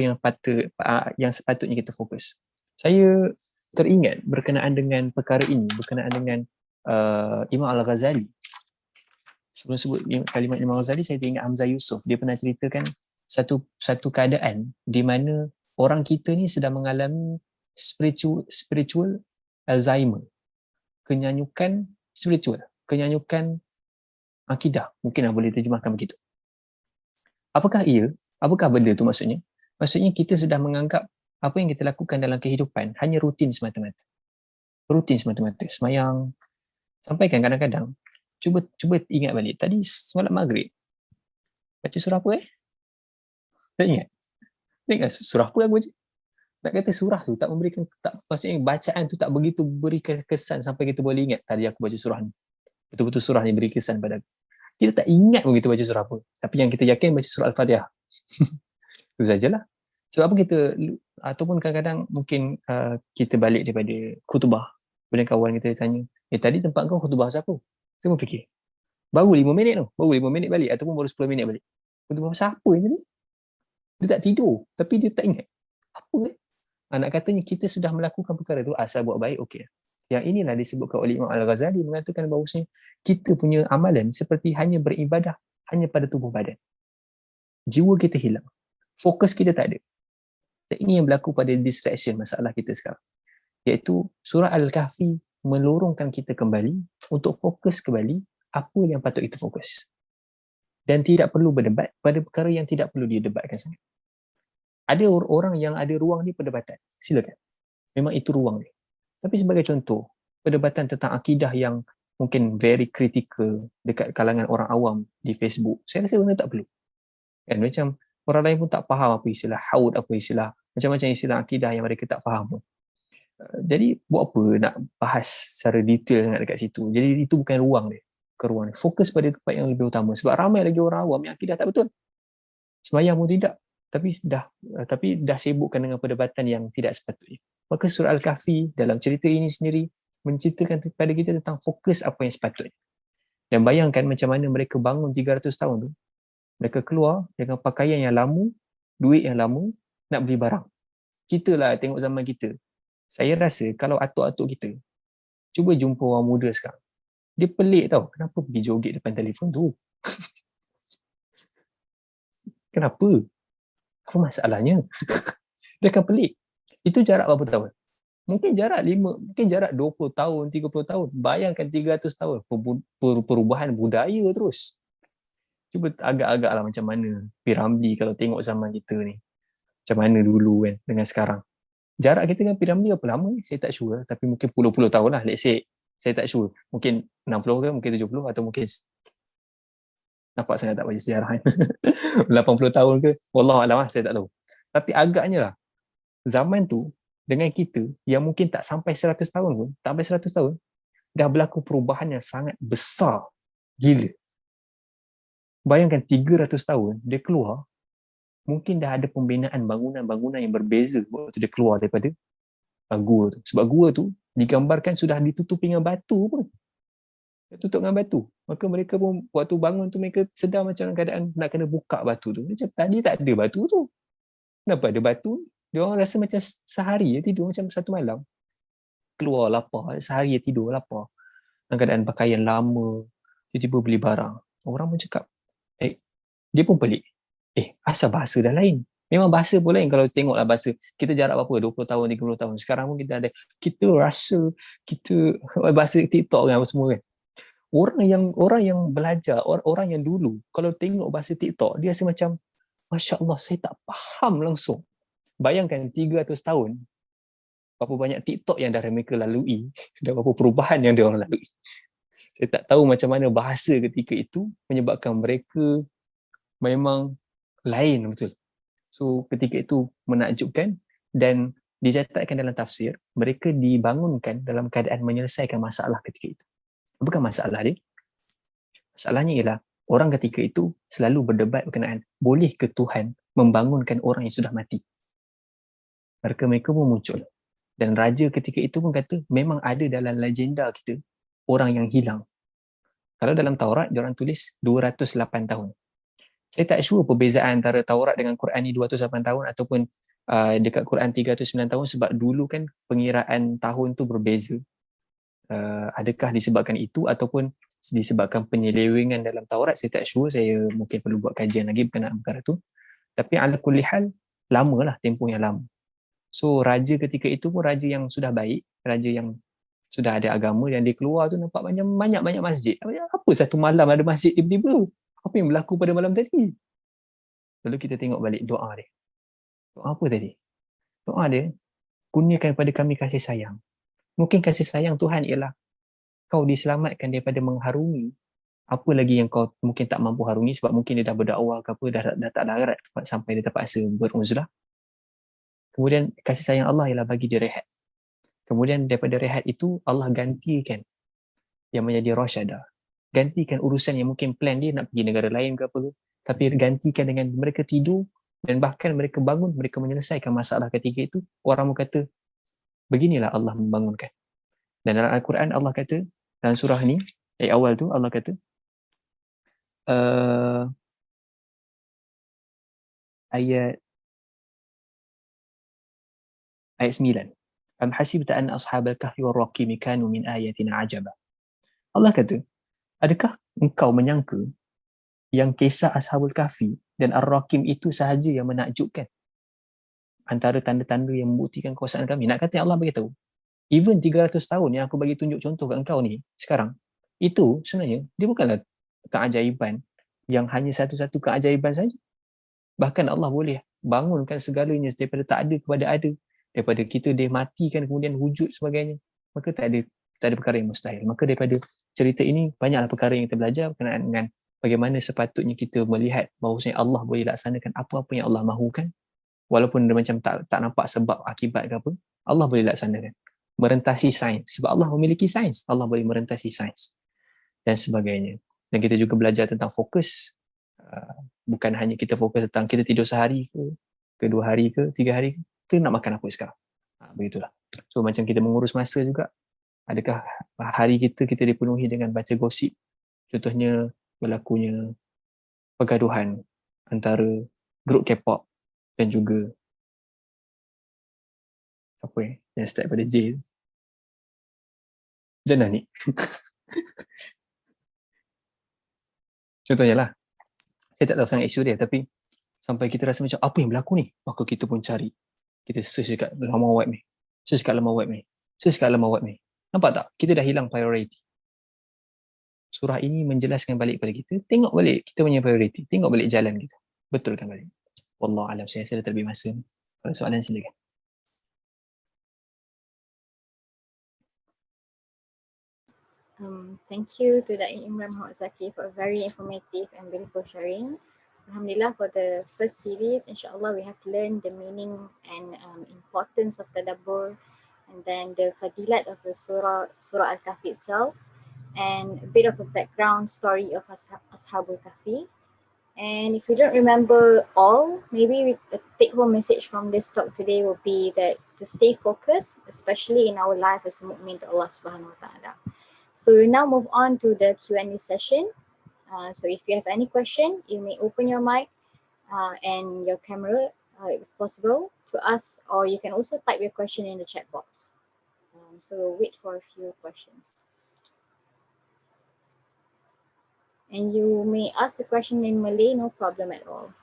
yang sepatutnya kita fokus. Saya teringat berkenaan dengan perkara ini, berkenaan dengan Imam Al-Ghazali. Sebelum sebut kalimat Imam Al-Ghazali, saya teringat Hamzah Yusuf. Dia pernah ceritakan satu keadaan di mana orang kita ni sedang mengalami spiritual Alzheimer. Kenyanyukan spiritual, kenyanyukan akidah. Mungkin boleh terjemahkan begitu. Apakah benda tu maksudnya? Maksudnya kita sudah menganggap apa yang kita lakukan dalam kehidupan hanya rutin semata-mata. Semayang. Sampai kan kadang-kadang Cuba ingat balik. Tadi solat maghrib baca surah apa Tak ingat? Tak ingat surah apa aku baca? Nak kata surah tu tak memberikan, tak, maksudnya bacaan tu tak begitu beri kesan sampai kita boleh ingat tadi aku baca surah ni. Betul-betul surah ni beri kesan pada aku. Kita tak ingat pun kita baca surah apa. Tapi yang kita yakin baca surah Al-Fatihah. Itu sajalah. Sebab apa kita, ataupun kadang-kadang mungkin kita balik daripada khutbah. Kemudian kawan kita tanya, tadi tempat kau khutbah siapa? Saya pun fikir, baru 5 minit tu. Baru 5 minit balik ataupun baru 10 minit balik. Khutbah siapa ni? Dia tak tidur. Tapi dia tak ingat. Apa nak katanya kita sudah melakukan perkara tu asal buat baik, okey. Yang inilah disebutkan oleh Imam Al-Ghazali mengatakan bahawasanya kita punya amalan seperti hanya beribadah hanya pada tubuh badan. Jiwa kita hilang. Fokus kita tak ada. Dan ini yang berlaku pada distraction masalah kita sekarang. Iaitu surah Al-Kahfi melorongkan kita kembali untuk fokus kembali apa yang patut kita fokus. Dan tidak perlu berdebat pada perkara yang tidak perlu didebatkan sangat. Ada orang yang ada ruang di perdebatan. Silakan. Memang itu ruang dia. Tapi sebagai contoh, perdebatan tentang akidah yang mungkin very critical dekat kalangan orang awam di Facebook, saya rasa benda tak perlu. Kan? Macam orang lain pun tak faham apa istilah haud, apa istilah, macam-macam istilah akidah yang mereka tak faham pun. Jadi buat apa nak bahas secara detail sangat dekat situ. Jadi itu bukan ruang dia. Ruang dia. Fokus pada tempat yang lebih utama. Sebab ramai lagi orang awam yang akidah tak betul. Sembahyang pun tidak. Tapi dah sibukkan dengan perdebatan yang tidak sepatutnya. Maka surah Al-Kahfi dalam cerita ini sendiri menceritakan kepada kita tentang fokus apa yang sepatutnya. Dan bayangkan macam mana mereka bangun 300 tahun tu. Mereka keluar dengan pakaian yang lama, duit yang lama, nak beli barang. Kita lah tengok zaman kita. Saya rasa kalau atuk-atuk kita cuba jumpa orang muda sekarang, dia pelik tau. Kenapa pergi joget depan telefon tu? Kenapa? Apa masalahnya? Dia akan pelik. Itu jarak berapa tahun? Mungkin jarak 20 tahun, 30 tahun. Bayangkan 300 tahun. Perubahan budaya terus. Cuba agak-agak lah macam mana Piramli kalau tengok zaman kita ni. Macam mana dulu kan dengan sekarang. Jarak kita dengan Piramli berapa lama ni? Saya tak sure. Tapi mungkin puluh-puluh tahun lah. Let's say. Saya tak sure. Mungkin 60 ke, mungkin 70 atau mungkin nampak sangat tak baca sejarah kan. 80 tahun ke, wallahualam, saya tak tahu. Tapi agaknya lah zaman tu dengan kita yang mungkin tak sampai 100 tahun pun, tak sampai 100 tahun, dah berlaku perubahan yang sangat besar gila. Bayangkan 300 tahun dia keluar, mungkin dah ada pembinaan bangunan-bangunan yang berbeza waktu dia keluar daripada gua tu. Sebab gua tu digambarkan sudah ditutupi dengan batu pun. Tutup dengan batu. Maka mereka pun waktu bangun tu mereka sedar macam keadaan nak kena buka batu tu. Macam tadi tak ada batu tu. Kenapa ada batu? Dia orang rasa macam sehari dia tidur macam satu malam. Keluar lapar, sehari dia tidur lapar. Dalam keadaan pakaian lama, tiba-tiba beli barang. Orang pun cakap, dia pun pelik. Asal bahasa dah lain. Memang bahasa pun lain kalau tengoklah bahasa. Kita jarak berapa? 20 tahun, 30 tahun. Sekarang pun kita ada, kita rasa, kita bahasa TikTok kan apa semua kan. Orang yang belajar, orang yang dulu, kalau tengok bahasa TikTok, dia rasa macam, Masya Allah, saya tak faham langsung. Bayangkan 300 tahun, berapa banyak TikTok yang dah mereka lalui, dan berapa perubahan yang dia orang lalui. Saya tak tahu macam mana bahasa ketika itu menyebabkan mereka memang lain betul. So ketika itu menakjubkan dan dicatatkan dalam tafsir, mereka dibangunkan dalam keadaan menyelesaikan masalah ketika itu. Bukan masalah dia. Masalahnya ialah orang ketika itu selalu berdebat berkenaan boleh ke Tuhan membangunkan orang yang sudah mati. Mereka pun muncul. Dan raja ketika itu pun kata memang ada dalam legenda kita orang yang hilang. Kalau dalam Taurat diorang tulis 208 tahun. Saya tak sure perbezaan antara Taurat dengan Quran ni 208 tahun ataupun dekat Quran 309 tahun sebab dulu kan pengiraan tahun tu berbeza. Adakah disebabkan itu ataupun disebabkan penyelewengan dalam Taurat, saya tak sure. Saya mungkin perlu buat kajian lagi berkenaan perkara tu. Tapi ala kulli hal, lamalah tempoh yang lama. So raja ketika itu pun raja yang sudah baik, raja yang sudah ada agama, dan dia keluar tu nampak banyak masjid. Apa satu malam ada masjid tiba-tiba? Apa yang berlaku pada malam tadi? Lalu kita tengok balik doa dia. Doa apa tadi? Doa dia, kurniakan kepada kami kasih sayang. Mungkin kasih sayang Tuhan ialah kau diselamatkan daripada mengharungi Apa lagi yang kau mungkin tak mampu harungi sebab mungkin dia dah berdakwah ke apa, dah tak larat sampai dia terpaksa beruzlah. Kemudian kasih sayang Allah ialah bagi dia rehat. Kemudian daripada rehat itu Allah gantikan yang menjadi rasyada. Gantikan urusan yang mungkin plan dia nak pergi negara lain ke apa tu, tapi gantikan dengan mereka tidur dan bahkan mereka bangun, mereka menyelesaikan masalah ketiga itu. Orang kata, beginilah Allah membangunkan. Dan dalam Al-Quran Allah kata, dalam surah ni, ayat awal tu Allah kata, ayat 9. Am hasibta anna ashabal kahfi war raqim kanu min ayatina ajaba. Allah kata, adakah engkau menyangka yang kisah Ashabul Kahfi dan Ar-Raqim itu sahaja yang menakjubkan? Antara tanda-tanda yang membuktikan kuasaan kami. Nak kata Allah beritahu, even 300 tahun yang aku bagi tunjuk contoh kat engkau ni sekarang, itu sebenarnya dia bukanlah keajaiban yang hanya satu-satu keajaiban saja. Bahkan Allah boleh bangunkan segalanya daripada tak ada kepada ada, daripada kita dia matikan kemudian wujud sebagainya. Maka tak ada perkara yang mustahil. Maka daripada cerita ini banyaklah perkara yang kita belajar berkenaan dengan bagaimana sepatutnya kita melihat bahawasanya Allah boleh laksanakan apa-apa yang Allah mahukan, walaupun dia macam tak nampak sebab akibat ke apa, Allah boleh laksanakan. Merentasi sains, sebab Allah memiliki sains, Allah boleh merentasi sains dan sebagainya. Dan kita juga belajar tentang fokus. Bukan hanya kita fokus tentang kita tidur sehari ke 2 hari ke 3 hari ke, kita nak makan apa sekarang. Begitulah. So macam kita mengurus masa juga, adakah hari kita dipenuhi dengan baca gosip, contohnya berlakunya pergaduhan antara grup K-pop dan juga siapa yang start pada J, Jannah ni. Contohnya lah, saya tak tahu sangat isu dia, tapi sampai kita rasa macam apa yang berlaku ni, maka kita pun cari, kita search dekat laman web ni, search kat laman web ni, search kat laman web ni. Nampak tak? Kita dah hilang priority. Surah ini menjelaskan balik pada kita, tengok balik kita punya priority, tengok balik jalan kita, betulkan balik. Wallahu alam, saya rasa dah terlebih masa. Kalau soalan silakan.
Thank you to Dai Imran Muhammad Zaki for a very informative and beautiful sharing. Alhamdulillah, for the first series, inshallah we have learned the meaning and importance of tadabbur, and then the fadilat of the Surah Al-Kahfi itself, and a bit of a background story of Ashabul Kahfi. And if you don't remember all, maybe a take-home message from this talk today will be that to stay focused, especially in our life as a mu'min to Allah Subhanahu Wa Taala. So we'll now move on to the Q&A session. So if you have any question, you may open your mic and your camera if possible to us, or you can also type your question in the chat box. So we'll wait for a few questions. And you may ask the question in Malay, no problem at all.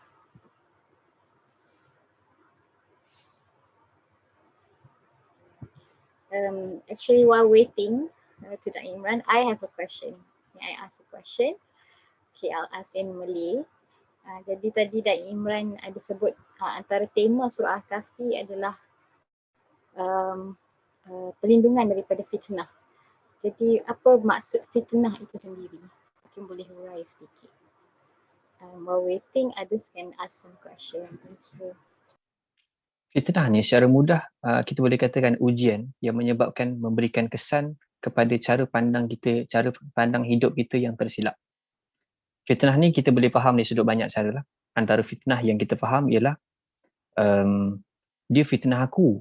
Actually, while waiting to the Imran, I have a question. May I ask a question? Okay, I'll ask in Malay. Jadi tadi Dai Imran ada sebut antara tema surah Al-Kahfi adalah perlindungan daripada fitnah. Jadi apa maksud fitnah itu sendiri? Mungkin boleh hurai sedikit. While waiting, others can ask some question. Thank you.
Fitnah ni secara mudah kita boleh katakan ujian yang menyebabkan memberikan kesan kepada cara pandang kita, cara pandang hidup kita yang tersilap. Fitnah ni kita boleh faham dari sudut banyak cara lah. Antara fitnah yang kita faham ialah dia fitnah aku.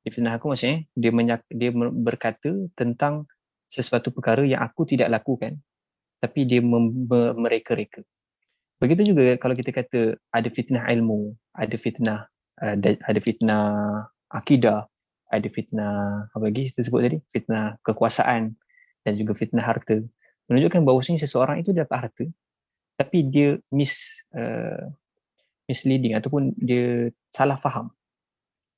Dia fitnah aku maksudnya dia berkata tentang sesuatu perkara yang aku tidak lakukan, tapi dia mereka-reka. Begitu juga kalau kita kata ada fitnah ilmu, ada fitnah akidah, ada fitnah apa lagi kita sebut tadi, fitnah kekuasaan dan juga fitnah harta. Menunjukkan bahawasanya seseorang itu dapat harta tapi dia misleading ataupun dia salah faham.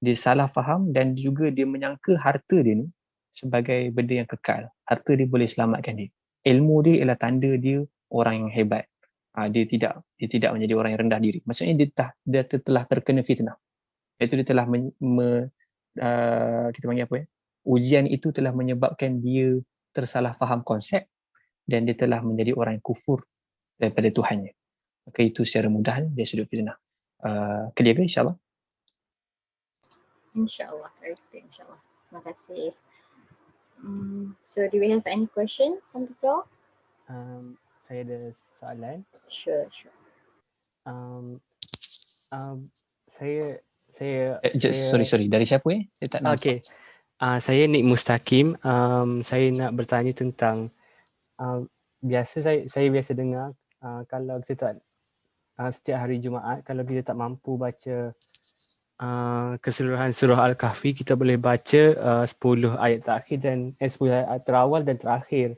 Dia salah faham dan juga dia menyangka harta dia ni sebagai benda yang kekal. Harta dia boleh selamatkan dia. Ilmu dia ialah tanda dia orang yang hebat. Dia tidak menjadi orang yang rendah diri. Maksudnya dia telah terkena fitnah. Iaitu dia telah kita panggil apa ya? Ujian itu telah menyebabkan dia tersalah faham konsep dan dia telah menjadi orang yang kufur daripada Tuhannya. Maka itu secara mudah dari sudut fitnah. Clear ke insyaAllah?
InsyaAllah, very clear, insyaAllah. Terima kasih. So do we have any question from the floor?
Saya ada soalan.
Sure.
Saya
Sorry. Dari siapa Saya tak nampak.
Okay. Saya Nik Mustaqim. Saya nak bertanya tentang saya biasa dengar kalau kita tak setiap hari Jumaat, kalau kita tak mampu baca keseluruhan surah Al-Kahfi, kita boleh baca 10 ayat terakhir dan 10 ayat terawal dan terakhir.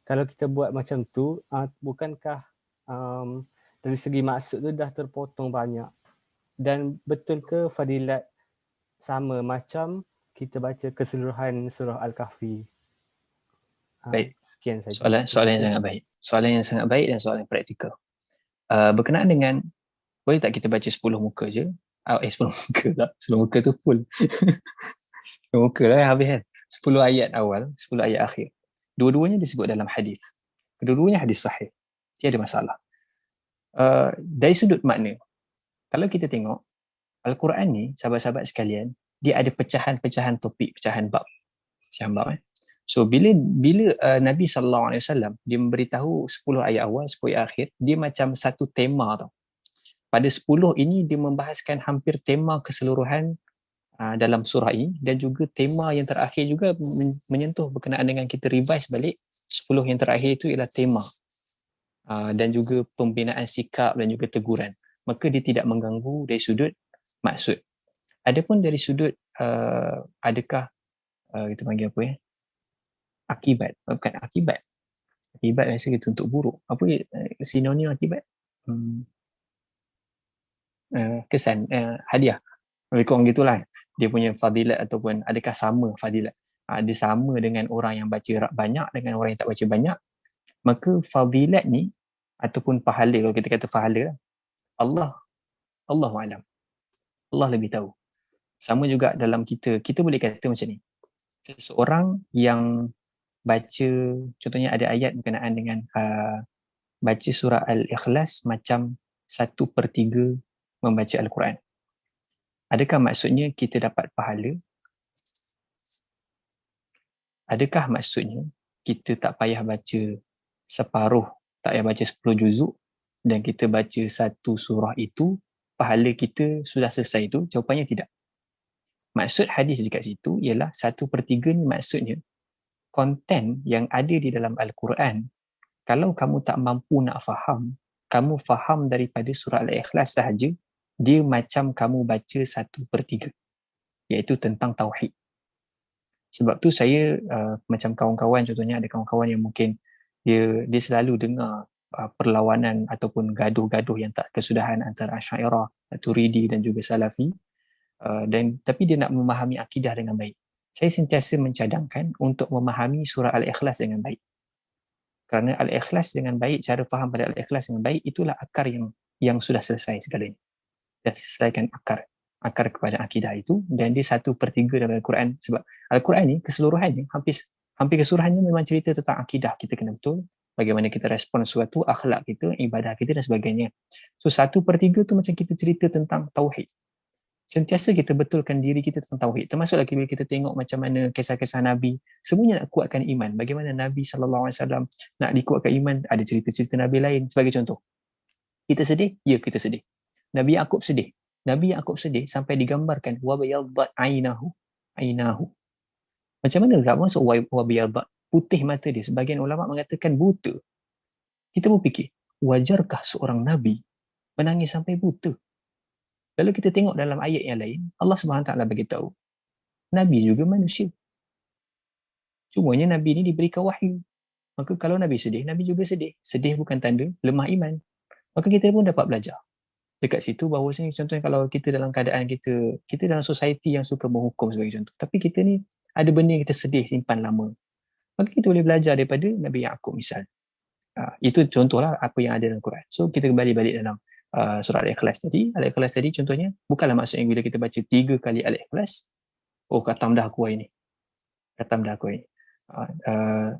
Kalau kita buat macam tu, bukankah dari segi maksud tu dah terpotong banyak? Dan betul ke fadilat sama macam kita baca keseluruhan surah Al-Kahfi?
Baik.
Sekian saja.
Soalan yang sangat baik. Soalan yang sangat baik dan soalan yang praktikal. Berkenaan dengan, boleh tak kita baca 10 muka je? 10 muka tak. 10 muka tu full. 10 muka lah habis kan. 10 ayat awal, 10 ayat akhir. Dua-duanya disebut dalam hadis. Kedua-duanya hadis sahih. Tiada masalah. Dari sudut makna, kalau kita tengok Al-Quran ni, sahabat-sahabat sekalian, dia ada pecahan-pecahan topik, pecahan bab. So bila Nabi SAW dia memberitahu 10 ayat awal, 10 ayat akhir, dia macam satu tema tau. Pada 10 ini dia membahaskan hampir tema keseluruhan dalam surah ini, dan juga tema yang terakhir juga menyentuh berkenaan dengan kita revise balik 10 yang terakhir itu ialah tema dan juga pembinaan sikap dan juga teguran. Maka dia tidak mengganggu dari sudut maksud. Adapun dari sudut adakah kita panggil apa akibat, bukan akibat biasa kita untuk buruk. Apa sinonim akibat? Kesan, hadiah. Lebih kurang gitulah. Dia punya fadilat ataupun adakah sama fadilat. Ada sama dengan orang yang baca banyak dengan orang yang tak baca banyak. Maka fadilat ni ataupun pahala, kalau kita kata pahala, Allahu a'lam. Allah lebih tahu. Sama juga dalam kita boleh kata macam ni. Seseorang yang baca, contohnya ada ayat berkenaan dengan baca surah Al-Ikhlas macam 1/3 membaca Al-Quran. Adakah maksudnya kita dapat pahala? Adakah maksudnya kita tak payah baca separuh, tak payah baca 10 juzuk dan kita baca satu surah itu, pahala kita sudah selesai itu? Jawapannya tidak. Maksud hadis dekat situ ialah 1/3 ni maksudnya konten yang ada di dalam Al-Quran, kalau kamu tak mampu nak faham, kamu faham daripada surah Al-Ikhlas sahaja, dia macam kamu baca 1/3, iaitu tentang tauhid. Sebab tu saya macam kawan-kawan, contohnya ada kawan-kawan yang mungkin dia selalu dengar perlawanan ataupun gaduh-gaduh yang tak kesudahan antara Asy'ariyah, Maturidi dan juga Salafi, tapi dia nak memahami akidah dengan baik. Saya sentiasa mencadangkan untuk memahami surah Al-Ikhlas dengan baik. Kerana Al-Ikhlas dengan baik, cara faham pada Al-Ikhlas dengan baik, itulah akar yang sudah selesai segalanya. Dah selesaikan akar kepada akidah itu, dan dia 1/3 dalam Al-Quran. Sebab Al-Quran ni keseluruhannya, hampir keseluruhannya memang cerita tentang akidah. Kita kena betul bagaimana kita respon sesuatu, akhlak kita, ibadah kita dan sebagainya. So 1/3 tu macam kita cerita tentang tauhid. Sentiasa kita betulkan diri kita tentang tauhid. Termasuk lagi bila kita tengok macam mana kisah-kisah Nabi, semuanya nak kuatkan iman. Bagaimana Nabi SAW nak dikuatkan iman, ada cerita-cerita Nabi lain. Sebagai contoh, kita sedih? Ya, kita sedih. Nabi Yaqub sedih. Nabi Yaqub sedih sampai digambarkan wabayaddat ainahu. Macam mana tak masuk wabayaddat? Putih mata dia. Sebagian ulama mengatakan buta. Kita berfikir, wajarkah seorang Nabi menangis sampai buta? Lalu kita tengok dalam ayat yang lain, Allah SWT bagi tahu, Nabi juga manusia. Cumanya Nabi ni diberikan wahyu. Maka kalau Nabi sedih, Nabi juga sedih. Sedih bukan tanda lemah iman. Maka kita pun dapat belajar dekat situ bahawasanya, contohnya kalau kita dalam keadaan kita dalam society yang suka menghukum sebagai contoh, tapi kita ni ada benda yang kita sedih simpan lama, maka kita boleh belajar daripada Nabi Yaqub misal. Itu contohlah apa yang ada dalam Quran. So kita kembali balik dalam surah Al-Ikhlas tadi. Al-Ikhlas tadi contohnya bukanlah maksudnya bila kita baca 3 kali Al-Ikhlas, khatam dah aku hari ni.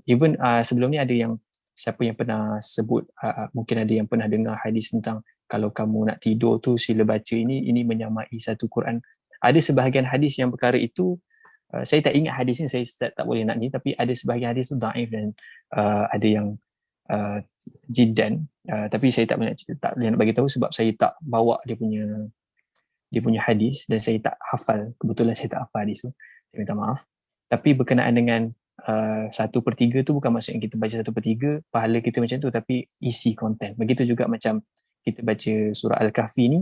Even sebelum ni ada yang siapa yang pernah sebut, mungkin ada yang pernah dengar hadis tentang kalau kamu nak tidur tu sila baca ini menyamai satu Quran. Ada sebahagian hadis yang perkara itu, saya tak ingat hadis ni, saya tak boleh nak ni, tapi ada sebahagian hadis tu daif dan ada yang jiddan, tapi saya tak boleh nak bagi tahu sebab saya tak bawa dia punya hadis dan saya tak hafal, kebetulan saya tak hafal hadis tu, saya minta maaf. Tapi berkenaan dengan 1/3 tu bukan maksudnya kita baca 1/3 pahala kita macam tu, tapi isi konten. Begitu juga macam kita baca surah Al-Kahfi ni,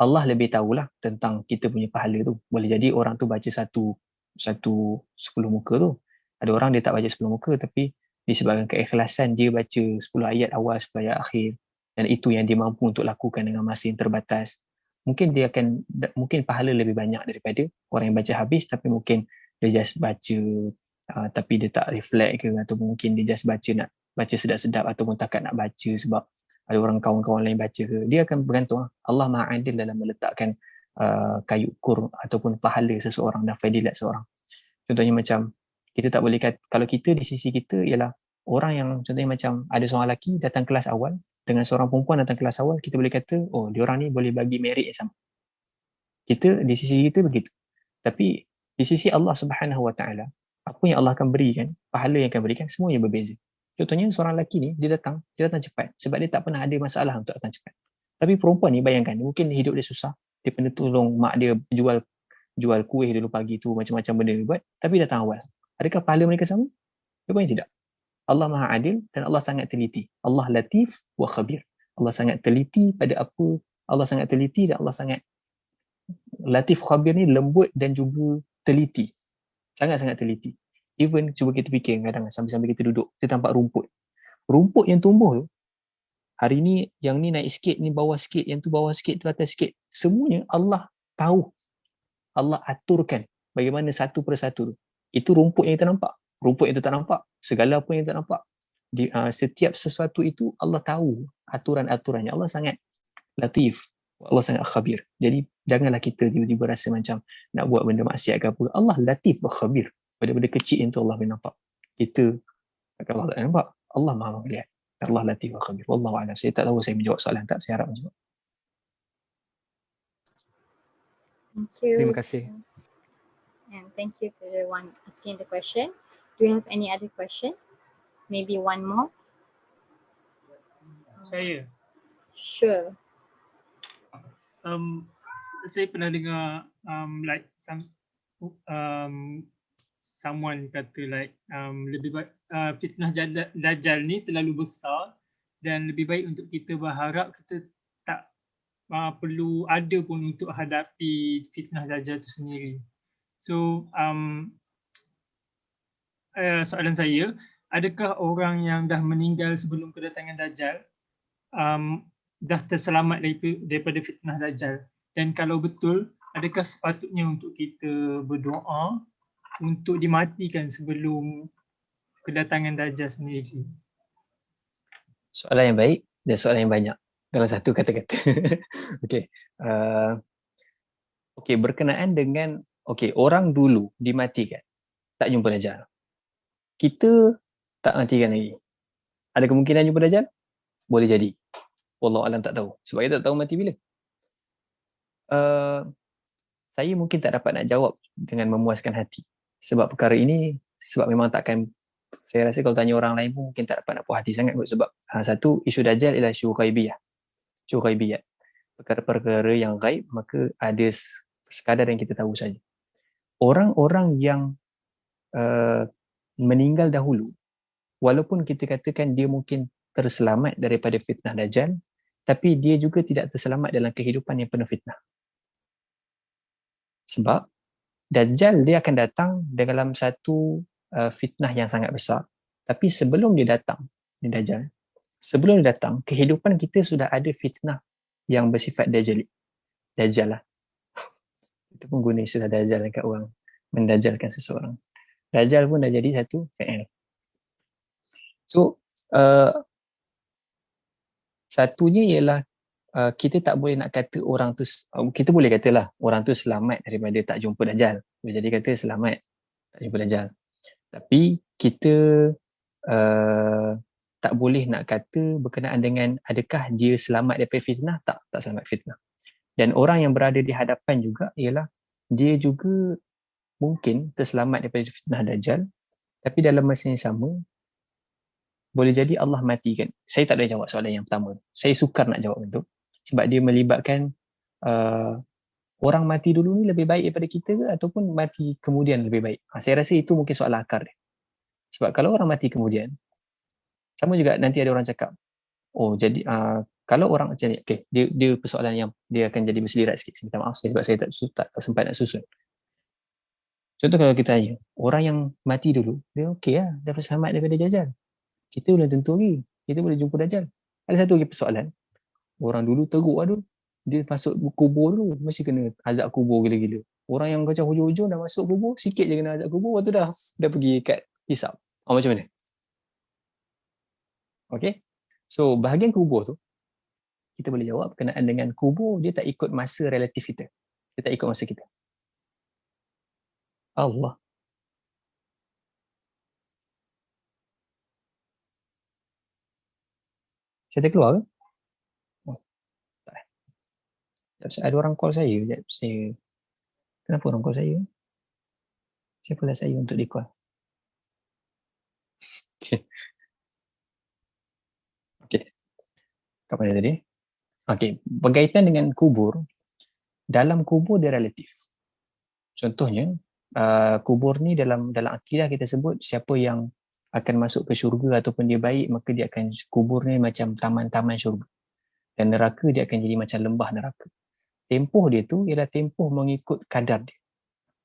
Allah lebih tahulah tentang kita punya pahala tu. Boleh jadi orang tu baca satu 10 muka tu. Ada orang dia tak baca 10 muka, tapi disebabkan keikhlasan dia baca 10 ayat awal, 10 ayat akhir, dan itu yang dia mampu untuk lakukan dengan masa yang terbatas. Mungkin pahala lebih banyak daripada orang yang baca habis, tapi mungkin dia just baca tapi dia tak reflect ke, atau mungkin dia just baca nak baca sedap-sedap ataupun takat nak baca sebab ada orang kawan-kawan lain baca ke. Dia akan bergantung. Allah Maha Adil dalam meletakkan kayu ukur ataupun pahala seseorang dan fadilat seorang. Contohnya macam kita tak boleh kata, kalau kita di sisi kita ialah orang yang contohnya macam ada seorang lelaki datang kelas awal dengan seorang perempuan datang kelas awal, kita boleh kata oh diorang ni boleh bagi merit yang sama. Kita di sisi kita begitu. Tapi di sisi Allah Subhanahu Wa Taala, apa yang Allah akan berikan, pahala yang akan berikan semuanya berbeza. Contohnya seorang lelaki ni dia datang cepat sebab dia tak pernah ada masalah untuk datang cepat. Tapi perempuan ni bayangkan, mungkin hidup dia susah, dia pernah tolong mak dia jual kuih dulu pagi tu, macam-macam benda dia buat, tapi datang awal. Adakah pahala mereka sama? Rupanya tidak. Allah Maha Adil dan Allah sangat teliti. Allah Latif wa Khabir. Allah sangat teliti pada apa, Allah sangat teliti dan Allah sangat Latif Khabir ni lembut dan juga teliti. Sangat-sangat teliti. Even cuba kita fikir kadang sambil-sambil kita duduk, kita nampak rumput. Rumput yang tumbuh tu, hari ni yang ni naik sikit, ni bawah sikit, yang tu bawah sikit, tu atas sikit. Semuanya Allah tahu. Allah aturkan bagaimana satu persatu tu. Itu rumput yang kita nampak. Rumput yang kita tak nampak. Segala apa yang kita tak nampak. Setiap sesuatu itu Allah tahu aturan-aturannya. Allah sangat latif. Allah sangat khabir. Jadi janganlah kita tiba-tiba rasa macam nak buat benda maksiat ke apa. Allah latif wa khabir. Benda-benda kecil yang tu Allah boleh nampak. Kita kalau Allah tak nampak, Allah Maha melihat. Allah latif wa khabir. Wallahu a'lam. Saya tak tahu saya menjawab soalan tak, saya harap menjawab.
Thank you.
Terima kasih.
And thank you to the one asking the question. Do you have any other question? Maybe one more?
Saya
Sure.
saya pernah dengar like someone kata like lebih baik fitnah dajjal ni terlalu besar dan lebih baik untuk kita berharap kita tak perlu ada pun untuk hadapi fitnah dajjal tu sendiri. So soalan saya, adakah orang yang dah meninggal sebelum kedatangan dajjal dah terselamat daripada fitnah dajjal? Dan kalau betul, adakah sepatutnya untuk kita berdoa untuk dimatikan sebelum kedatangan dajjal sendiri?
Soalan yang baik dan soalan yang banyak dalam satu kata-kata. Okey. Okey, berkenaan dengan orang dulu dimatikan, tak jumpa dajjal. Kita tak matikan lagi. Ada kemungkinan jumpa dajjal? Boleh jadi. Wallahu alam, tak tahu. Sebab kita tak tahu mati bila. Saya mungkin tak dapat nak jawab dengan memuaskan hati. Sebab perkara ini, sebab memang takkan, saya rasa kalau tanya orang lain pun mungkin tak dapat nak puas hati sangat kot. Sebab satu, isu dajjal ialah isu ghaibiyah. Isu ghaibiyat. Perkara-perkara yang ghaib, maka ada sekadar yang kita tahu saja. Orang-orang yang meninggal dahulu, walaupun kita katakan dia mungkin terselamat daripada fitnah dajjal, tapi dia juga tidak terselamat dalam kehidupan yang penuh fitnah. Sebab dajjal dia akan datang dalam satu fitnah yang sangat besar. Tapi sebelum dia datang, dajjal, sebelum dia datang, kehidupan kita sudah ada fitnah yang bersifat dajjal lah. Itu pun guna istilah dajjal dekat orang, mendajjalkan seseorang. Dajjal pun dah jadi satu fi'il. So, satunya ialah kita tak boleh nak kata orang tu, kita boleh katalah orang tu selamat daripada tak jumpa dajjal. Jadi kata selamat tak jumpa dajjal. Tapi kita tak boleh nak kata berkenaan dengan adakah dia selamat daripada fitnah, tak selamat fitnah. Dan orang yang berada di hadapan juga ialah dia juga mungkin terselamat daripada fitnah Dajjal, tapi dalam masa yang sama boleh jadi Allah matikan. Saya tak boleh jawab soalan yang pertama. Saya sukar nak jawab itu sebab dia melibatkan orang mati dulu ni lebih baik daripada kita ke ataupun mati kemudian lebih baik. Saya rasa itu mungkin soalan akar dia. Sebab kalau orang mati kemudian, sama juga nanti ada orang cakap, oh jadi kalau orang macam ni, okay, dia persoalan yang dia akan jadi berselirat sikit. Saya minta maaf sebab saya tak sempat nak susun. Contoh kalau kita tanya, orang yang mati dulu, dia okey lah, dah selamat daripada Dajjal. Kita belum tentu lagi, kita boleh jumpa Dajjal. Ada satu lagi persoalan, orang dulu teruk lah dulu. Dia masuk kubur dulu, mesti kena azab kubur gila-gila. Orang yang kacau hujung-hujung dah masuk kubur, sikit je kena azab kubur, waktu dah pergi kat hisap. Macam mana? Okay? So, bahagian kubur tu, kita boleh jawab berkenaan dengan kubur, dia tak ikut masa relatif kita. Dia tak ikut masa kita. Allah. Saya terkeluar ke? Oh, tak. Ada orang call saya. Kenapa orang call saya? Siapalah saya untuk di call? Okay. Kapan tadi? Okay. Berkaitan dengan kubur, dalam kubur dia relatif. Contohnya, kubur ni dalam akidah kita sebut siapa yang akan masuk ke syurga ataupun dia baik, maka dia akan, kubur ni macam taman-taman syurga. Dan neraka dia akan jadi macam lembah neraka. Tempoh dia tu ialah tempoh mengikut kadar dia.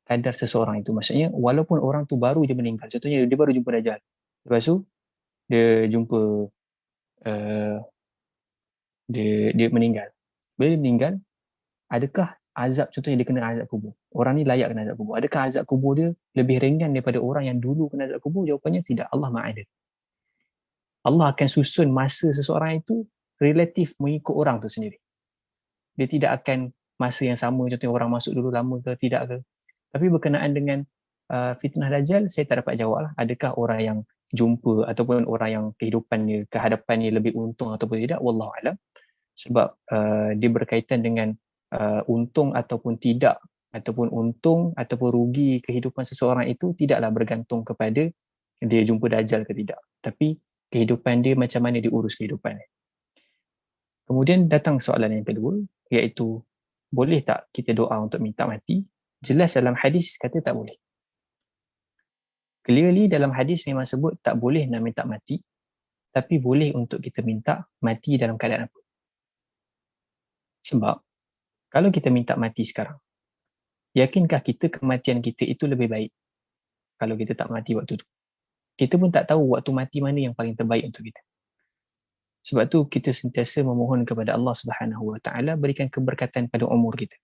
Kadar seseorang itu. Maksudnya walaupun orang tu baru je meninggal. Contohnya dia baru jumpa Dajjal. Lepas tu dia jumpa dia meninggal. Bila dia meninggal, adakah azab, contohnya dia kena azab kubur. Orang ni layak kena azab kubur. Adakah azab kubur dia lebih ringan daripada orang yang dulu kena azab kubur? Jawapannya tidak. Allah Maha Adil. Allah akan susun masa seseorang itu relatif mengikut orang tu sendiri. Dia tidak akan masa yang sama, contohnya orang masuk dulu lama ke tidak ke. Tapi berkenaan dengan fitnah Dajjal, saya tak dapat jawab lah. Adakah orang yang jumpa ataupun orang yang kehidupannya, kehadapannya lebih untung ataupun tidak, wallahualam. Sebab dia berkaitan dengan untung ataupun tidak, ataupun untung ataupun rugi kehidupan seseorang itu tidaklah bergantung kepada dia jumpa Dajjal ke tidak, tapi kehidupan dia macam mana dia urus kehidupannya. Kemudian datang soalan yang kedua, iaitu boleh tak kita doa untuk minta mati? Jelas dalam hadis kata tak boleh. Clearly dalam hadis memang sebut tak boleh nak minta mati, tapi boleh untuk kita minta mati dalam keadaan apa? Sebab kalau kita minta mati sekarang, yakinkah kita kematian kita itu lebih baik kalau kita tak mati waktu tu? Kita pun tak tahu waktu mati mana yang paling terbaik untuk kita. Sebab tu kita sentiasa memohon kepada Allah Subhanahu Wa Taala berikan keberkatan pada umur kita.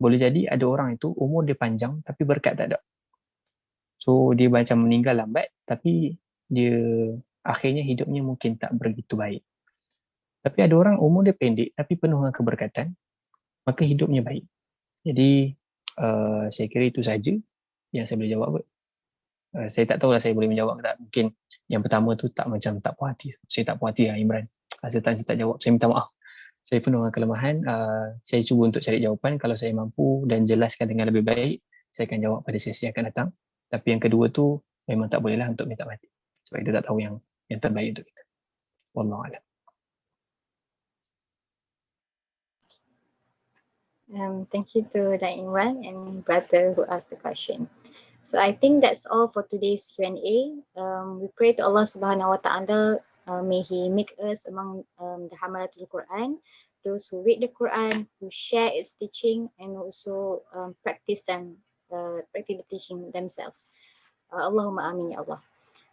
Boleh jadi ada orang itu umur dia panjang tapi berkat tak ada. So dia macam meninggal lambat tapi dia akhirnya hidupnya mungkin tak begitu baik. Tapi ada orang umur dia pendek tapi penuh dengan keberkatan, maka hidupnya baik. Jadi saya kira itu saja yang saya boleh jawab. Saya tak tahulah saya boleh menjawab ke tak. Mungkin yang pertama tu tak puas hati. Saya tak puas hati lah Imran. Saya tak jawab. Saya minta maaf. Saya penuh dengan kelemahan. Saya cuba untuk cari jawapan. Kalau saya mampu dan jelaskan dengan lebih baik, saya akan jawab pada sesi yang akan datang. Tapi yang kedua tu memang tak bolehlah untuk minta mati. Sebab kita tak tahu yang terbaik untuk kita. Wallahualam.
Thank you to Dai Imran and brother who asked the question. So I think that's all for today's Q&A. We pray to Allah Subhanahu Wa Taala, may He make us among the Hamalatul Quran, those who read the Quran, who share its teaching, and also practice the teaching themselves. Allahumma amin ya Allah.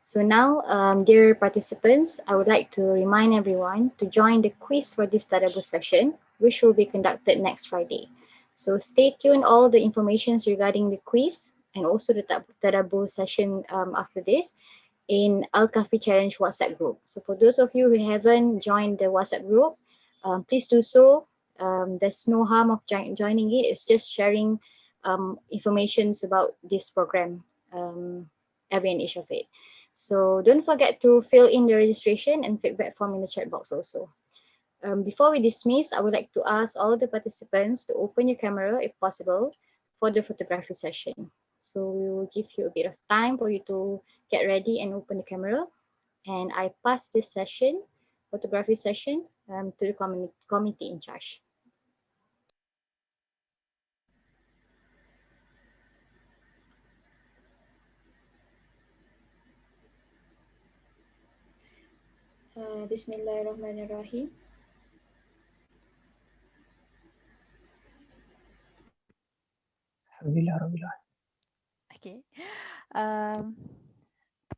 So now, dear participants, I would like to remind everyone to join the quiz for this Tadabbur session, which will be conducted next Friday. So stay tuned, all the informations regarding the quiz and also the Tadabbur session after this in Al-Kahfi Challenge WhatsApp group. So for those of you who haven't joined the WhatsApp group, please do so. There's no harm of joining it. It's just sharing informations about this program, every and each of it. So don't forget to fill in the registration and feedback form in the chat box also. Before we dismiss, I would like to ask all the participants to open your camera if possible for the photography session. So we will give you a bit of time for you to get ready and open the camera. And I pass this session, photography session, to the committee in charge. Bismillahirrahmanirrahim.
Alhamdulillah Rabbil Alamin.
Okay.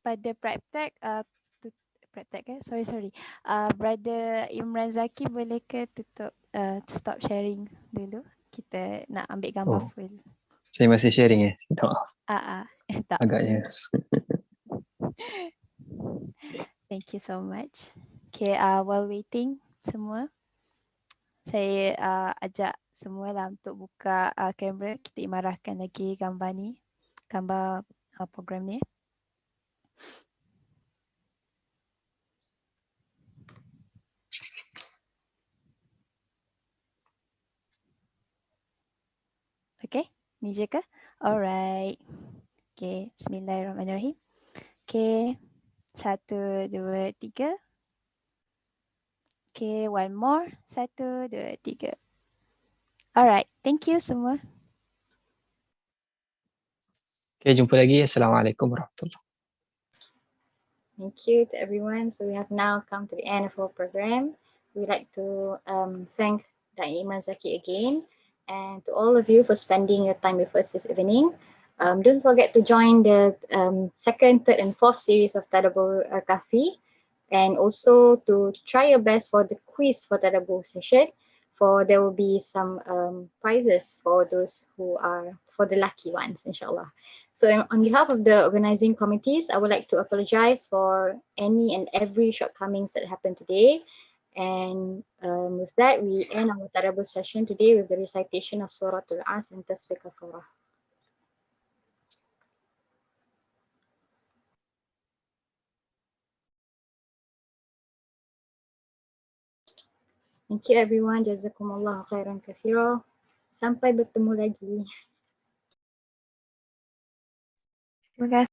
Pada praktek, sorry. Brother Imran Zaki boleh ke tutup stop sharing dulu? Kita nak ambil gambar full.
Saya masih sharing ya. Minta maaf.
Tak.
Agaknya.
Thank you so much. Okay, while waiting semua, saya ajak semua lah untuk buka kamera. Kita imarahkan lagi gambar ni, gambar program ni. Okay, ni je ke? Alright. Okay, bismillahirrahmanirrahim. Okay, 1, 2, 3. Okay, one more. 1, 2, 3. Alright, thank you semua.
Okay, jumpa lagi. Assalamualaikum warahmatullahi wabarakatuh.
Thank you to everyone. So we have now come to the end of our program. We'd like to thank Dr. Imran Zaki again, and to all of you for spending your time with us this evening. Don't forget to join the second, third and fourth series of Tadabbur Kahfi, and also to try your best for the quiz for Tadabbur session, for there will be some prizes for those who are, for the lucky ones, inshallah. So on behalf of the organizing committees, I would like to apologize for any and every shortcomings that happened today. And with that, we end our Tadabbur session today with the recitation of Surah Al-Asr and Tasbih Kafarah. Thank you everyone. Jazakumullah khairan katsira. Sampai bertemu lagi.
Terima kasih.